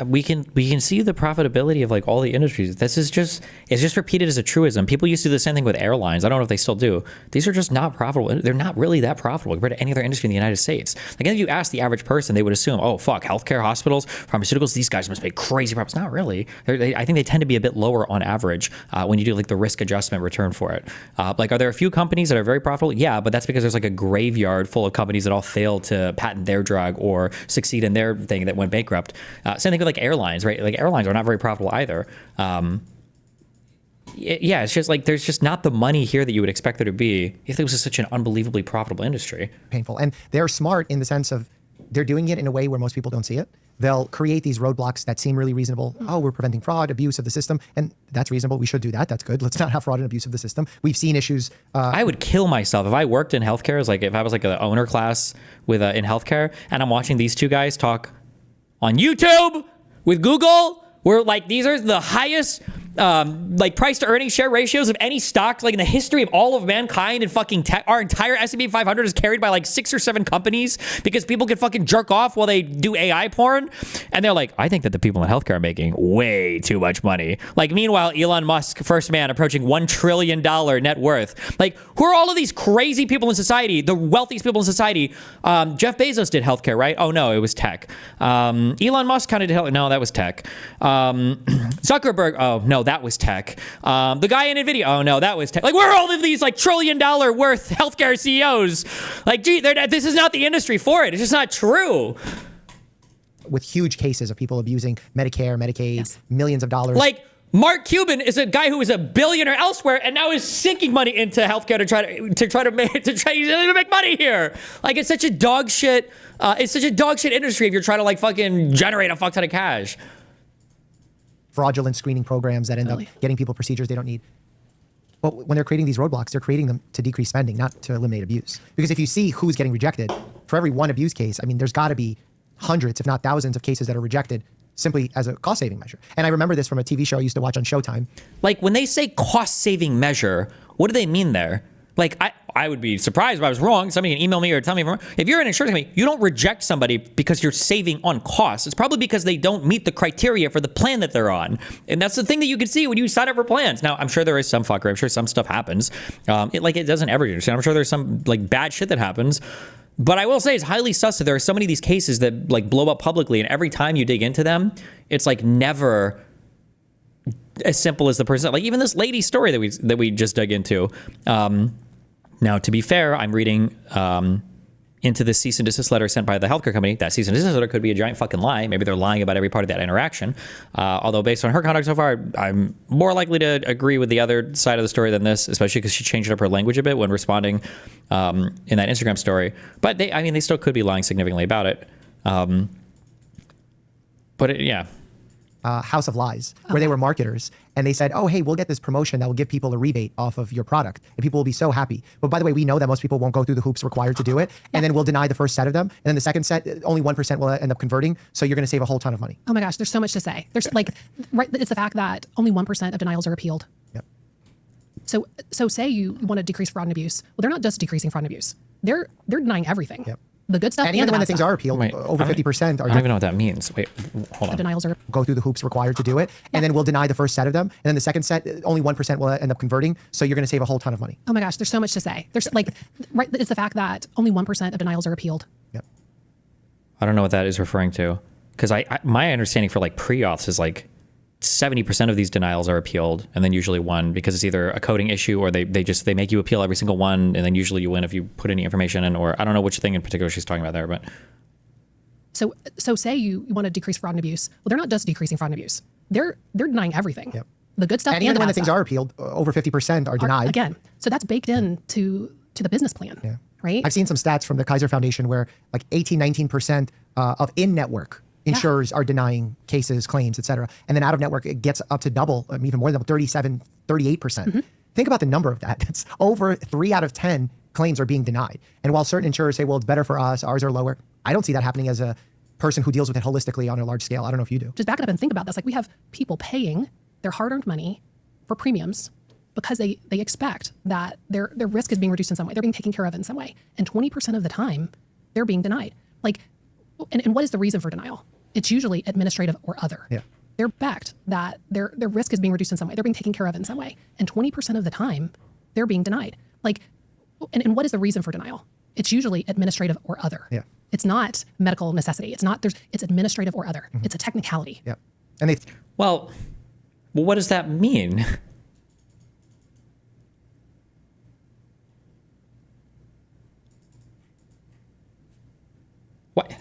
We can see the profitability of like all the industries. It's just repeated as a truism. People used to do the same thing with airlines. I don't know if they still do. These are just not profitable. They're not really that profitable compared to any other industry in the United States. Like, if you ask the average person, they would assume, oh fuck, healthcare, hospitals, pharmaceuticals, these guys must pay crazy profits. Not really. I think they tend to be a bit lower on average when you do like the risk adjustment return for it. Are there a few few companies that are very profitable? Yeah, but that's because there's like a graveyard full of companies that all failed to patent their drug or succeed in their thing that went bankrupt. Same thing with like airlines, right? Like airlines are not very profitable either. Yeah, it's just like there's just not the money here that you would expect there to be if it was such an unbelievably profitable industry. Painful. And they're smart in the sense of they're doing it in a way where most people don't see it. They'll create these roadblocks that seem really reasonable. Oh, we're preventing fraud, abuse of the system. And that's reasonable. We should do that. That's good. Let's not have fraud and abuse of the system. We've seen issues. I would kill myself if I worked in healthcare. Like if I was like an owner class with in healthcare and I'm watching these two guys talk on YouTube with Google, where like these are the highest like price to earnings share ratios of any stock like in the history of all of mankind, and fucking our entire S&P 500 is carried by like 6 or 7 companies because people can fucking jerk off while they do AI porn. And they're like, I think that the people in healthcare are making way too much money. Like meanwhile, Elon Musk, first man approaching $1 trillion net worth. Like who are all of these crazy people in society, the wealthiest people in society? Jeff Bezos did healthcare, right? Oh no, it was tech. Elon Musk kind of did health. No, that was tech. Zuckerberg, oh no, that was tech. The guy in NVIDIA, oh no, that was tech. Like, where are all of these like $1 trillion worth healthcare CEOs? Like, gee, this is not the industry for it. It's just not true. With huge cases of people abusing Medicare, Medicaid, millions of dollars. Like, Mark Cuban is a guy who is a billionaire elsewhere and now is sinking money into healthcare to try to make money here. Like, it's such a dog shit. It's such a dog shit industry if you're trying to like fucking generate a fuck ton of cash. Fraudulent screening programs that end up getting people procedures they don't need. But when they're creating these roadblocks, they're creating them to decrease spending, not to eliminate abuse. Because if you see who's getting rejected, for every one abuse case, I mean, there's got to be hundreds, if not thousands, of cases that are rejected simply as a cost-saving measure. And I remember this from a TV show I used to watch on Showtime. Like, when they say cost-saving measure, what do they mean there? Like, I would be surprised if I was wrong. Somebody can email me or tell me if I'm wrong. If you're an insurance company, you don't reject somebody because you're saving on costs. It's probably because they don't meet the criteria for the plan that they're on. And that's the thing that you can see when you sign up for plans. Now, I'm sure there is some fuckery. I'm sure some stuff happens. It doesn't ever understand. I'm sure there's some like bad shit that happens. But I will say it's highly sus that there are so many of these cases that like blow up publicly, and every time you dig into them, it's like never as simple as the person. Like even this lady's story that we just dug into. Now, to be fair, I'm reading into the cease and desist letter sent by the healthcare company. That cease and desist letter could be a giant fucking lie. Maybe they're lying about every part of that interaction. Although based on her conduct so far, I'm more likely to agree with the other side of the story than this, especially because she changed up her language a bit when responding in that Instagram story. But they still could be lying significantly about it. Yeah. House of Lies, where they were marketers, and they said, oh, hey, we'll get this promotion that will give people a rebate off of your product, and people will be so happy. But by the way, we know that most people won't go through the hoops required to do it, and then we'll deny the first set of them, and then the second set, only 1% will end up converting, so you're going to save a whole ton of money. Oh my gosh, there's so much to say. There's like, right, it's the fact that only 1% of denials are appealed. Yep. So say you want to decrease fraud and abuse. Well, they're not just decreasing fraud and abuse. They're denying everything. Yep. The good stuff And even the when bad the things stuff. are appealed, Wait, over 50% I are don't even know what that means. Wait, hold on. Denials are go through the hoops required to do it, and then we'll deny the first set of them, and then the second set, only 1% will end up converting, so you're going to save a whole ton of money. Oh my gosh, there's so much to say. There's like, right, it's the fact that only 1% of denials are appealed. Yep. I don't know what that is referring to, because my understanding for like pre-auths is like 70% of these denials are appealed, and then usually won because it's either a coding issue or they make you appeal every single one, and then usually you win if you put any information in, or I don't know which thing in particular she's talking about there, but. So say you want to decrease fraud and abuse. Well, they're not just decreasing fraud and abuse. They're denying everything. Yep. The good stuff And even the when bad the things stuff are appealed, over 50% are denied. Again, so that's baked in to the business plan, right? I've seen some stats from the Kaiser Foundation where like 18, 19% of in-network insurers are denying cases, claims, et cetera. And then out-of-network, it gets up to double, even more than double, 37, 38%. Think about the number of that. That's over 3 out of 10 claims are being denied. And while certain insurers say, well, it's better for us, ours are lower, I don't see that happening as a person who deals with it holistically on a large scale. I don't know if you do. Just back it up and think about this. Like we have people paying their hard-earned money for premiums because they expect that their risk is being reduced in some way. They're being taken care of in some way. And 20% of the time, they're being denied. Like, and what is the reason for denial? It's usually administrative or other. Yeah. They're backed that their risk is being reduced in some way. They're being taken care of in some way. And 20% of the time, they're being denied. Like, and what is the reason for denial? It's usually administrative or other. Yeah. It's not medical necessity. It's administrative or other. It's a technicality. Yeah. And Well, what does that mean?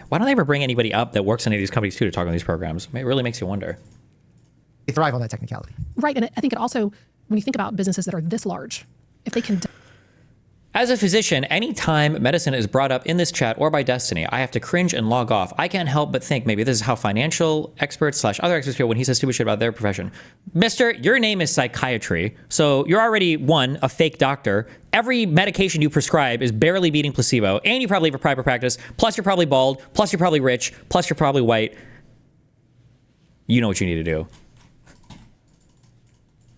Why don't they ever bring anybody up that works in any of these companies too to talk on these programs? It really makes you wonder. They thrive on that technicality. Right. And I think it also, when you think about businesses that are this large, if they can As a physician, anytime medicine is brought up in this chat or by Destiny, I have to cringe and log off. I can't help but think maybe this is how financial experts / other experts feel when he says stupid shit about their profession. Mister, your name is psychiatry, so you're already, one, a fake doctor. Every medication you prescribe is barely beating placebo, and you probably have a private practice, plus you're probably bald, plus you're probably rich, plus you're probably white. You know what you need to do.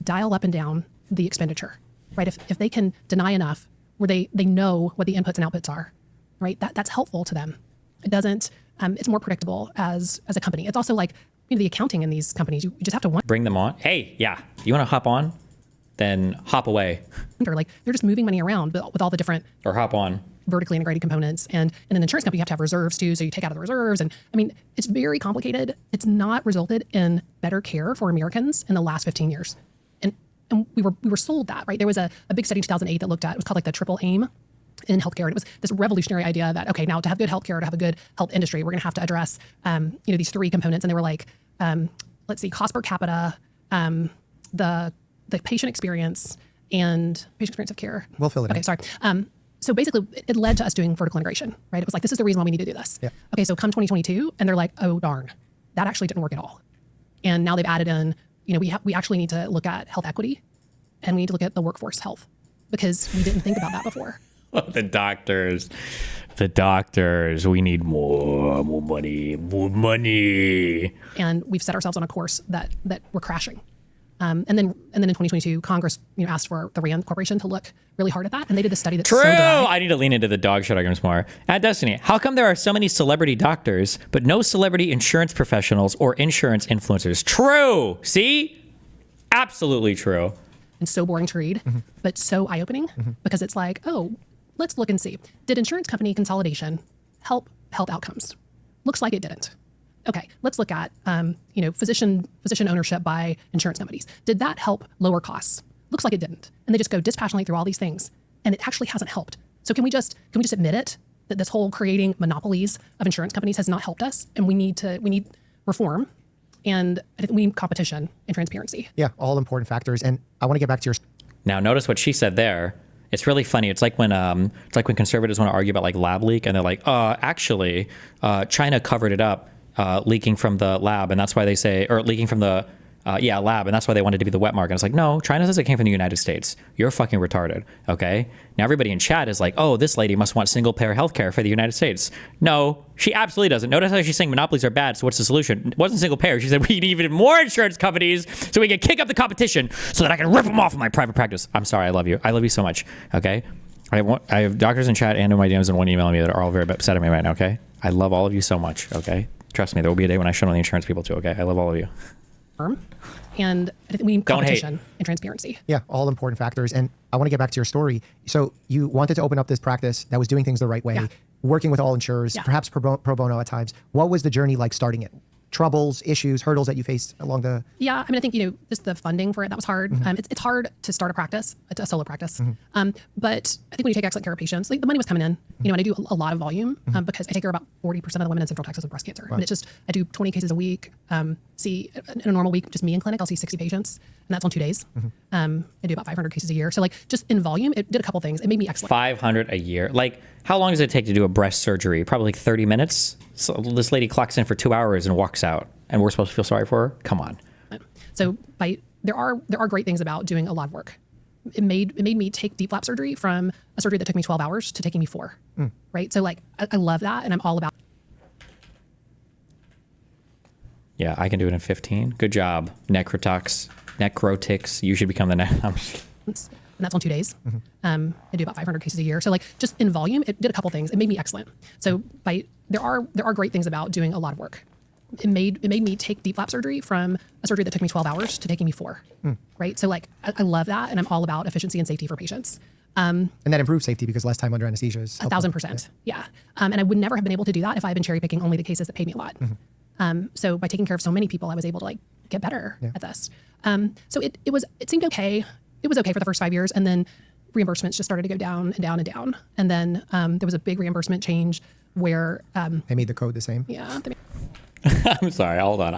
dial up and down the expenditure, right? If they can deny enough where they know what the inputs and outputs are, right? That's helpful to them. It doesn't, it's more predictable as a company. It's also like, the accounting in these companies, you just have to bring them on. Hey, yeah, you want to hop on? Then hop away. Like they're just moving money around with all the different or hop on vertically integrated components. And in an insurance company, you have to have reserves too. So you take out of the reserves. And I mean, it's very complicated. It's not resulted in better care for Americans in the last 15 years. And we were sold that, right? There was a big study in 2008 that looked at, it was called like the triple aim in healthcare. And it was this revolutionary idea that, okay, now to have good healthcare, to have a good health industry, we're going to have to address, these three components. And they were like, let's see, cost per capita, the patient experience and patient experience of care. We'll fill it in. Okay, sorry. So basically, it led to us doing vertical integration, right? It was like, this is the reason why we need to do this. Yeah. Okay, so come 2022, and they're like, oh, darn, that actually didn't work at all. And now they've added in, we actually need to look at health equity, and we need to look at the workforce health, because we didn't think about that before. The doctors, we need more money. And we've set ourselves on a course that we're crashing. And then in 2022, Congress, asked for the RAND Corporation to look really hard at that, and they did a study that's True. so dry. I need to lean into the dog shit arguments more. At Destiny, how come there are so many celebrity doctors, but no celebrity insurance professionals or insurance influencers? True. See? Absolutely true. And so boring to read, but so eye-opening, because it's like, oh, let's look and see. Did insurance company consolidation help health outcomes? Looks like it didn't. Okay, let's look at physician ownership by insurance companies. Did that help lower costs? Looks like it didn't. And they just go dispassionately through all these things, and it actually hasn't helped. So can we just admit it, that this whole creating monopolies of insurance companies has not helped us, and we need reform, and I think we need competition and transparency. Yeah, all important factors. And I want to get back to your. Now, notice what she said there. It's really funny. It's like when conservatives want to argue about like lab leak, and they're like, actually, China covered it up, leaking from the lab, and that's why they say, or leaking from the lab, and that's why they wanted to be the wet market. It's like, no, China says it came from the United States. You're fucking retarded, okay? Now everybody in chat is like, oh, this lady must want single-payer healthcare for the United States. No, she absolutely doesn't. Notice how she's saying monopolies are bad, so what's the solution? It wasn't single-payer. She said we need even more insurance companies so we can kick up the competition so that I can rip them off in my private practice. I'm sorry, I love you. I love you so much, okay? I have doctors in chat and in my DMs and one emailing me that are all very upset at me right now, okay? I love all of you so much, okay? Trust me, there will be a day when I shut on the insurance people too, okay? I love all of you. And I think we need competition and transparency. Yeah, all important factors. And I want to get back to your story. So you wanted to open up this practice that was doing things the right way, working with all insurers, perhaps pro bono at times. What was the journey like starting it? Troubles, issues, hurdles that you faced along the... Yeah, I mean, I think, just the funding for it, that was hard. It's hard to start a practice, a solo practice. But I think when you take excellent care of patients, like the money was coming in, and I do a lot of volume because I take care of about 40% of the women in Central Texas with breast cancer. Right. I mean, it's just, I do 20 cases a week, see in a normal week, just me in clinic, I'll see 60 patients, and that's on 2 days. I do about 500 cases a year. So like just in volume, it did a couple things. It made me excellent. 500 a year. Like how long does it take to do a breast surgery? Probably like 30 minutes. So this lady clocks in for 2 hours and walks out, and we're supposed to feel sorry for her? Come on. So there are great things about doing a lot of work. It made me take deep flap surgery from a surgery that took me 12 hours to taking me 4. Right? So like I love that, and I'm all about. Yeah, I can do it in 15. Good job, Necrotix. You should become the next. And that's on 2 days. I do about 500 cases a year. So like just in volume, it did a couple things. It made me excellent. So there are great things about doing a lot of work. It made me take deep flap surgery from a surgery that took me 12 hours to taking me 4. Right? So like I love that, and I'm all about efficiency and safety for patients. And that improves safety because less time under anesthesia is helpful. 1,000%. Yeah. And I would never have been able to do that if I had been cherry picking only the cases that paid me a lot. So by taking care of so many people, I was able to like get better at this. So it seemed okay. It was okay for the first 5 years, and then reimbursements just started to go down and down and down. And then there was a big reimbursement change where, They made the code the same. yeah, I'm sorry. Hold on.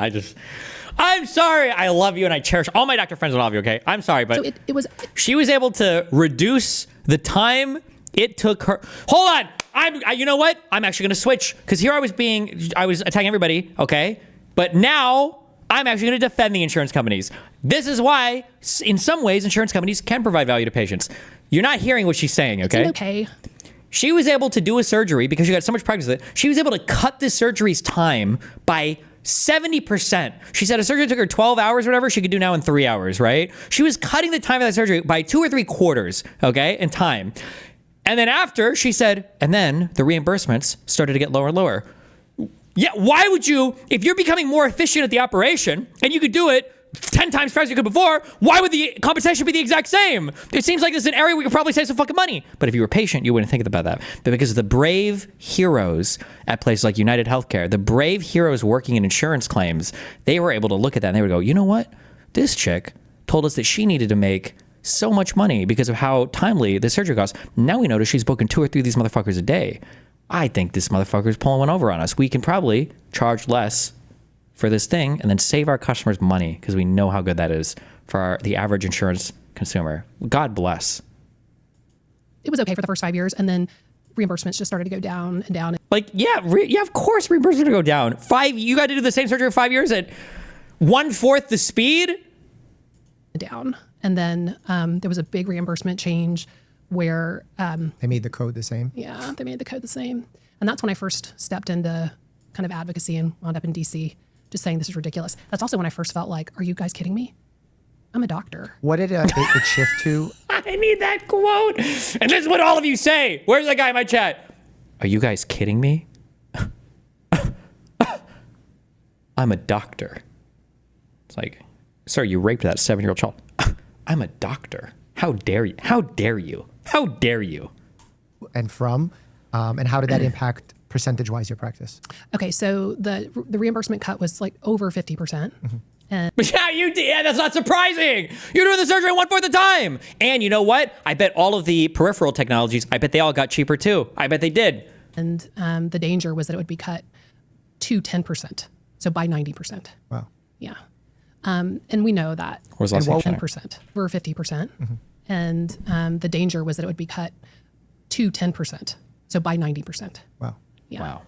I'm sorry. I love you and I cherish all my doctor friends and all of you. Okay. I'm sorry, but so it was, she was able to reduce the time it took her. Hold on. You know what? I'm actually going to switch because here I was attacking everybody. Okay. But now I'm actually going to defend the insurance companies. This is why, in some ways, insurance companies can provide value to patients. You're not hearing what she's saying. Okay. okay. She was able to do a surgery because she got so much practice with it. She was able to cut this surgery's time by 70%. She said a surgery took her 12 hours or whatever, she could do now in 3 hours, right? She was cutting the time of that surgery by 2 or 3 quarters, okay, in time. And then after, she said, and then the reimbursements started to get lower and lower. Yeah, why would you, if you're becoming more efficient at the operation and you could do it 10 times faster than you could before, why would the compensation be the exact same? It seems like this is an area we could probably save some fucking money. But if you were patient, you wouldn't think about that. But because of the brave heroes at places like United Healthcare, the brave heroes working in insurance claims, they were able to look at that and they would go, you know what? This chick told us that she needed to make so much money because of how timely the surgery costs. Now we notice she's booking 2 or 3 of these motherfuckers a day. I think this motherfucker is pulling one over on us. We can probably charge less for this thing and then save our customers money because we know how good that is for the average insurance consumer. God bless. It was okay for the first 5 years, and then reimbursements just started to go down and down. Like, yeah, of course reimbursements go down. You got to do the same surgery for 5 years at 1/4 the speed? Down. And then there was a big reimbursement change where... They made the code the same. Yeah, they made the code the same. And that's when I first stepped into kind of advocacy and wound up in DC, just saying this is ridiculous. That's also when I first felt like, are you guys kidding me? I'm a doctor. What did it shift to? I need that quote. And this is what all of you say. Where's that guy in my chat? Are you guys kidding me? I'm a doctor. It's like, sir, you raped that 7-year-old child. I'm a doctor. How dare you? How dare you? How dare you? And how did that impact percentage-wise your practice? Okay, so the reimbursement cut was like over 50%. Mm-hmm. But yeah, that's not surprising. You're doing the surgery 1/4 the time. And you know what? I bet all of the peripheral technologies, I bet they all got cheaper too. I bet they did. And the danger was that it would be cut to 10%, so by 90%. Wow. Yeah. And we know that. What was last 10%. We're 50%. Mm-hmm. And the danger was that it would be cut to 10%, so by 90%. Wow. Yeah. Wow.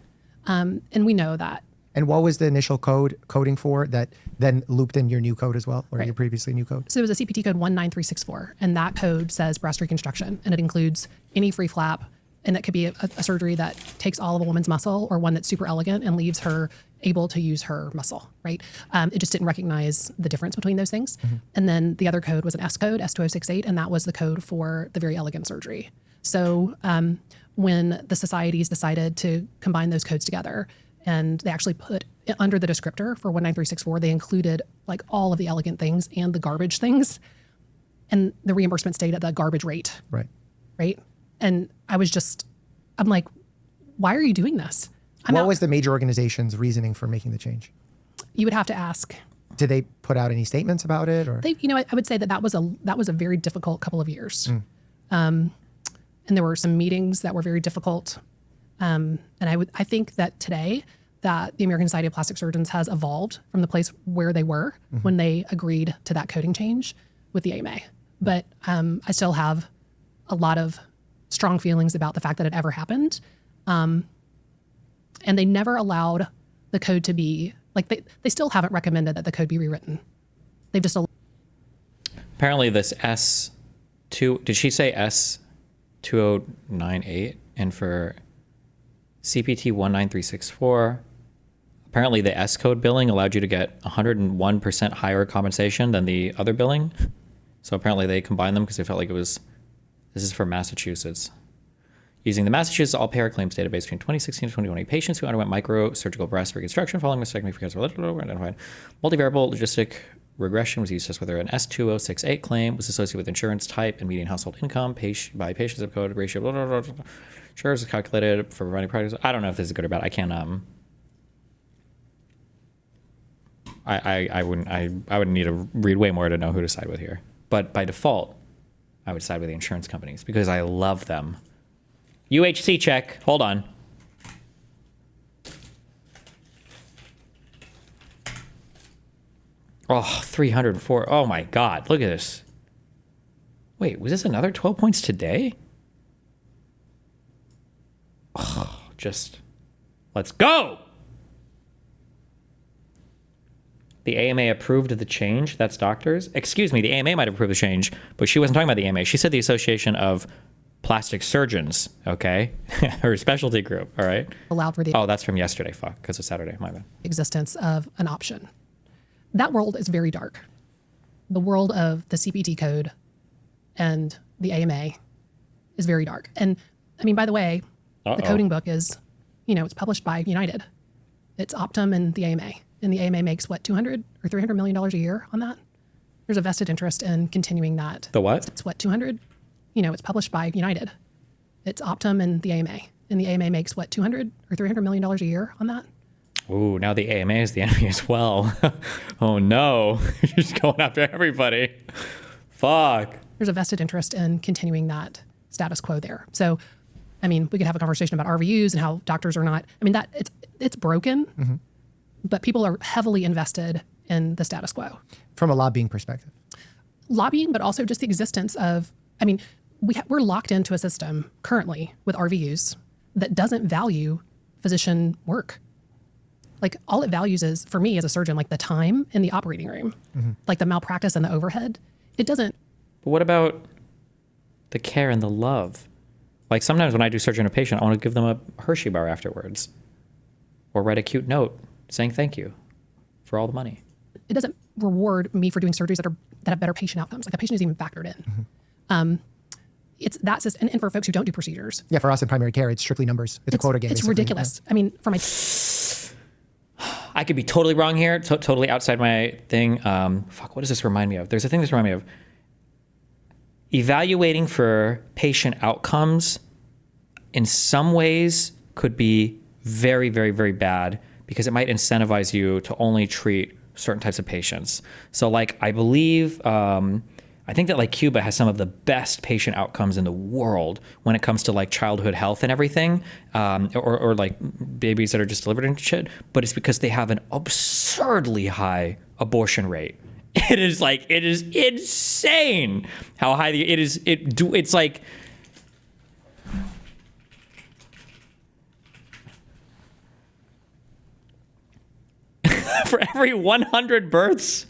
And we know that. And what was the initial coding for that then looped in your new code as well, or your previously new code? So it was a CPT code 19364, and that code says breast reconstruction, and it includes any free flap, and that could be a surgery that takes all of a woman's muscle or one that's super elegant and leaves her able to use her muscle, right? It just didn't recognize the difference between those things. Mm-hmm. And then the other code was an S code, S2068, and that was the code for the very elegant surgery. So when the societies decided to combine those codes together, and they actually put under the descriptor for 19364, they included like all of the elegant things and the garbage things, and the reimbursement stayed at the garbage rate. Right. And I'm like, why are you doing this? What was the major organization's reasoning for making the change? You would have to ask. Did they put out any statements about it, or? I would say that was a very difficult couple of years. And there were some meetings that were very difficult. And I think that today that the American Society of Plastic Surgeons has evolved from the place where they were when they agreed to that coding change with the AMA. But I still have a lot of strong feelings about the fact that it ever happened. And they never allowed the code to be, like they still haven't recommended that the code be rewritten. They've just... Apparently this S2, did she say S2098? And for CPT 19364, apparently the S code billing allowed you to get 101% higher compensation than the other billing. So apparently they combined them because they felt like this is for Massachusetts. Using the Massachusetts All-Payer Claims database between 2016 to 2020, patients who underwent microsurgical breast reconstruction following mastectomy for cancer were identified. Multivariable logistic regression was used to test whether an S2068 claim was associated with insurance type and median household income, by patient zip code, ratio, blah, blah, blah, blah. Insurance is calculated for providing products. I don't know if this is good or bad. I can't, I would need to read way more to know who to side with here. But by default, I would side with the insurance companies because I love them. UHC check. Hold on. Oh, 304. Oh my God. Look at this. Wait, was this another 12 points today? Oh, just let's go. The AMA approved of the change. That's doctors. Excuse me, the AMA might have approved the change, but she wasn't talking about the AMA. She said the Association of Plastic Surgeons, okay? Her specialty group, all right? Allowed for the Oh, that's from yesterday, fuck, because it's Saturday, my bad. existence of an option. That world is very dark. The world of the CPT code and the AMA is very dark. And I mean, by the way, the coding book is, it's published by United. It's Optum and the AMA. And the AMA makes what, $200 or $300 million a year on that? There's a vested interest in continuing that. The what? It's what, 200? It's published by United. It's Optum and the AMA. And the AMA makes what, $200 or $300 million a year on that? Ooh, now the AMA is the enemy as well. Oh no, she's going after everybody. Fuck. There's a vested interest in continuing that status quo there. So, I mean, we could have a conversation about RVUs and how doctors are not, I mean, that it's broken, but people are heavily invested in the status quo. From a lobbying perspective. Lobbying, but also just the existence of, I mean, we're locked into a system currently with RVUs that doesn't value physician work. Like all it values is, for me as a surgeon, like the time in the operating room, like the malpractice and the overhead. It doesn't. But what about the care and the love? Like sometimes when I do surgery on a patient, I want to give them a Hershey bar afterwards or write a cute note saying thank you for all the money. It doesn't reward me for doing surgeries that have better patient outcomes. Like the patient isn't even factored in. It's that system, and for folks who don't do procedures. Yeah, for us in primary care, it's strictly numbers. It's a quota game. It's basically. ridiculous. I mean, for my I could be totally wrong here, totally outside my thing. Fuck, what does this remind me of? There's a thing this reminds me of. Evaluating for patient outcomes in some ways could be very, very, very bad because it might incentivize you to only treat certain types of patients. So like, I believe, I think that like Cuba has some of the best patient outcomes in the world when it comes to like childhood health and everything, or like babies that are just delivered and shit. But it's because they have an absurdly high abortion rate. It is insane how high it's like. For every 100 births,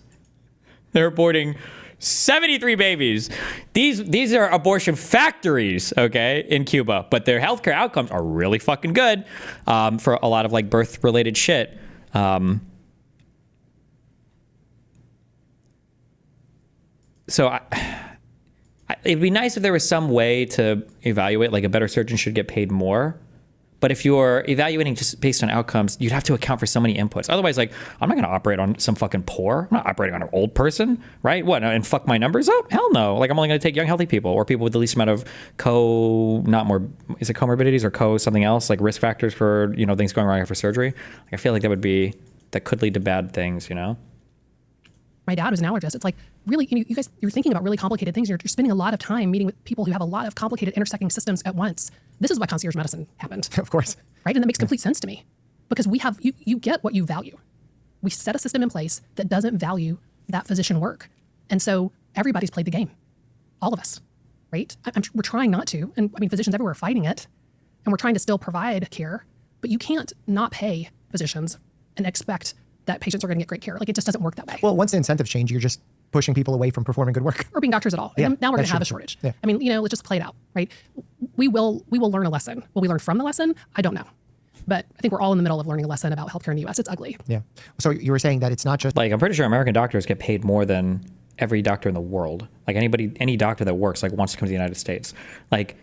they're aborting 73 babies. These are abortion factories, okay, in Cuba, but their healthcare outcomes are really fucking good for a lot of like birth related shit. So it'd be nice if there was some way to evaluate, like a better surgeon should get paid more. But if you're evaluating just based on outcomes, you'd have to account for so many inputs. Otherwise, like, I'm not going to operate on some fucking poor. I'm not operating on an old person, right? What, and fuck my numbers up? Hell no. Like, I'm only going to take young, healthy people or people with the least amount of is it comorbidities or something else, like risk factors for, things going wrong after surgery. Like, I feel like that could lead to bad things, My dad was an allergist. It's like, really, you guys, you're thinking about really complicated things. You're spending a lot of time meeting with people who have a lot of complicated intersecting systems at once. This is why concierge medicine happened. Of course. Right? And that makes complete sense to me because we have, you get what you value. We set a system in place that doesn't value that physician work. And so everybody's played the game. All of us, right? We're trying not to. And I mean, physicians everywhere are fighting it. And we're trying to still provide care. But you can't not pay physicians and expect that patients are going to get great care. Like, it just doesn't work that way. Well, once the incentives change, you're just pushing people away from performing good work. Or being doctors at all. Yeah, And now we're going to have a true. shortage. Yeah. I mean, let's just play it out, right? We will learn a lesson. Will we learn from the lesson? I don't know. But I think we're all in the middle of learning a lesson about healthcare in the U.S. It's ugly. Yeah. So you were saying that it's not just Like, I'm pretty sure American doctors get paid more than every doctor in the world. Like, any doctor that works, like, wants to come to the United States. Like,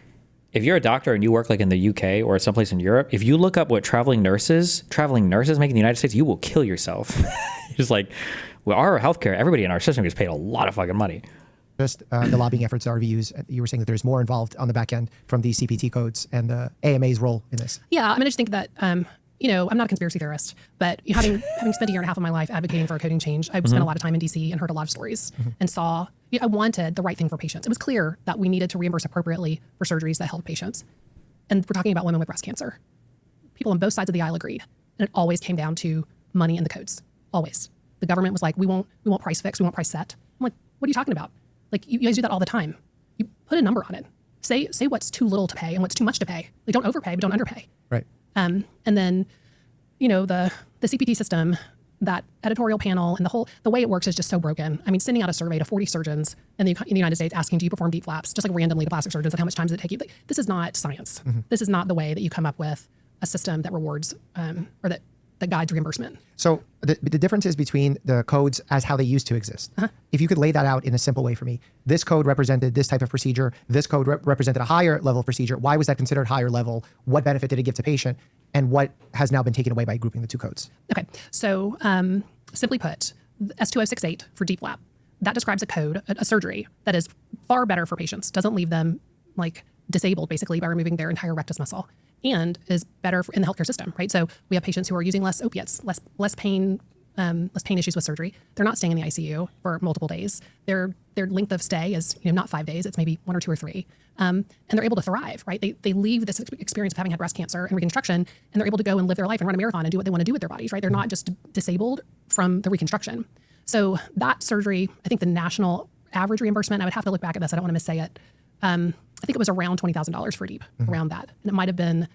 if you're a doctor and you work like in the UK or someplace in Europe, if you look up what traveling nurses make in the United States, you will kill yourself. Just like, well, our healthcare, everybody in our system gets paid a lot of fucking money. just the lobbying efforts, RVUs. You were saying that there's more involved on the back end from the CPT codes and the AMA's role in this. Yeah, I mean, I just think that, I'm not a conspiracy theorist, but having spent a year and a half of my life advocating for a coding change, I've spent a lot of time in DC and heard a lot of stories and saw, I wanted the right thing for patients. It was clear that we needed to reimburse appropriately for surgeries that helped patients. And we're talking about women with breast cancer. People on both sides of the aisle agreed. And it always came down to money and the codes. Always. the government was like, we won't price fix, we won't price set. I'm like, what are you talking about? Like, you guys do that all the time. You put a number on it. Say what's too little to pay and what's too much to pay. Like, don't overpay, but don't underpay. Right. And then, the CPT system, that editorial panel, and the way it works is just so broken. I mean, sending out a survey to 40 surgeons in the United States asking, do you perform deep flaps? Just like randomly to plastic surgeons, like how much time does it take you? Like, this is not science. This is not the way that you come up with a system that rewards or that guides reimbursement. So the differences between the codes as how they used to exist. If you could lay that out in a simple way for me, this code represented this type of procedure. This code represented a higher level of procedure. Why was that considered higher level? What benefit did it give to patient? And what has now been taken away by grouping the two codes? Okay, so simply put, S2068 for deep flap, that describes a code, a surgery that is far better for patients, doesn't leave them like disabled basically by removing their entire rectus muscle, and is better in the healthcare system, right? So we have patients who are using less opiates, less pain issues with surgery. They're not staying in the ICU for multiple days. Their length of stay is not 5 days. It's maybe 1 or 2 or 3. And they're able to thrive, right? They leave this experience of having had breast cancer and reconstruction, and they're able to go and live their life and run a marathon and do what they want to do with their bodies, right? They're not just disabled from the reconstruction. So that surgery, I think the national average reimbursement, I would have to look back at this, I don't want to missay it. I think it was around $20,000 for deep, around that. And it might have been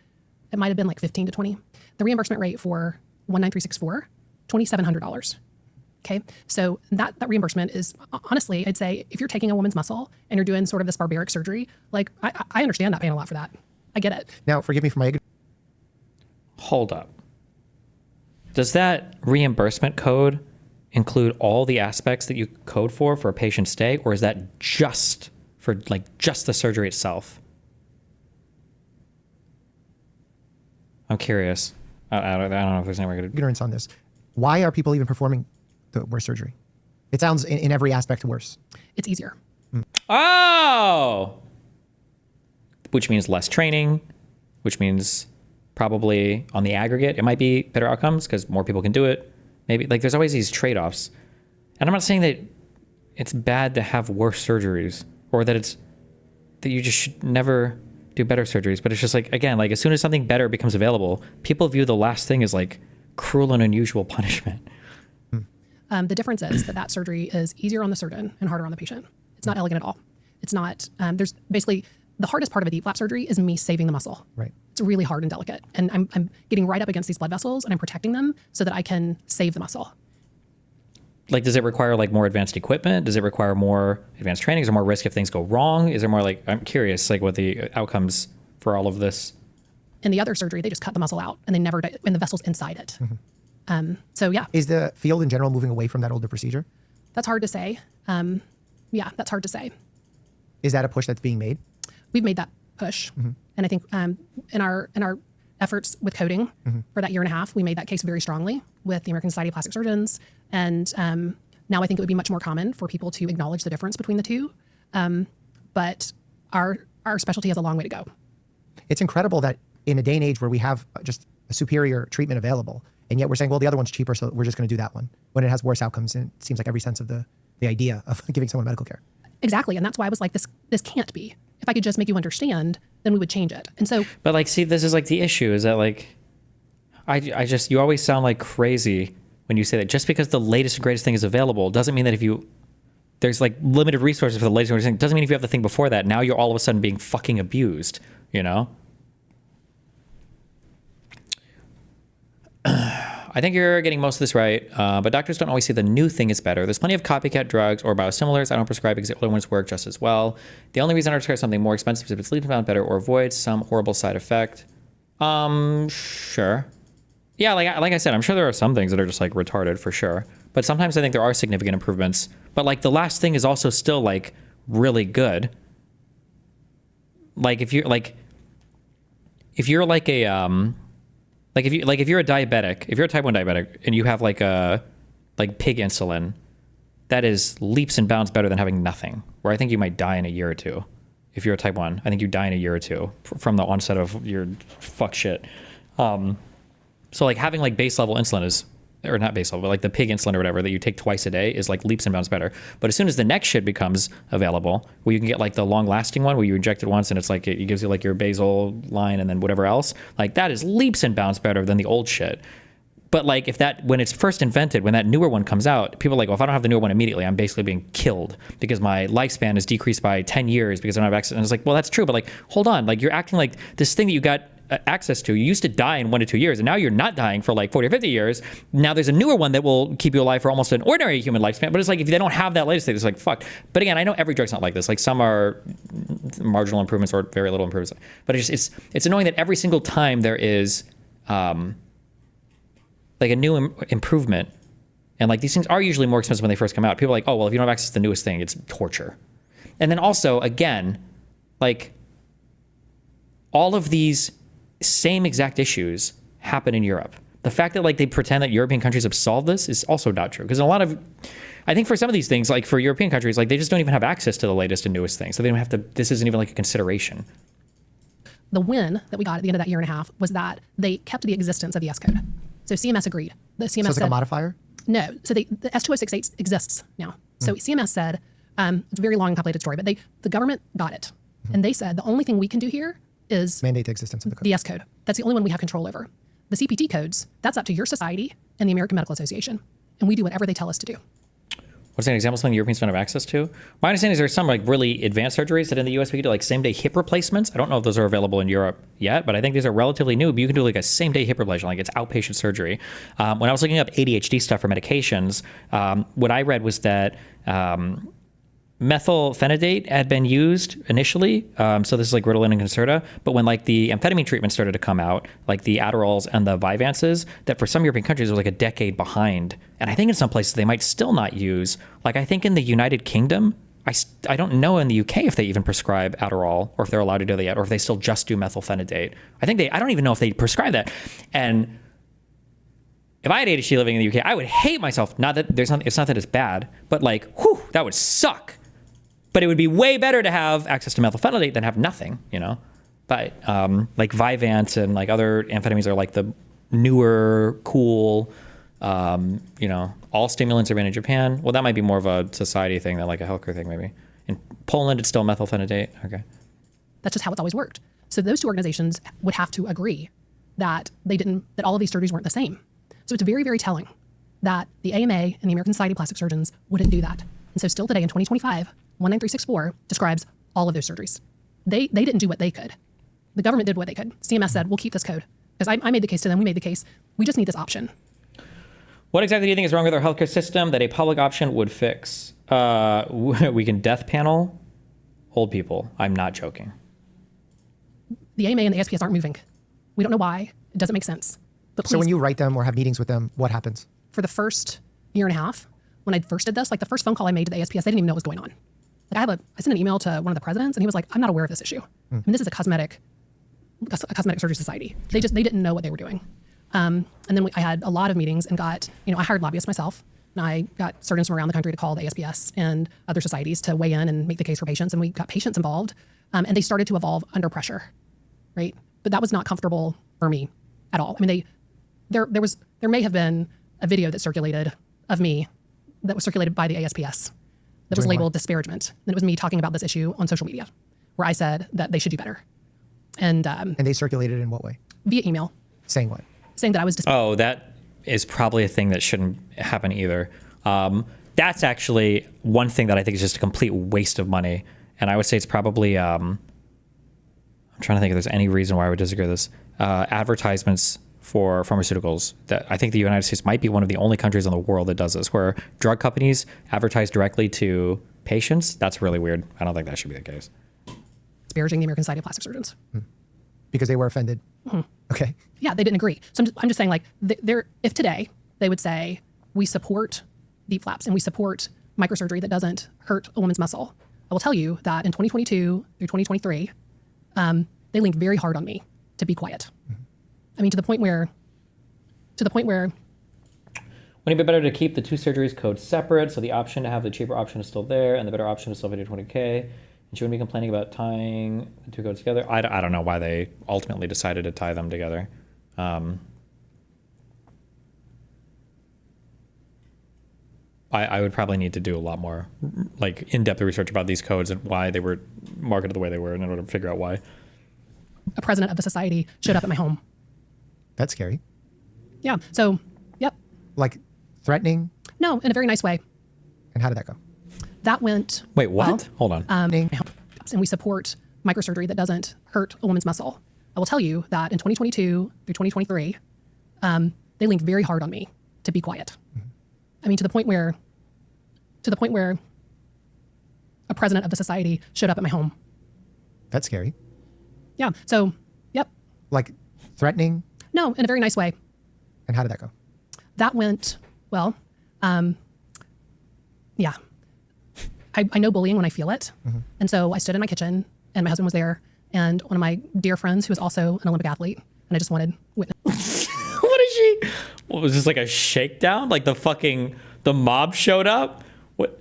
like 15 to 20. The reimbursement rate for 19364, $2,700. Okay. So that reimbursement is, honestly, I'd say if you're taking a woman's muscle and you're doing sort of this barbaric surgery, like I understand not paying a lot for that. I get it. Now, forgive me for my ignorance. Hold up. Does that reimbursement code include all the aspects that you code for a patient stay, or is that just for just the surgery itself? I'm curious. I don't know if there's any way to Ignorance on this. Why are people even performing the worse surgery? It sounds in every aspect worse. It's easier. Oh! Which means less training, which means probably on the aggregate, it might be better outcomes because more people can do it. Maybe there's always these trade-offs. And I'm not saying that it's bad to have worse surgeries or that you just should never do better surgeries. But it's just again, as soon as something better becomes available, people view the last thing as cruel and unusual punishment. The difference is that surgery is easier on the surgeon and harder on the patient. It's not elegant at all. It's not, there's basically, the hardest part of a deep flap surgery is me saving the muscle. Right. It's really hard and delicate. And I'm getting right up against these blood vessels and I'm protecting them so that I can save the muscle. Does it require more advanced equipment? Does it require more advanced training? Is there more risk if things go wrong? Is there more I'm curious, what the outcomes for all of this? In the other surgery, they just cut the muscle out and they never, and the vessel's inside it. So yeah. Is the field in general moving away from that older procedure? That's hard to say. Yeah, that's hard to say. Is that a push that's being made? We've made that push. And I think in our efforts with coding for that year and a half, we made that case very strongly with the American Society of Plastic Surgeons. And now I think it would be much more common for people to acknowledge the difference between the two. But our specialty has a long way to go. It's incredible that in a day and age where we have just a superior treatment available, and yet we're saying, well, the other one's cheaper, so we're just going to do that one, when it has worse outcomes, and it seems like every sense of the idea of giving someone medical care. Exactly, and that's why I was like, this can't be. If I could just make you understand, then we would change it. And so, but see, this is the issue is that you always sound crazy when you say that just because the latest and greatest thing is available doesn't mean that if there's limited resources for the latest and greatest thing, doesn't mean if you have the thing before that, now you're all of a sudden being fucking abused, I think you're getting most of this right, but doctors don't always say the new thing is better. There's plenty of copycat drugs or biosimilars I don't prescribe because the older ones work just as well. The only reason I prescribe something more expensive is if it's leaps and bounds better or avoids some horrible side effect. Sure. Yeah, like I said, I'm sure there are some things that are just retarded for sure. But sometimes I think there are significant improvements. But the last thing is also still really good. If you're if you're a diabetic, if you're a type 1 diabetic and you have pig insulin, that is leaps and bounds better than having nothing. Where I think you might die in a year or two. If you're a type 1, I think you die in a year or two from the onset of your fuck shit. So having base level insulin is, or not base level, but the pig insulin or whatever that you take twice a day is leaps and bounds better. But as soon as the next shit becomes available, where you can get the long lasting one where you inject it once and it's it gives you your basal line and then whatever else, that is leaps and bounds better than the old shit. But like when it's first invented, when that newer one comes out, people are like, well, if I don't have the newer one immediately, I'm basically being killed because my lifespan is decreased by 10 years because I don't have access. And it's like, well, that's true. But like, hold on, like you're acting like this thing that you got access to, you used to die in 1 to 2 years, and now you're not dying for like 40 or 50 years. Now there's a newer one that will keep you alive for almost an ordinary human lifespan. But it's like, if they don't have that latest thing, it's like, fuck. But again, I know every drug's not like this. Like some are marginal improvements or very little improvements. But it's annoying that every single time there is like a new improvement, and like these things are usually more expensive when they first come out. People are like, oh, well, if you don't have access to the newest thing, it's torture. And then also, again, like all of these same exact issues happen in Europe. The fact that like they pretend that European countries have solved this is also not true. Because a lot of, I think for some of these things, like for European countries, like they just don't even have access to the latest and newest things. So they don't have to, this isn't even like a consideration. The win that we got at the end of that year and a half was that they kept the existence of the S code. So CMS agreed. The CMS So it's said, like a modifier? no. So the S2068 exists now. So CMS said, it's a very long and complicated story, but the government got it. And they said, the only thing we can do here is Mandate the existence of the code. the S code. That's the only one we have control over. The CPT codes, that's up to your society and the American Medical Association. And we do whatever they tell us to do. What's an example of something Europeans don't have access to? My understanding is there's some like really advanced surgeries that in the US we can do, like same day hip replacements. I don't know if those are available in Europe yet, but I think these are relatively new. But you can do like a same day hip replacement, like it's outpatient surgery. When I was looking up ADHD stuff for medications, what I read was that methylphenidate had been used initially. So this is like Ritalin and Concerta. But when like the amphetamine treatment started to come out, like the Adderalls and the Vyvances, that for some European countries were like a decade behind. And I think in some places they might still not use. Like I think in the United Kingdom, I don't know in the UK if they even prescribe Adderall or if they're allowed to do that yet, or if they still just do methylphenidate. I don't even know if they prescribe that. And if I had ADHD living in the UK, I would hate myself. Not that it's not that it's bad, but like, whew, that would suck. But it would be way better to have access to methylphenidate than have nothing, you know? But like Vyvanse and like other amphetamines are like the newer, cool, you know, all stimulants are banned in Japan. Well, that might be more of a society thing than like a healthcare thing, maybe. In Poland, it's still methylphenidate. Okay. That's just how it's always worked. So those two organizations would have to agree that that all of these surgeries weren't the same. So it's very, very telling that the AMA and the American Society of Plastic Surgeons wouldn't do that. And so still today in 2025, 19364 describes all of those surgeries. They didn't do what they could. The government did what they could. CMS said, we'll keep this code. Because I made the case to them, we made the case. We just need this option. What exactly do you think is wrong with our healthcare system that a public option would fix? We can death panel old people. I'm not joking. The AMA and the ASPS aren't moving. We don't know why. It doesn't make sense. But please, So when you write them or have meetings with them, what happens? for the first year and a half, when I first did this, like the first phone call I made to the ASPS, they didn't even know what was going on. Like I sent an email to one of the presidents and he was like, I'm not aware of this issue. I mean, this is a cosmetic surgery society. They didn't know what they were doing. And then I had a lot of meetings and got, I hired lobbyists myself. And I got surgeons from around the country to call the ASPS and other societies to weigh in and make the case for patients. And we got patients involved. And they started to evolve under pressure, right? But that was not comfortable for me at all. I mean, there may have been a video that circulated of me that was circulated by the ASPS that was labeled disparagement. And it was me talking about this issue on social media where I said that they should do better. And they circulated in what way? via email Saying what? saying that I was Oh, that is probably a thing that shouldn't happen either. That's actually one thing that I think is just a complete waste of money. And I would say it's probably, I'm trying to think if there's any reason why I would disagree with this. Advertisements for pharmaceuticals. That I think the United States might be one of the only countries in the world that does this, where drug companies advertise directly to patients. That's really weird. I don't think that should be the case. disparaging the American Society of Plastic Surgeons. Because they were offended. Okay. Yeah, they didn't agree. So I'm just saying, like, if today they would say, we support deep flaps and we support microsurgery that doesn't hurt a woman's muscle, I will tell you that in 2022 through 2023, they leaned very hard on me to be quiet. I mean, to the point where Wouldn't it be better to keep the two surgeries codes separate, so the option to have the cheaper option is still there and the better option is still 20K? And she wouldn't be complaining about tying the two codes together. I don't know why they ultimately decided to tie them together. I would probably need to do a lot more like in-depth research about these codes and why they were marketed the way they were in order to figure out why. a president of the society showed up at my home. That's scary. Yeah. So Like threatening? No, in a very nice way. And how did that go? That went Wait, what? well. Hold on. And we support microsurgery that doesn't hurt a woman's muscle. I will tell you that in 2022 through 2023, they leaned very hard on me to be quiet. I mean, to the point where a president of the society showed up at my home. That's scary. Yeah. So, yep. Like threatening? No, in a very nice way. And how did that go? That went well. Yeah. I know bullying when I feel it. And so I stood in my kitchen and my husband was there and one of my dear friends who is also an Olympic athlete. And I just wanted witness. What is she? What was this, like a shakedown? Like the mob showed up? What?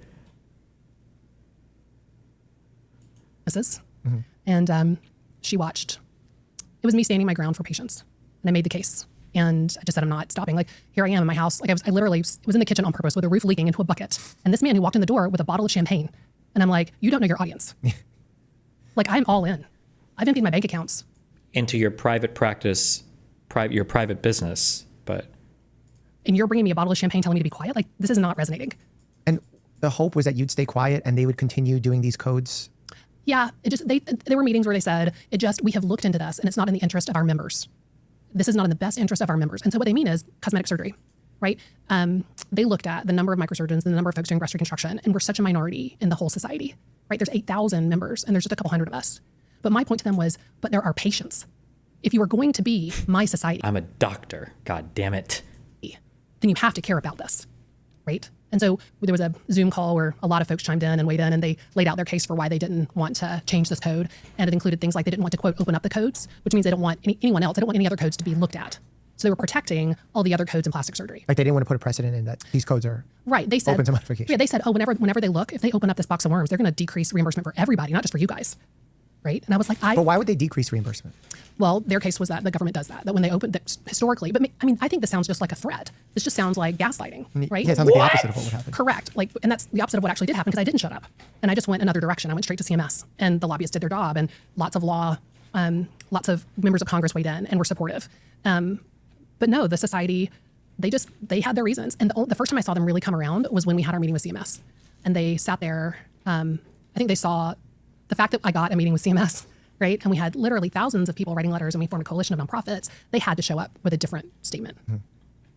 And she watched. It was me standing my ground for patients. And I made the case. And I just said, I'm not stopping. Like, here I am in my house. Like, I literally was in the kitchen on purpose with a roof leaking into a bucket. And this man who walked in the door with a bottle of champagne. And I'm like, you don't know your audience. Like, I'm all in. I've emptied my bank accounts. Into your private practice, your private business, but. And you're bringing me a bottle of champagne telling me to be quiet? Like, this is not resonating. And the hope was that you'd stay quiet and they would continue doing these codes? Yeah, there were meetings where they said, we have looked into this and it's not in the interest of our members. This is not in the best interest of our members. And so what they mean is cosmetic surgery, right? They looked at the number of microsurgeons and the number of folks doing breast reconstruction, and we're such a minority in the whole society, right? There's 8,000 members and there's just a couple hundred of us. But my point to them was, but there are patients. If you are going to be my society, I'm a doctor, God damn it. then you have to care about this, right? And so there was a Zoom call where a lot of folks chimed in and weighed in and they laid out their case for why they didn't want to change this code. And it included things like they didn't want to, quote, open up the codes, which means they don't want anyone else, they don't want any other codes to be looked at. So they were protecting all the other codes in plastic surgery. Like they didn't want to put a precedent in that these codes are right. They said, open to modification. Yeah, they said, whenever they look, if they open up this box of worms, they're going to decrease reimbursement for everybody, not just for you guys. Right. And I was like, But why would they decrease reimbursement? Well, their case was that the government does that when they open historically. But I mean, I think this sounds just like a threat. This just sounds like gaslighting, right? Yeah, it sounds like the opposite of what would happen. Correct. Like, and that's the opposite of what actually did happen because I didn't shut up. And I just went another direction. I went straight to CMS and the lobbyists did their job and lots of lots of members of Congress weighed in and were supportive. But no, the society, they had their reasons. And the first time I saw them really come around was when we had our meeting with CMS. And they sat there, I think they saw the fact that I got a meeting with CMS, right? And we had literally thousands of people writing letters and we formed a coalition of nonprofits. They had to show up with a different statement.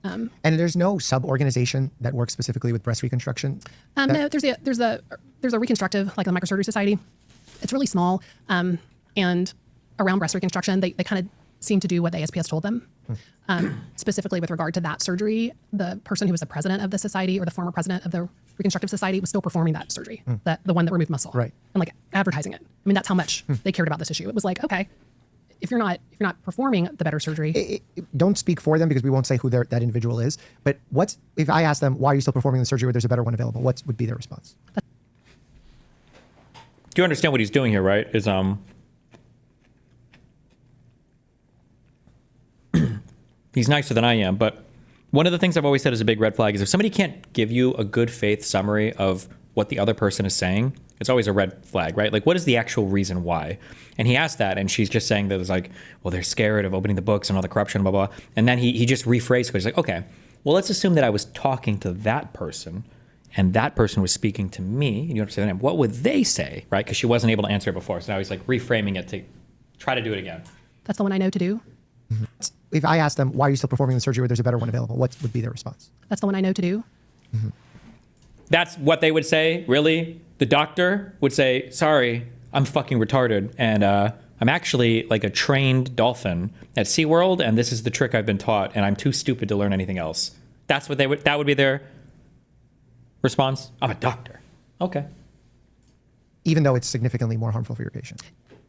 And there's no sub-organization that works specifically with breast reconstruction? No, there's a reconstructive, like the Microsurgery Society. It's really small. And around breast reconstruction, they kind of seem to do what the ASPS told them. Specifically with regard to that surgery, the person who was the president of the society or the former president of the Reconstructive Society was still performing that surgery, the one that removed muscle, right? And like advertising it. I mean, that's how much they cared about this issue. It was like, okay, if you're not performing the better surgery, don't speak for them because we won't say who that individual is. But if I ask them why are you still performing the surgery where there's a better one available? What would be their response? Do you understand what he's doing here? Right? Is he's nicer than I am, but one of the things I've always said is a big red flag is if somebody can't give you a good faith summary of what the other person is saying, it's always a red flag, right? Like, what is the actual reason why? And he asked that, and she's just saying that it's like, well, they're scared of opening the books and all the corruption, blah, blah. And then he just rephrased it. He's like, okay, well, let's assume that I was talking to that person and that person was speaking to me. You don't have to say their name. What would they say, right? Because she wasn't able to answer it before. So now he's like reframing it to try to do it again. that's the one I know to do. If I ask them why are you still performing the surgery where there's a better one available, what would be their response? That's the one I know to do. That's what they would say, really? The doctor would say, sorry, I'm fucking retarded, and I'm actually like a trained dolphin at SeaWorld, and this is the trick I've been taught, and I'm too stupid to learn anything else. That would be their response? I'm a doctor. Okay. Even though it's significantly more harmful for your patient.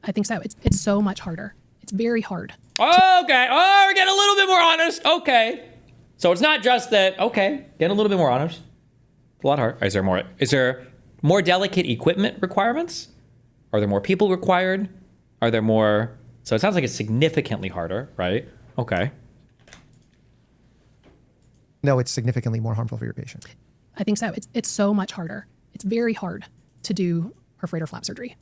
I think so. It's so much harder. It's very hard. Okay. Oh, we're getting a little bit more honest. Okay. So it's not just that, okay, getting a little bit more honest. A lot harder. Is there more delicate equipment requirements? Are there more people required? Are there more? So it sounds like it's significantly harder, right? Okay. No, it's significantly more harmful for your patient. I think so. It's so much harder. It's very hard to do perforator flap surgery.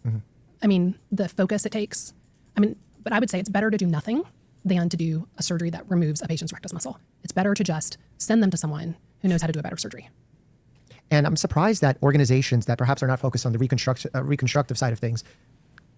I mean, the focus it takes. I mean, but I would say it's better to do nothing than to do a surgery that removes a patient's rectus muscle. It's better to just send them to someone who knows how to do a better surgery. And I'm surprised that organizations that perhaps are not focused on the reconstructive side of things,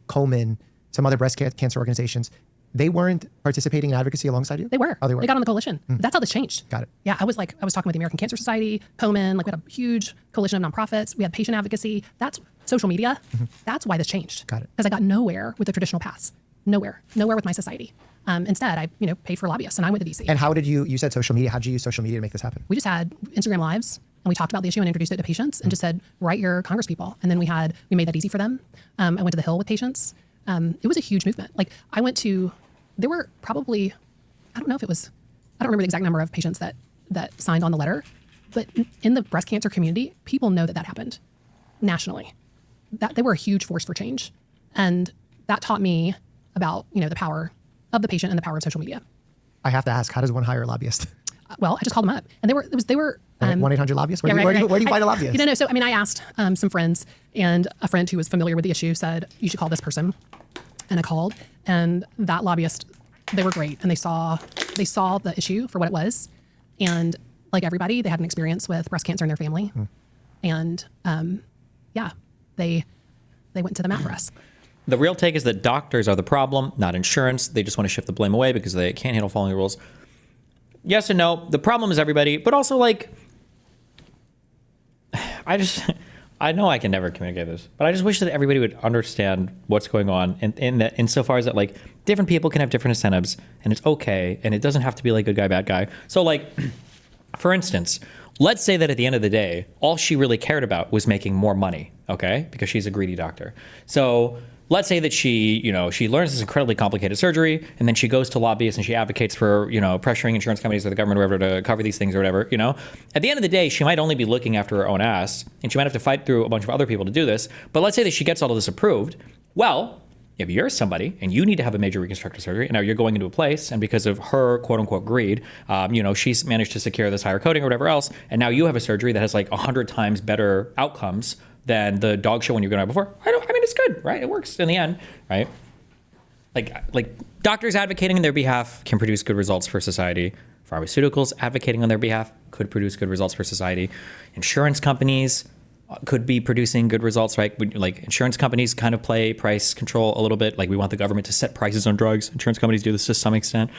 Komen, some other breast cancer organizations, they weren't participating in advocacy alongside you? They were. Oh, they were. They got on the coalition. That's how this changed. Got it. Yeah, I was talking with the American Cancer Society, Komen, like we had a huge coalition of nonprofits. We had patient advocacy. That's social media. That's why this changed. Got it. Because I got nowhere with the traditional paths. Nowhere with my society. Instead, I paid for lobbyists and I went to DC. And how did you said social media, how did you use social media to make this happen? We just had Instagram lives and we talked about the issue and introduced it to patients and just said, write your Congress people. And then we made that easy for them. I went to the Hill with patients. It was a huge movement. Like there were probably, I don't remember the exact number of patients that signed on the letter, but in the breast cancer community, people know that happened nationally, that they were a huge force for change. And that taught me about, the power of the patient and the power of social media. I have to ask, how does one hire a lobbyist? Well, I just called them up and they were 1-800 lobbyists? Where do you find a lobbyist? So, I asked some friends, and a friend who was familiar with the issue said, you should call this person. And I called, and that lobbyist, they were great. And they saw the issue for what it was. And like everybody, they had an experience with breast cancer in their family. And they went to the mat for us. The real take is that doctors are the problem, not insurance. They just want to shift the blame away because they can't handle following the rules. Yes and no. The problem is everybody, but also I know I can never communicate this, but I just wish that everybody would understand what's going on insofar as that different people can have different incentives and it's okay. And it doesn't have to be good guy, bad guy. So for instance, let's say that at the end of the day, all she really cared about was making more money. Okay. Because she's a greedy doctor. So let's say that she learns this incredibly complicated surgery and then she goes to lobbyists and she advocates for, pressuring insurance companies or the government or whatever to cover these things or whatever, At the end of the day, she might only be looking after her own ass and she might have to fight through a bunch of other people to do this. But let's say that she gets all of this approved. Well, if you're somebody and you need to have a major reconstructive surgery and now you're going into a place and because of her quote unquote greed, she's managed to secure this higher coding or whatever else. And now you have a surgery that has 100 times better outcomes than the dog show when you're going to have before. I mean, it's good, right? It works in the end, right? Like doctors advocating on their behalf can produce good results for society. Pharmaceuticals advocating on their behalf could produce good results for society. Insurance companies could be producing good results, right? Insurance companies kind of play price control a little bit. We want the government to set prices on drugs. Insurance companies do this to some extent.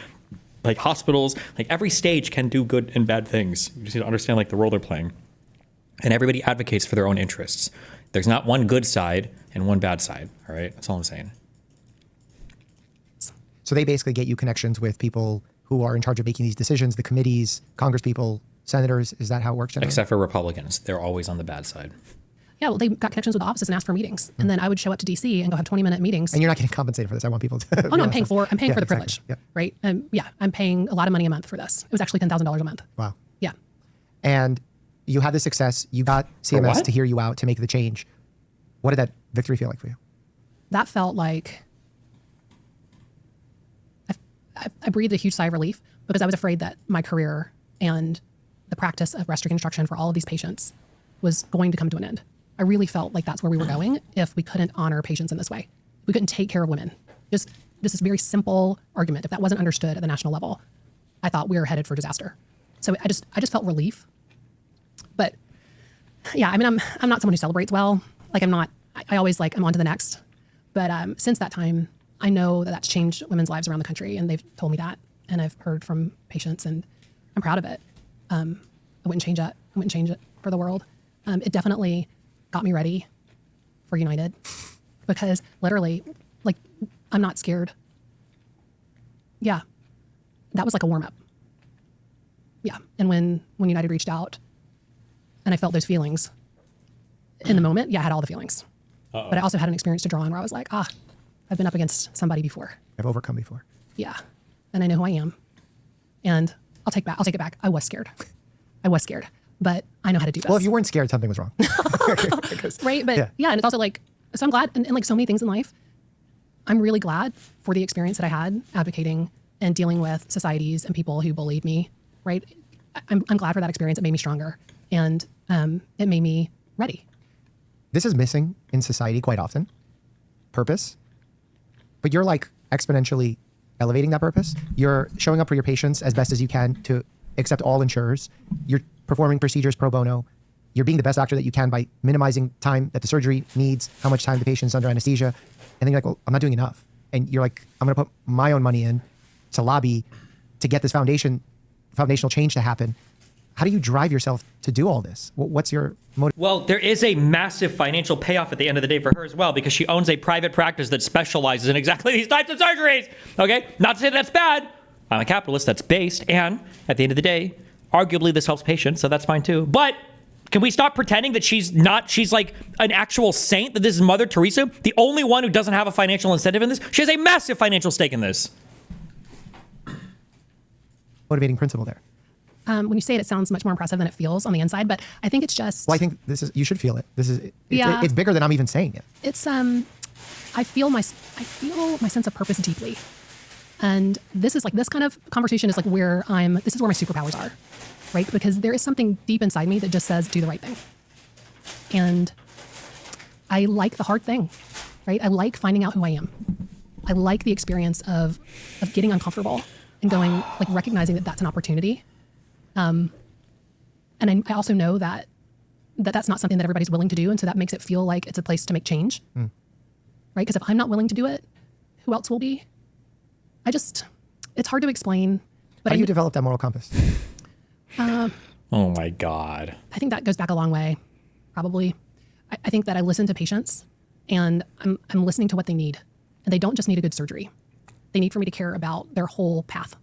Hospitals, every stage can do good and bad things. You just need to understand the role they're playing. And everybody advocates for their own interests. There's not one good side and one bad side, all right? That's all I'm saying. So they basically get you connections with people who are in charge of making these decisions, the committees, Congress people, senators. Is that how it works generally? Except for Republicans. They're always on the bad side. Yeah, well, they got connections with the offices and asked for meetings. And then I would show up to DC and go have 20-minute meetings. And you're not getting compensated for this. I want people to. Oh, no, I'm paying for the privilege, exactly. Yeah. right? I'm paying a lot of money a month for this. It was actually $10,000 a month. Wow. Yeah. And you had the success. You got CMS to hear you out, to make the change. What did that victory feel like for you? That felt like I breathed a huge sigh of relief because I was afraid that my career and the practice of breast reconstruction for all of these patients was going to come to an end. I really felt like that's where we were going if we couldn't honor patients in this way. We couldn't take care of women. Just this is a very simple argument. If that wasn't understood at the national level, I thought we were headed for disaster. So I just felt relief. But yeah, I mean, I'm not someone who celebrates well. I always I'm on to the next. But since that time, I know that that's changed women's lives around the country, and they've told me that, and I've heard from patients, and I'm proud of it. I wouldn't change it. I wouldn't change it for the world. It definitely got me ready for United because literally, I'm not scared. Yeah, that was like a warm up. Yeah, and when United reached out, and I felt those feelings in the moment, yeah, I had all the feelings. But I also had an experience to draw on where I was like, I've been up against somebody before. I've overcome before. Yeah. And I know who I am. And I'll take it back. I was scared. But I know how to do this. Well, if you weren't scared, something was wrong. Right. But yeah. And it's also so I'm glad, and so many things in life, I'm really glad for the experience that I had advocating and dealing with societies and people who bullied me. Right. I'm glad for that experience. It made me stronger. And it made me ready. This is missing in society quite often. Purpose. But you're exponentially elevating that purpose. You're showing up for your patients as best as you can to accept all insurers. You're performing procedures pro bono. You're being the best doctor that you can by minimizing time that the surgery needs, how much time the patient's under anesthesia. And then you're like, well, I'm not doing enough. And you're like, I'm going to put my own money in to lobby to get this foundational change to happen. How do you drive yourself to do all this? What's your motive? Well, there is a massive financial payoff at the end of the day for her as well, because she owns a private practice that specializes in exactly these types of surgeries. Okay? Not to say that's bad. I'm a capitalist, that's based. And at the end of the day, arguably this helps patients, so that's fine too. But can we stop pretending that she's like an actual saint, that this is Mother Teresa, the only one who doesn't have a financial incentive in this? She has a massive financial stake in this. Motivating principle there? When you say it, it sounds much more impressive than it feels on the inside, but I think it's just... Well, I think you should feel it. It's bigger than I'm even saying it. It's, I feel my sense of purpose deeply. And this kind of conversation is like this is where my superpowers are, right? Because there is something deep inside me that just says, do the right thing. And I like the hard thing, right? I like finding out who I am. I like the experience of getting uncomfortable and going, like, recognizing that that's an opportunity. And I also know that that's not something that everybody's willing to do. And so that makes it feel like it's a place to make change, right? Because if I'm not willing to do it, who else will be? It's hard to explain. But How do you develop that moral compass? Oh my God. I think that goes back a long way, probably. I think that I listen to patients and I'm listening to what they need. And they don't just need a good surgery. They need for me to care about their whole path,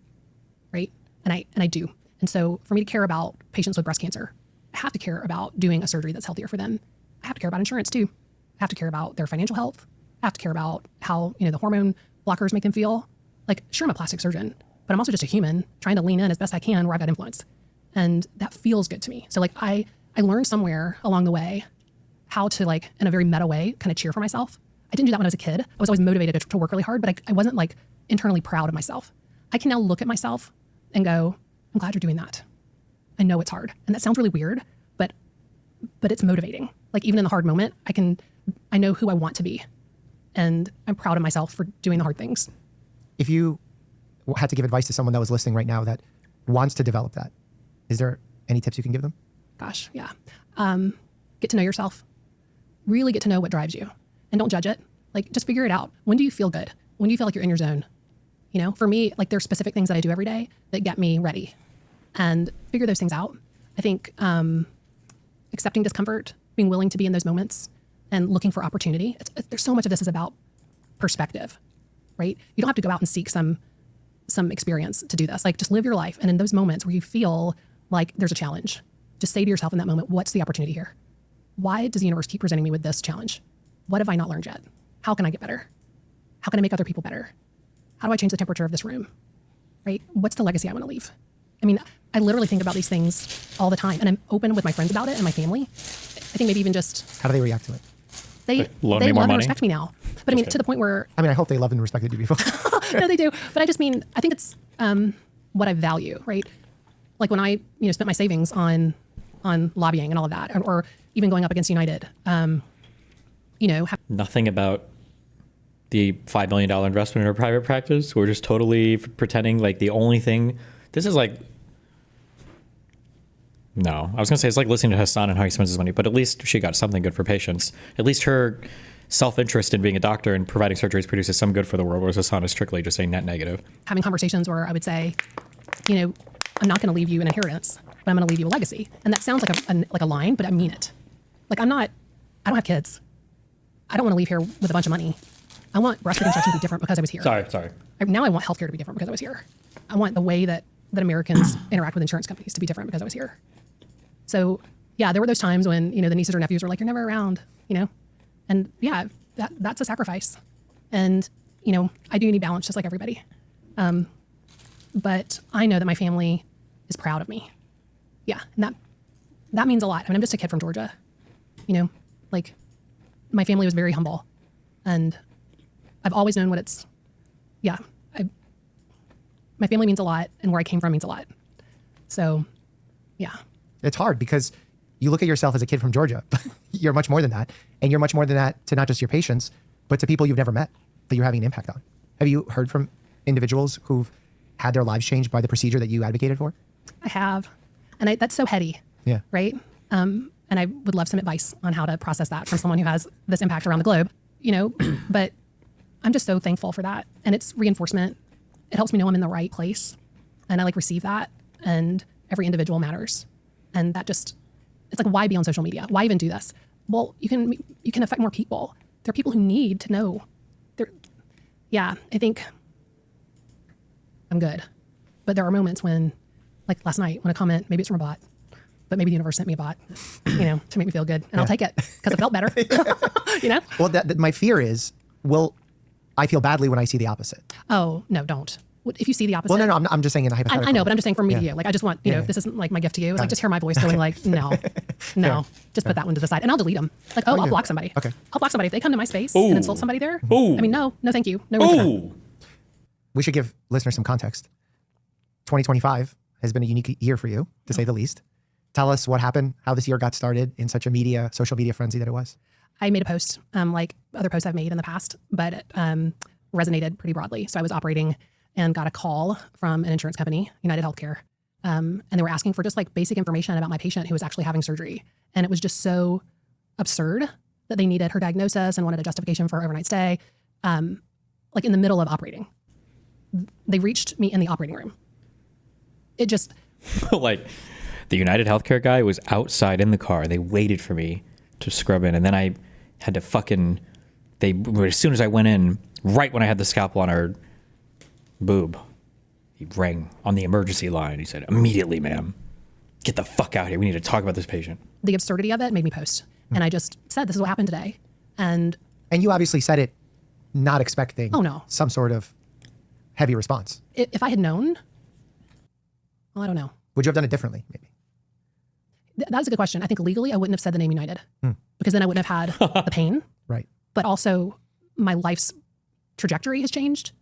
right? And I do. And so for me to care about patients with breast cancer, I have to care about doing a surgery that's healthier for them. I have to care about insurance too. I have to care about their financial health. I have to care about how, the hormone blockers make them feel. Like, sure, I'm a plastic surgeon, but I'm also just a human trying to lean in as best I can where I've got influence. And that feels good to me. So like I learned somewhere along the way how to, like, in a very meta way, kind of cheer for myself. I didn't do that when I was a kid. I was always motivated to work really hard, but I wasn't, like, internally proud of myself. I can now look at myself and go, I'm glad you're doing that. I know it's hard. And that sounds really weird, but it's motivating. Like, even in the hard moment, I know who I want to be. And I'm proud of myself for doing the hard things. If you had to give advice to someone that was listening right now that wants to develop that, is there any tips you can give them? Gosh, yeah. Get to know yourself. Really get to know what drives you. And don't judge it. Like, just figure it out. When do you feel good? When do you feel like you're in your zone? For me, like, there's specific things that I do every day that get me ready. And figure those things out. I think accepting discomfort, being willing to be in those moments, and looking for opportunity. There's so much of this is about perspective, right? You don't have to go out and seek some experience to do this. Like, just live your life. And in those moments where you feel like there's a challenge, just say to yourself in that moment, what's the opportunity here? Why does the universe keep presenting me with this challenge? What have I not learned yet? How can I get better? How can I make other people better? How do I change the temperature of this room, right? What's the legacy I want to leave? I mean, I literally think about these things all the time, and I'm open with my friends about it and my family. I think maybe even just... How do they react to it? They loan love me more and money? respect me now. But I mean, to the point where... I mean, I hope they loved and respected you before. No, they do. But I just mean, I think it's what I value, right? Like, when I spent my savings on lobbying and all of that, or even going up against United, Nothing about the $5 million investment in her private practice. We're just totally pretending like the only thing. This is like, no, I was gonna say it's like listening to Hassan and how he spends his money, but at least she got something good for patients. At least her self-interest in being a doctor and providing surgeries produces some good for the world, whereas Hassan is strictly just a net negative. having conversations where I would say, I'm not going to leave you an inheritance, but I'm going to leave you a legacy. And that sounds like a line, but I mean it. Like, I don't have kids. I don't want to leave here with a bunch of money. I want breast reconstruction to be different because I was here. Sorry. Now I want healthcare to be different because I was here. I want the way that Americans interact with insurance companies to be different because I was here. So yeah, there were those times when, the nieces or nephews were like, you're never around, and yeah, that's a sacrifice. And, I do need balance just like everybody. But I know that my family is proud of me. Yeah. And that means a lot. I mean, I'm just a kid from Georgia, like, my family was very humble, and I've always known what it's, my family means a lot, and where I came from means a lot. So, yeah. It's hard because you look at yourself as a kid from Georgia, but you're much more than that. And you're much more than that to not just your patients, but to people you've never met that you're having an impact on. Have you heard from individuals who've had their lives changed by the procedure that you advocated for? I have. And that's so heady. Yeah. Right? And I would love some advice on how to process that from someone who has this impact around the globe, but I'm just so thankful for that. And it's reinforcement. It helps me know I'm in the right place. And I receive that. And every individual matters. And that just, it's like, why be on social media? Why even do this? Well, you can affect more people. There are people who need to know. I think I'm good. But there are moments when, like last night, when a comment, maybe it's from a bot, but maybe the universe sent me a bot, to make me feel good. And I'll take it because it felt better, Well, my fear is, I feel badly when I see the opposite. Oh, no, don't. If you see the opposite. Well, no, I'm just saying in a hypothetical. I know, but I'm just saying for me to you. Like, I just want, if this isn't like my gift to you, it's like just hear my voice going like, no, just put that one to the side. And I'll delete them. Like, I'll block somebody. Okay. I'll block somebody. If they come to my space and insult somebody there, Ooh. I mean, no, thank you. No reason for that. We should give listeners some context. 2025 has been a unique year for you, to say the least. Tell us what happened, how this year got started in such a social media frenzy that it was. I made a post, like other posts I've made in the past, but it resonated pretty broadly. So I was operating and got a call from an insurance company, United Healthcare. And they were asking for just like basic information about my patient who was actually having surgery. And it was just so absurd that they needed her diagnosis and wanted a justification for her overnight stay, like in the middle of operating. They reached me in the operating room. It just... Like, the United Healthcare guy was outside in the car. They waited for me to scrub in. And then I had to as soon as I went in, right when I had the scalpel on her boob, he rang on the emergency line. He said, "Immediately, ma'am, get the fuck out here. We need to talk about this patient." The absurdity of it made me post. And I just said, this is what happened today. And you obviously said it not expecting some sort of heavy response. If I had known, well, I don't know. Would you have done it differently, maybe? That was a good question. I think legally I wouldn't have said the name United because then I wouldn't have had the pain. Right. But also my life's trajectory has changed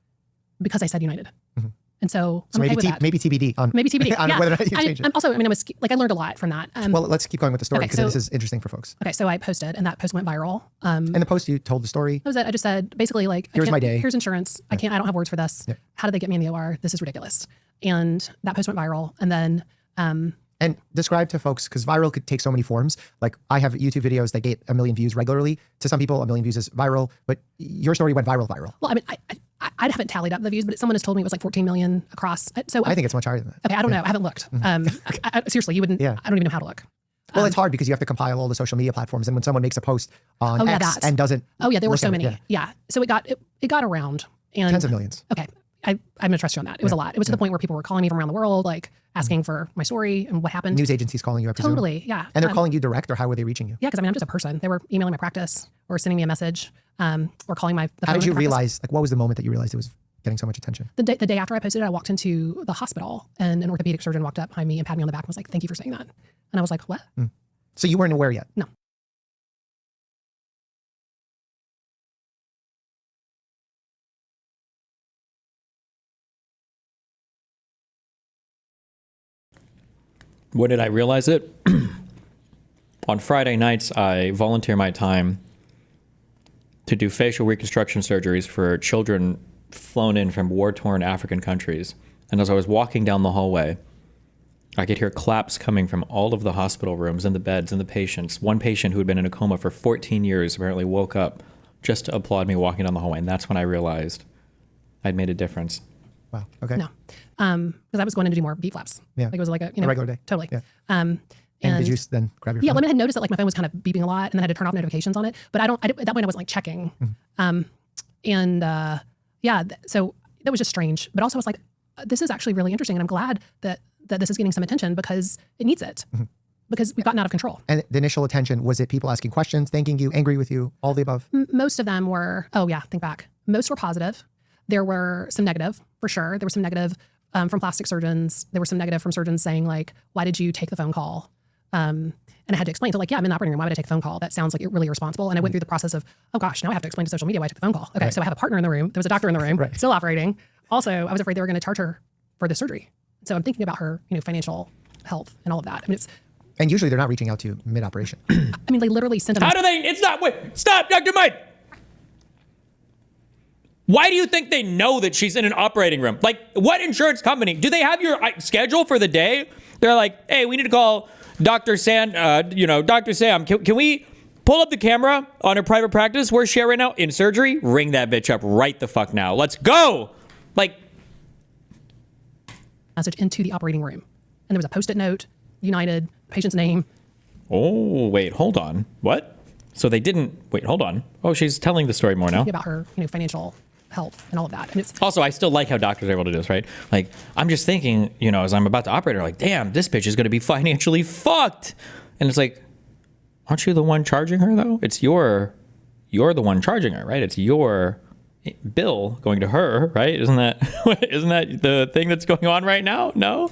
because I said United. Mm-hmm. And so I'm okay with that. Maybe TBD on, maybe TBD, on whether or not you change it. I learned a lot from that. Well, let's keep going with the story because this is interesting for folks. Okay, so I posted and that post went viral. And the post, you told the story? That was it. I just said, basically like, here's my day. Here's insurance. Yeah. I don't have words for this. Yeah. How did they get me in the OR? This is ridiculous. And that post went viral. And then... and describe to folks, because viral could take so many forms. Like I have YouTube videos that get 1 million views regularly. To some people, 1 million views is viral, but your story went viral. Well, I mean, I haven't tallied up the views, but someone has told me it was like 14 million across. So I think it's much higher than that. Okay, I don't know. I haven't looked. Seriously, you wouldn't. Yeah. I don't even know how to look. Well, it's hard because you have to compile all the social media platforms, and when someone makes a post on X and doesn't, there were so many. Yeah. So it got around and tens of millions. Okay. I'm gonna trust you on that. It was a lot. It was to the point where people were calling me from around the world, like asking for my story and what happened. News agencies calling you, I presume. Totally, yeah. And they're calling you direct, or how were they reaching you? Yeah, because I'm just a person. They were emailing my practice or sending me a message, or calling my. How did you realize? Like, what was the moment that you realized it was getting so much attention? The day after I posted it, I walked into the hospital, and an orthopedic surgeon walked up behind me and patted me on the back and was like, "Thank you for saying that." And I was like, "What?" So you weren't aware yet? No. When did I realize it? On Friday nights, I volunteer my time to do facial reconstruction surgeries for children flown in from war-torn African countries. And as I was walking down the hallway, I could hear claps coming from all of the hospital rooms and the beds and the patients. One patient who had been in a coma for 14 years apparently woke up just to applaud me walking down the hallway. And that's when I realized I'd made a difference. Wow. Okay. No. Because I was going in to do more beat flaps. Yeah. Like it was like a regular day. Totally. Yeah. And did you then grab your phone? Yeah, I had noticed that like my phone was kind of beeping a lot and then I had to turn off notifications on it. But at that point I wasn't like checking. So that was just strange. But also I was like, this is actually really interesting. And I'm glad that this is getting some attention because it needs it. Because we've gotten out of control. And the initial attention, was it people asking questions, thanking you, angry with you, all the above? Most of them were, think back. Most were positive. There were some negative, for sure. There was some negative from plastic surgeons. There were some negative from surgeons saying like, why did you take the phone call? And I had to explain to like, I'm in the operating room. Why would I take a phone call? That sounds like you're really irresponsible. And I went through the process of, oh gosh, now I have to explain to social media why I took the phone call. Okay, so I have a partner in the room. There was a doctor in the room, still operating. Also, I was afraid they were going to charge her for the surgery. So I'm thinking about her, financial health and all of that. I mean, and usually they're not reaching out to you mid-operation. I mean, they literally sent them. How do they? It's not. Wait, stop, Dr. Mike. Why do you think they know that she's in an operating room? Like, what insurance company? Do they have your schedule for the day? They're like, hey, we need to call Dr. Dr. Sam. Can we pull up the camera on her private practice? Where's she at right now? In surgery? Ring that bitch up right the fuck now. Let's go. Like, message into the operating room. And there was a post-it note, United, patient's name. oh, wait, hold on. What? So they didn't, wait, hold on. Oh, she's telling the story more now. About her, financial health and all of that. And it's Also, I still like how doctors are able to do this, right? Like, I'm just thinking, as I'm about to operate her, like, damn, this bitch is going to be financially fucked. And it's like, aren't you the one charging her, though? You're the one charging her, right? It's your bill going to her, right? Isn't that the thing that's going on right now? No?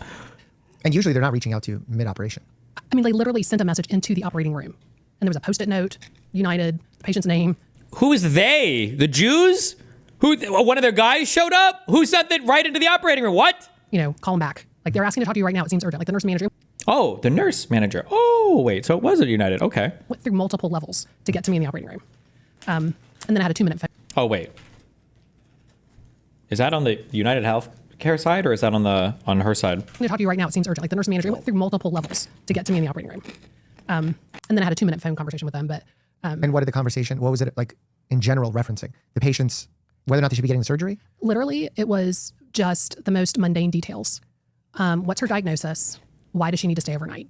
And usually they're not reaching out to you mid-operation. I mean, they literally sent a message into the operating room. And there was a post-it note, United, the patient's name. Who is they? The Jews? One of their guys showed up? Who sent it right into the operating room? What? Call them back. Like, they're asking to talk to you right now. It seems urgent. Like, the nurse manager Oh, the nurse manager. Oh, wait. So it was at United. Okay. went through multiple levels to get to me in the operating room. And then I had a 2-minute phone. Oh, wait. Is that on the United Healthcare side or is that on her side? I'm going to talk to you right now. It seems urgent. Like, the nurse manager went through multiple levels to get to me in the operating room. And then I had a 2-minute phone conversation with them. But And what did the conversation, what was it like in general referencing? The patients, whether or not they should be getting the surgery? literally, it was just the most mundane details. What's her diagnosis? Why does she need to stay overnight?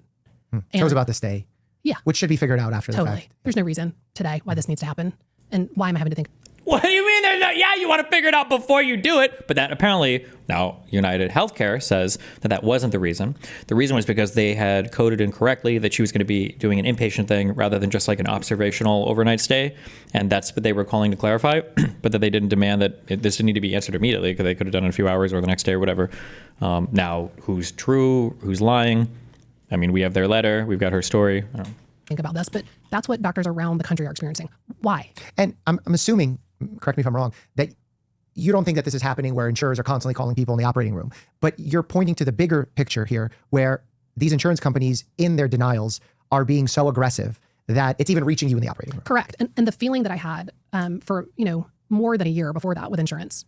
So it was about the stay. Yeah. Which should be figured out after the Totally. fact. There's no reason today why this needs to happen. And why am I having to think? What do you mean there's not? Yeah, you want to figure it out before you do it. But that apparently, now United Healthcare says that wasn't the reason. The reason was because they had coded incorrectly that she was going to be doing an inpatient thing rather than just like an observational overnight stay. And that's what they were calling to clarify. But that they didn't demand that this didn't need to be answered immediately because they could have done it in a few hours or the next day or whatever. Now, who's true? Who's lying? I mean, we have their letter. We've got her story. I don't know. Think about this, but that's what doctors around the country are experiencing. Why? And I'm assuming, correct me if I'm wrong, that you don't think that this is happening where insurers are constantly calling people in the operating room, but you're pointing to the bigger picture here where these insurance companies in their denials are being so aggressive that it's even reaching you in the operating room. Correct. And the feeling that I had for, more than a year before that with insurance,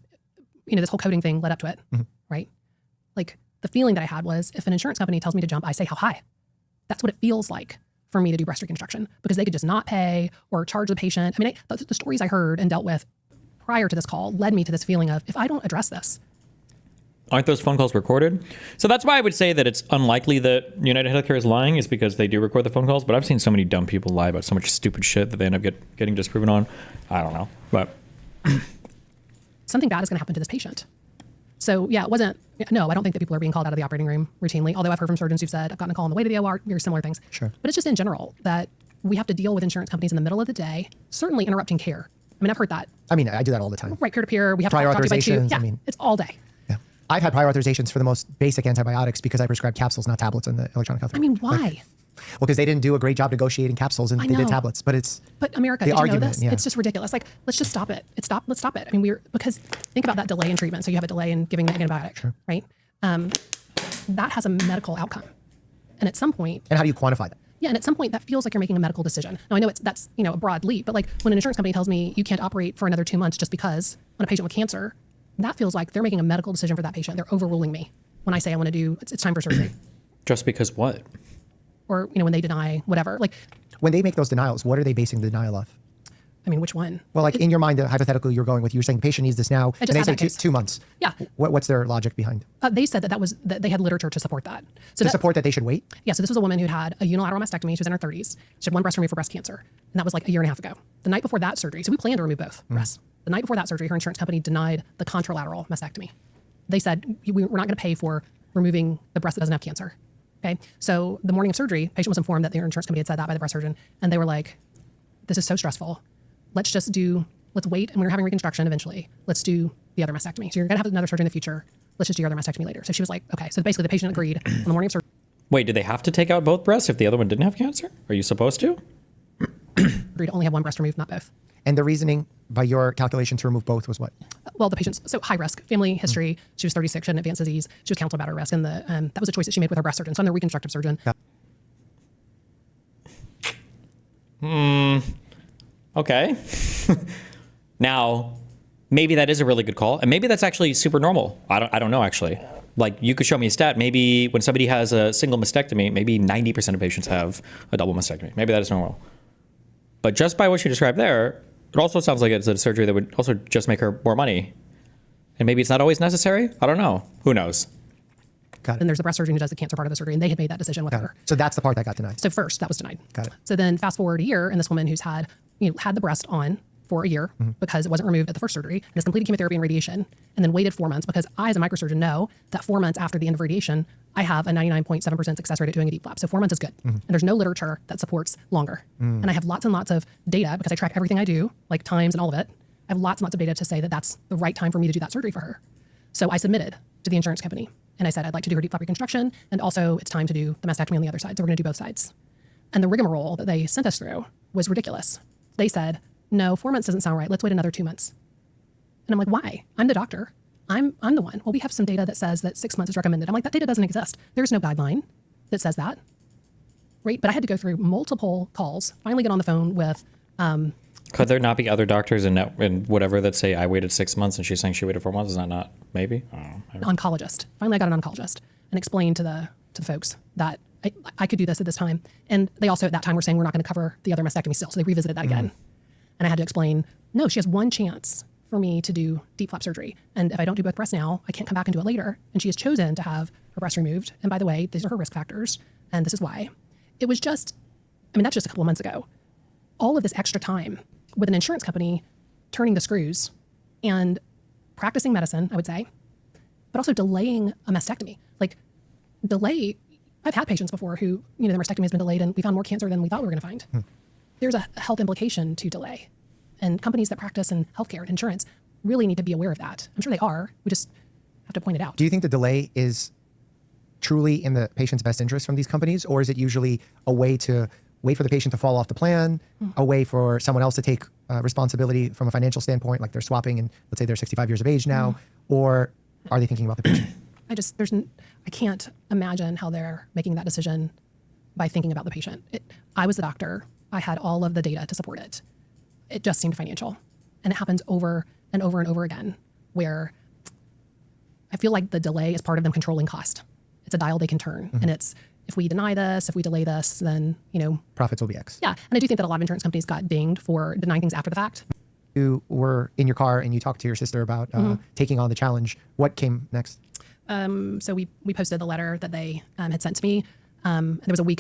this whole coding thing led up to it, right? Like the feeling that I had was if an insurance company tells me to jump, I say how high. That's what it feels like for me to do breast reconstruction because they could just not pay or charge the patient. I mean, the stories I heard and dealt with prior to this call led me to this feeling of if I don't address this. Aren't those phone calls recorded? So that's why I would say that it's unlikely that United Healthcare is lying is because they do record the phone calls. But I've seen so many dumb people lie about so much stupid shit that they end up getting disproven on. I don't know. But Something bad is going to happen to this patient. So yeah, I don't think that people are being called out of the operating room routinely. Although I've heard from surgeons who've said, I've gotten a call on the way to the OR, very similar things. Sure. But it's just in general that we have to deal with insurance companies in the middle of the day, certainly interrupting care. I mean, I've heard that. I mean, I do that all the time. Right, peer-to-peer. We have Prior to talk to you by two. authorizations, Yeah, I mean- it's all day. Yeah. I've had prior authorizations for the most basic antibiotics because I prescribed capsules, not tablets in the electronic health I mean, record. why? Well, because they didn't do a great job negotiating capsules and I they did know. tablets. But America, the did you know argument, this? yeah. It's just ridiculous. Like, let's just stop it. Let's stop it. I mean, because think about that delay in treatment. So you have a delay in giving the antibiotic, right? That has a medical outcome. And at some point, And how do you quantify that? yeah, and at some point that feels like you're making a medical decision. Now I know that's a broad leap, but like when an insurance company tells me you can't operate for another 2 months just because on a patient with cancer, that feels like they're making a medical decision for that patient. They're overruling me when I say I want to do it's time for surgery. just because what? Or when they deny whatever. Like, When they make those denials, what are they basing the denial of? I mean, which one? Well, like in your mind, the hypothetical you're going with, you're saying the patient needs this now, I and just they had say that case. 2 months. Yeah. What's their logic behind? They said that they had literature to support that. So To support that they should wait? Yeah, so this was a woman who had a unilateral mastectomy. She was in her 30s. She had one breast removed for breast cancer. And that was like a year and a half ago. The night before that surgery, so we planned to remove both breasts. The night before that surgery, her insurance company denied the contralateral mastectomy. They said, we're not going to pay for removing the breast that doesn't have cancer. Okay. So the morning of surgery, patient was informed that their insurance company had said that by the breast surgeon. And they were like, this is so stressful. Let's wait. And we were having reconstruction eventually. Let's do the other mastectomy. So you're going to have another surgery in the future. Let's just do your other mastectomy later. So she was like, okay. So basically the patient agreed on the morning of surgery Wait, do they have to take out both breasts if the other one didn't have cancer? Are you supposed to? to only have one breast removed, not both. And the reasoning by your calculation to remove both was what? Well, the patient's so high risk, family history. She was 36, she had an advanced disease. She was counseled about her risk, and that was a choice that she made with her breast surgeon. So I'm the reconstructive surgeon. Okay. Now, maybe that is a really good call, and maybe that's actually super normal. I don't know actually. Like, you could show me a stat. Maybe when somebody has a single mastectomy, maybe 90% of patients have a double mastectomy. Maybe that is normal. But just by what you described there, it also sounds like it's a surgery that would also just make her more money. And maybe it's not always necessary. I don't know. Who knows? Got it. And there's the breast surgeon who does the cancer part of the surgery, and they had made that decision with Got her. it. So that's the part that got denied. So first, that was denied. Got it. So then fast forward a year, and this woman who's had the breast on for a year because it wasn't removed at the first surgery, and has completed chemotherapy and radiation, and then waited 4 months because I, as a microsurgeon, know that 4 months after the end of radiation, I have a 99.7% success rate at doing a deep flap. So 4 months is good. And there's no literature that supports longer. And I have lots and lots of data because I track everything I do, like times and all of it. I have lots and lots of data to say that that's the right time for me to do that surgery for her. So I submitted to the insurance company, and I said, I'd like to do her deep flap reconstruction, and also it's time to do the mastectomy on the other side. So we're going to do both sides. And the rigmarole that they sent us through was ridiculous. They said, no, 4 months doesn't sound right. Let's wait another 2 months. And I'm like, why? I'm the doctor. I'm the one. Well, we have some data that says that 6 months is recommended. I'm like, that data doesn't exist. There's no guideline that says that. Right? But I had to go through multiple calls, finally get on the phone with Could there not be other doctors in whatever that say I waited 6 months and she's saying she waited 4 months? Is that not maybe? I don't know. an oncologist. Finally, I got an oncologist and explained to the folks that I could do this at this time. And they also at that time were saying we're not going to cover the other mastectomy still. So they revisited that again. And I had to explain, no, she has one chance for me to do deep flap surgery. And if I don't do both breasts now, I can't come back and do it later. And she has chosen to have her breast removed. And by the way, these are her risk factors. And this is why. It was just, that's just a couple of months ago. All of this extra time with an insurance company turning the screws and practicing medicine, I would say, but also delaying a mastectomy. Like, I've had patients before who, their mastectomy has been delayed and we found more cancer than we thought we were going to find. There's a health implication to delay. And companies that practice in healthcare and insurance really need to be aware of that. I'm sure they are. We just have to point it out. Do you think the delay is truly in the patient's best interest from these companies, or is it usually a way to wait for the patient to fall off the plan, a way for someone else to take responsibility from a financial standpoint, like they're swapping and let's say they're 65 years of age now, or are they thinking about the patient? I can't imagine how they're making that decision by thinking about the patient. I was the doctor. I had all of the data to support it. It just seemed financial. And it happens over and over and over again, where I feel like the delay is part of them controlling cost. It's a dial they can turn. And it's, if we deny this, if we delay this, then, Profits will be X. Yeah. And I do think that a lot of insurance companies got dinged for denying things after the fact. You were in your car and you talked to your sister about taking on the challenge. What came next? So we posted the letter that they had sent to me. And there was a week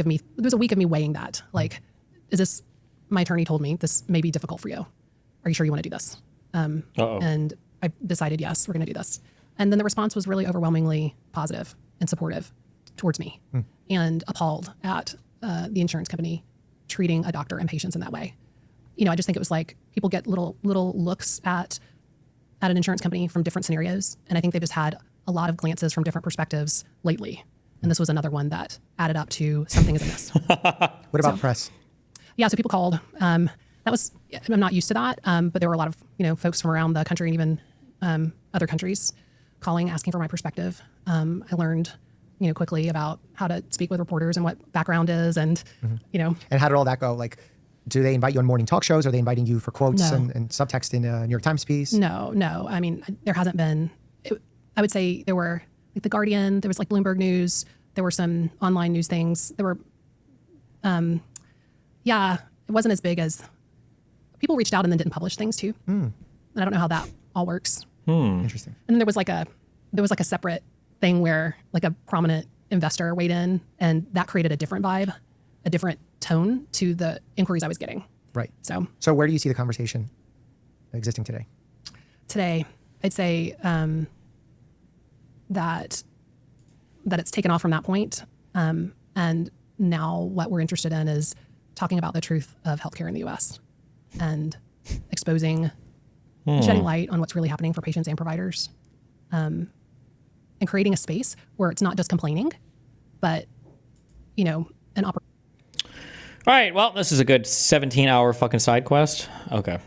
of me weighing that. Like, is this, my attorney told me this may be difficult for you. Are you sure you want to do this? And I decided, yes, we're going to do this. And then the response was really overwhelmingly positive and supportive towards me, and appalled at the insurance company treating a doctor and patients in that way. I just think it was like people get little looks at an insurance company from different scenarios. And I think they just had a lot of glances from different perspectives lately. And this was another one that added up to something is amiss. What about press? Yeah, so people called. I'm not used to that, but there were a lot of folks from around the country and even other countries calling, asking for my perspective. I learned quickly about how to speak with reporters and what background is, and And how did all that go? Like, do they invite you on morning talk shows? Are they inviting you for quotes No. and subtext in a New York Times piece? No. There hasn't been. I would say there were like The Guardian. There was like Bloomberg News. There were some online news things. There were, it wasn't as big as people reached out and then didn't publish things too. And I don't know how that all works. Interesting. And then there was like a separate thing where like a prominent investor weighed in, and that created a different vibe, a different tone to the inquiries I was getting. Right. So where do you see the conversation existing today? today, I'd say that it's taken off from that point. And now what we're interested in is talking about the truth of healthcare in the U.S. and exposing, shedding light on what's really happening for patients and providers, and creating a space where it's not just complaining, but, you know, an opportunity. All right, well, this is a good 17-hour fucking side quest. Okay.